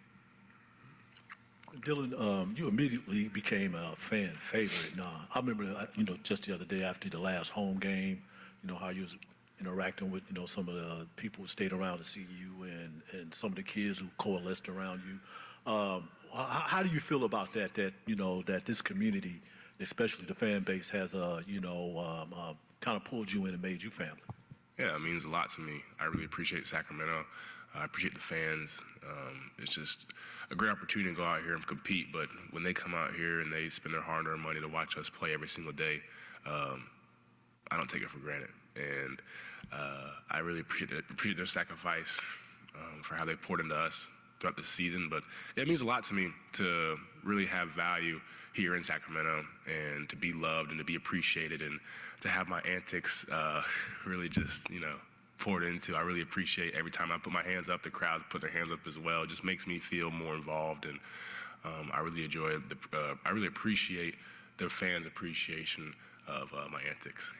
Dylan, you immediately became a fan favorite. I remember, just the other day after the last home game, how you was interacting with, some of the people who stayed around to see you and some of the kids who coalesced around you. How do you feel about that, that this community, especially the fan base, has, kind of pulled you in and made you family? Yeah, it means a lot to me. I really appreciate Sacramento. I appreciate the fans. It's just a great opportunity to go out here and compete, but when they come out here and they spend their hard-earned money to watch us play every single day, I don't take it for granted. And I really appreciate their sacrifice for how they poured into us throughout the season. But it means a lot to me to really have value here in Sacramento and to be loved and to be appreciated and to have my antics really just, poured into. I really appreciate every time I put my hands up, the crowd put their hands up as well. It just makes me feel more involved, and I really enjoy I really appreciate the fans' appreciation of my antics.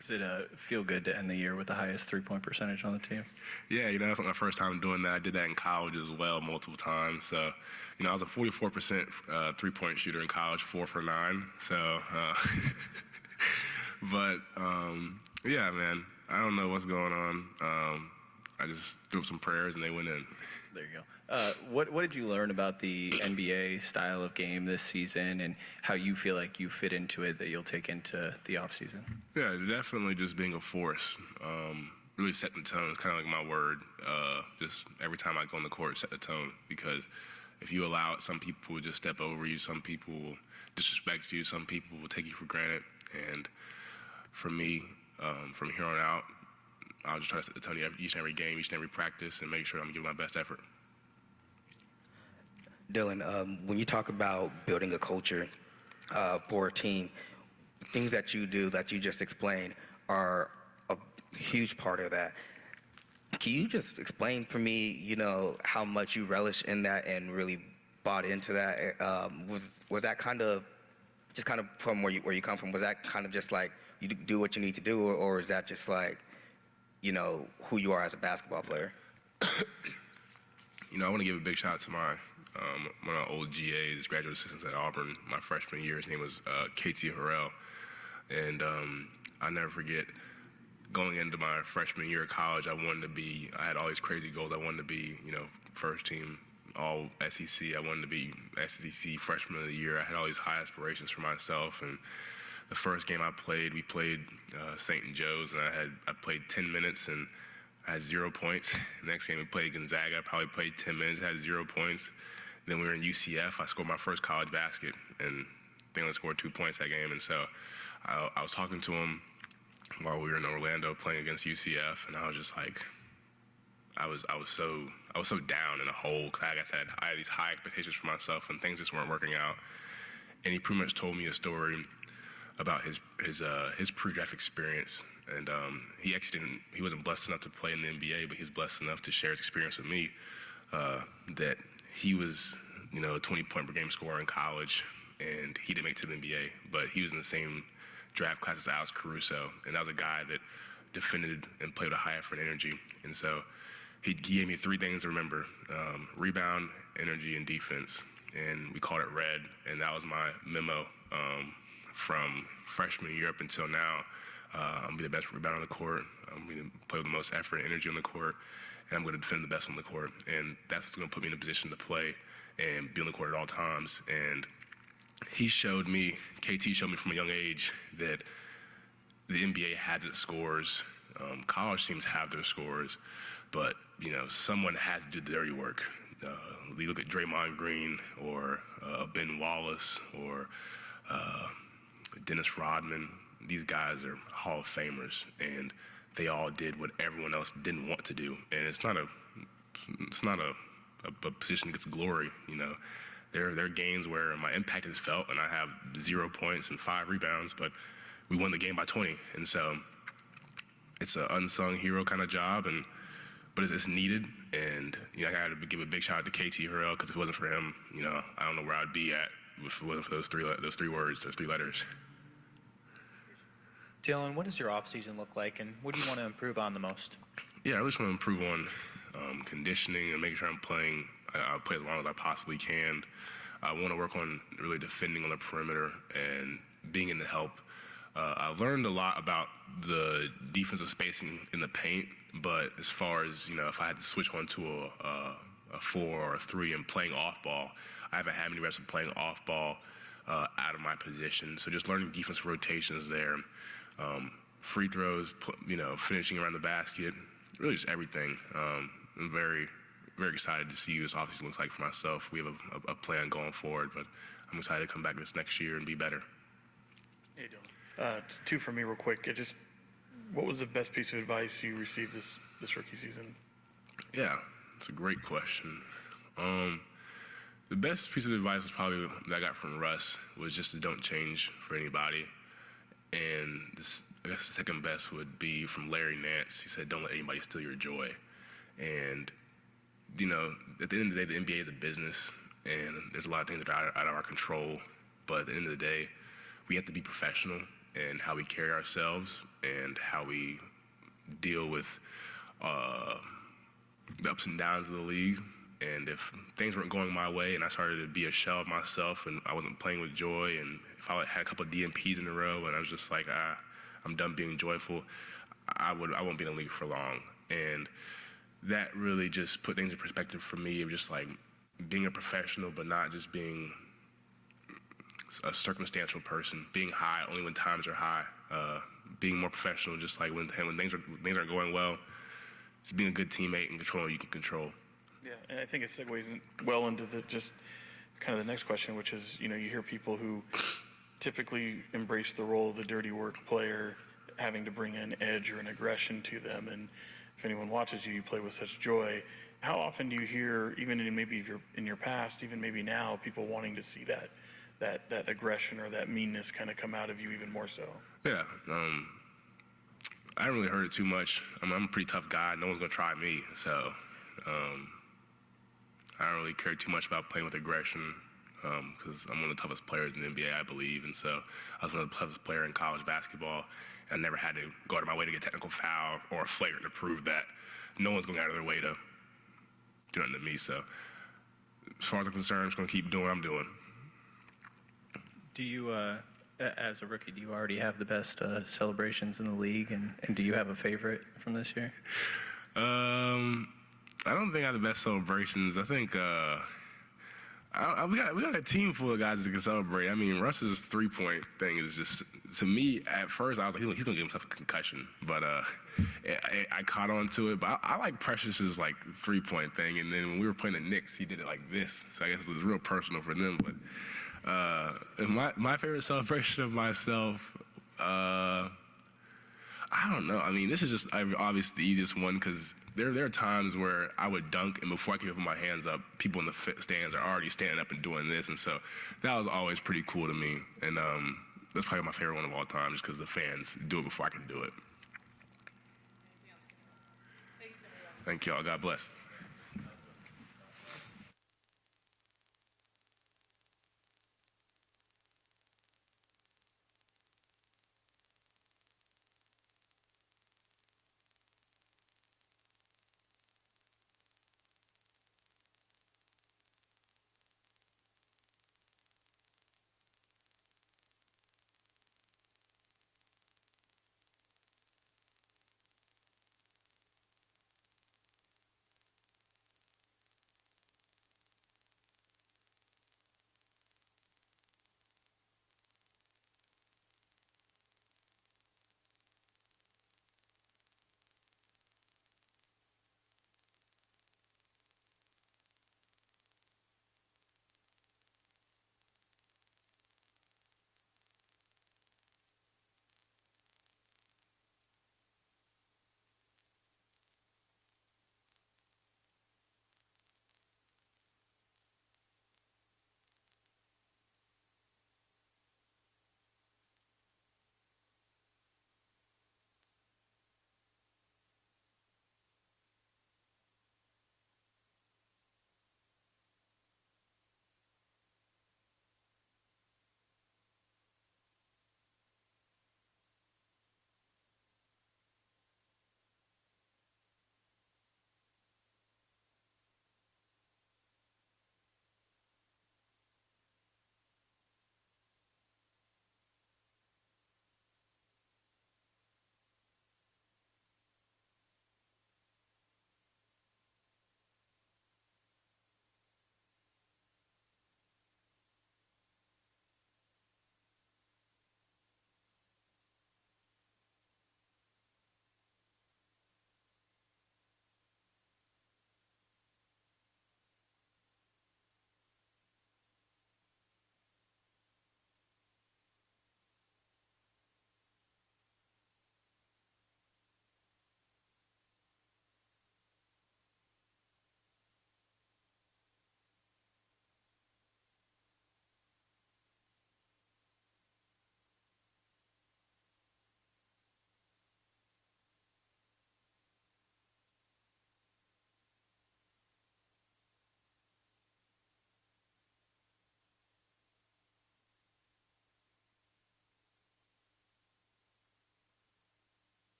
Does it feel good to end the year with the highest three-point percentage on the team? Yeah, that's not my first time doing that. I did that in college as well multiple times. So, I was a 44% three-point shooter in college, 4 for 9. So, but yeah, man, I don't know what's going on. I just threw up some prayers and they went in. There you go. What did you learn about the NBA style of game this season and how you feel like you fit into it that you'll take into the offseason? Yeah, definitely just being a force. Really setting the tone is kind of like my word. Just every time I go on the court, set the tone. Because if you allow it, some people will just step over you. Some people will disrespect you. Some people will take you for granted. And for me, from here on out, I'll just try to set the tone each and every game, each and every practice, and make sure I'm giving my best effort. Dylan, when you talk about building a culture for a team, things that you do that you just explained are a huge part of that. Can you just explain for me, how much you relish in that and really bought into that? Was that kind of from where you come from? Was that kind of just like you do what you need to do, or is that just like, who you are as a basketball player? I want to give a big shout out to my one of my old GAs, graduate assistants at Auburn, my freshman year. His name was KT Harrell. And I'll never forget going into my freshman year of college, I had all these crazy goals. I wanted to be, first team all SEC. I wanted to be SEC freshman of the year. I had all these high aspirations for myself. And the first game we played St. Joe's, and I played 10 minutes and I had 0 points. The next game we played Gonzaga, I probably played 10 minutes, had 0 points. Then we were in UCF. I scored my first college basket, and I think I only scored 2 points that game. And so I was talking to him while we were in Orlando playing against UCF, and I was just like, I was so down in a hole. Like I said, I had these high expectations for myself, and things just weren't working out. And he pretty much told me a story about his pre-draft experience. And he actually he wasn't blessed enough to play in the NBA, but he was blessed enough to share his experience with me, that he was, a 20-point per game scorer in college, and he didn't make it to the NBA, but he was in the same draft class as Alex Caruso, and that was a guy that defended and played with a high effort and energy. And so he gave me 3 things to remember: rebound, energy, and defense. And we called it RED, and that was my memo from freshman year up until now. I'm gonna be the best rebounder on the court. I'm gonna play with the most effort and energy on the court, and I'm gonna defend the best on the court. And that's what's gonna put me in a position to play and be on the court at all times. And KT showed me from a young age that the NBA has its scores. College teams have their scores, but someone has to do the dirty work. We look at Draymond Green or Ben Wallace or Dennis Rodman. These guys are Hall of Famers, and they all did what everyone else didn't want to do. And it's not a position that gets glory. There are games where my impact is felt, and I have 0 points and 5 rebounds, but we won the game by 20. And so it's an unsung hero kind of job, but it's needed. And I got to give a big shout out to KT Harrell, because if it wasn't for him, I don't know where I'd be at if it wasn't for those three words, those 3 letters. Dylan, what does your offseason look like, and what do you want to improve on the most? Yeah, I just want to improve on conditioning and making sure I'm playing. I play as long as I possibly can. I want to work on really defending on the perimeter and being in the help. I learned a lot about the defensive spacing in the paint, but as far as, if I had to switch one to a 4 or a 3 and playing off ball, I haven't had many reps of playing off ball out of my position. So just learning defensive rotations there. Free throws, finishing around the basket, really just everything. I'm very, very excited to see what this offseason looks like for myself. We have a plan going forward, but I'm excited to come back this next year and be better. Hey, Dylan. 2 for me real quick. What was the best piece of advice you received this rookie season? Yeah, it's a great question. The best piece of advice was probably that I got from Russ was just to don't change for anybody. And I guess the second best would be from Larry Nance. He said, don't let anybody steal your joy. And, at the end of the day, the NBA is a business, and there's a lot of things that are out of our control. But at the end of the day, we have to be professional, and how we carry ourselves and how we deal with the ups and downs of the league. And if things weren't going my way and I started to be a shell of myself and I wasn't playing with joy, and if I had a couple of DNPs in a row and I was just like, I'm done being joyful, I won't be in the league for long. And that really just put things in perspective for me of just like being a professional, but not just being a circumstantial person, being high only when times are high, being more professional, just like when things aren't going well, just being a good teammate and controlling what you can control. Yeah, and I think it segues well into just kind of the next question, which is, you hear people who typically embrace the role of the dirty work player, having to bring an edge or an aggression to them. And if anyone watches you, you play with such joy. How often do you hear, even in your past, even maybe now, people wanting to see that aggression or that meanness kind of come out of you even more so? Yeah, I haven't really heard it too much. I'm a pretty tough guy. No one's gonna try me, so I don't really care too much about playing with aggression because I'm one of the toughest players in the NBA, I believe. And so I was one of the toughest players in college basketball. I never had to go out of my way to get a technical foul or a flagrant to prove that. No one's going out of their way to do nothing to me. So as far as I'm concerned, I'm just going to keep doing what I'm doing. Do you, as a rookie, do you already have the best celebrations in the league? And do you have a favorite from this year? I don't think I have the best celebrations. I think we got a team full of guys that can celebrate. I mean, Russ's three-point thing is just, to me, at first I was like, he's going to give himself a concussion. But I caught on to it. But I like Precious's like three-point thing. And then when we were playing the Knicks, he did it like this. So I guess it was real personal for them. But my favorite celebration of myself, I don't know. I mean, this is just obviously the easiest one because there are times where I would dunk, and before I could put my hands up, people in the stands are already standing up and doing this. And so that was always pretty cool to me. And that's probably my favorite one of all time just because the fans do it before I can do it. Thank y'all. God bless.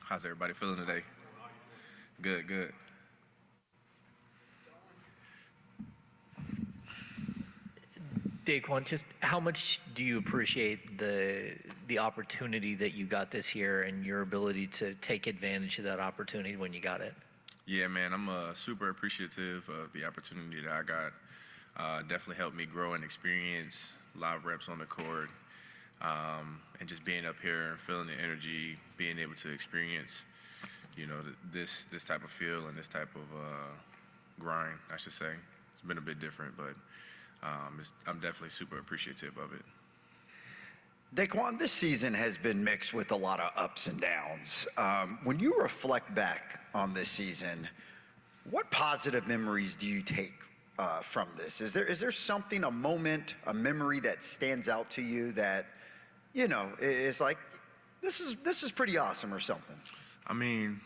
How's everybody feeling today? Good, good. DaQuan, just how much do you appreciate the opportunity that you got this year and your ability to take advantage of that opportunity when you got it? Yeah, man, I'm super appreciative of the opportunity that I got. Definitely helped me grow and experience live reps on the court, and just being up here and feeling the energy, being able to experience, this type of feel and this type of grind, I should say. It's been a bit different, but I'm definitely super appreciative of it. DaQuan, this season has been mixed with a lot of ups and downs. When you reflect back on this season, what positive memories do you take from this? Is there something, a moment, a memory that stands out to you that, is like, this is pretty awesome or something? I mean,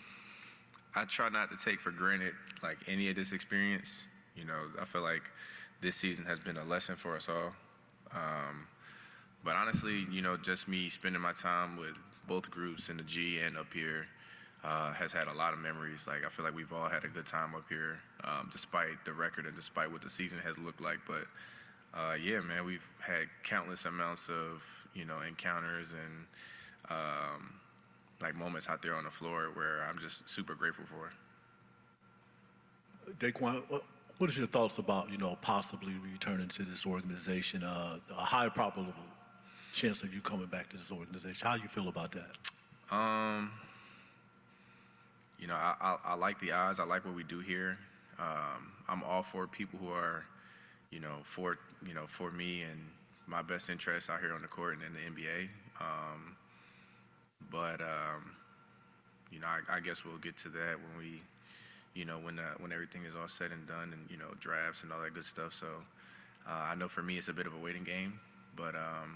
I try not to take for granted like any of this experience. I feel like this season has been a lesson for us all. But honestly, just me spending my time with both groups in the G and up here has had a lot of memories. Like, I feel like we've all had a good time up here, despite the record and despite what the season has looked like. But yeah, man, we've had countless amounts of, encounters and like moments out there on the floor where I'm just super grateful for. DaQuan, what is your thoughts about, possibly returning to this organization, a high probable chance of you coming back to this organization? How do you feel about that? I like the odds. I like what we do here. I'm all for people who are, for me and my best interests out here on the court and in the NBA. But I guess we'll get to that when we, when everything is all said and done and, drafts and all that good stuff. So I know for me it's a bit of a waiting game, but, I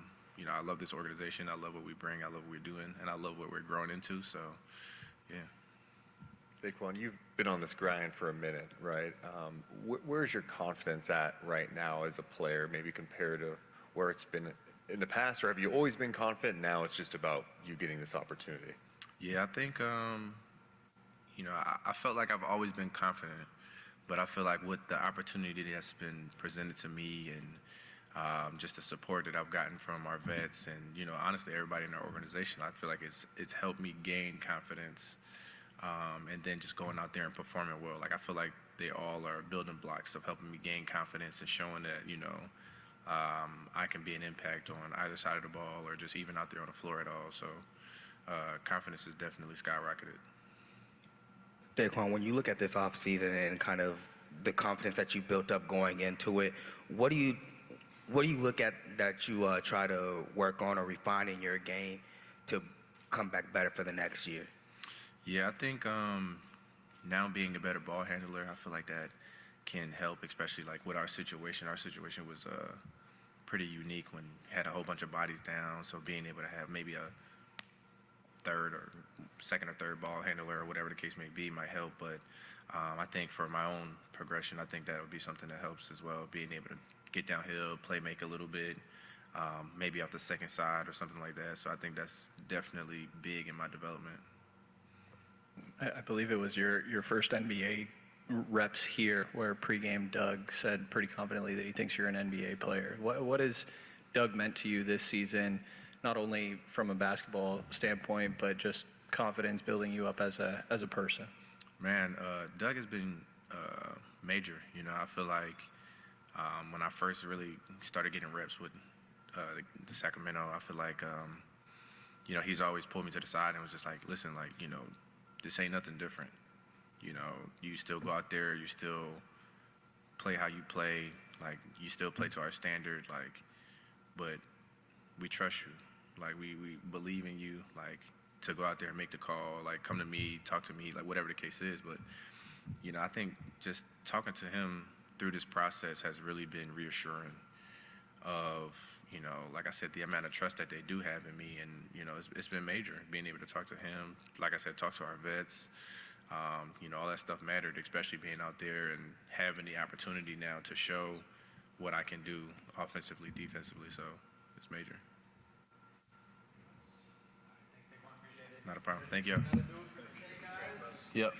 love this organization. I love what we bring. I love what we're doing, and I love what we're growing into. So, yeah. DaQuan, you've been on this grind for a minute, right? Where's your confidence at right now as a player, maybe compared to where it's been in the past, or have you always been confident? Now it's just about you getting this opportunity. Yeah, I think, I felt like I've always been confident, but I feel like with the opportunity that's been presented to me and just the support that I've gotten from our vets and, honestly, everybody in our organization, I feel like it's helped me gain confidence. And then just going out there and performing well. Like, I feel like they all are building blocks of helping me gain confidence and showing that, I can be an impact on either side of the ball or just even out there on the floor at all. So confidence has definitely skyrocketed. DaQuan, when you look at this offseason and kind of the confidence that you built up going into it, what do you look at that you try to work on or refine in your game to come back better for the next year? Yeah, I think now being the better ball handler, I feel like that can help, especially like with our situation. Our situation was pretty unique when we had a whole bunch of bodies down, so being able to have maybe a second or third ball handler or whatever the case may be might help. But I think for my own progression, I think that would be something that helps as well, being able to get downhill, play make a little bit, maybe off the second side or something like that. So I think that's definitely big in my development. I believe it was your first NBA reps here where pregame Doug said pretty confidently that he thinks you're an NBA player. What has Doug meant to you this season, not only from a basketball standpoint, but just confidence building you up as a person? Man, Doug has been major. I feel like when I first really started getting reps with the Sacramento, I feel like, he's always pulled me to the side and was just like, listen, like, this ain't nothing different. You still go out there, you still play how you play, like, you still play to our standard, like, but we trust you. Like, we believe in you, like, to go out there and make the call, like, come to me, talk to me, like, whatever the case is. But, I think just talking to him through this process has really been reassuring of, like I said, the amount of trust that they do have in me. And, it's been major being able to talk to him. Like I said, talk to our vets. All that stuff mattered, especially being out there and having the opportunity now to show what I can do offensively, defensively. So it's major. Not a problem. Thank you. Yep.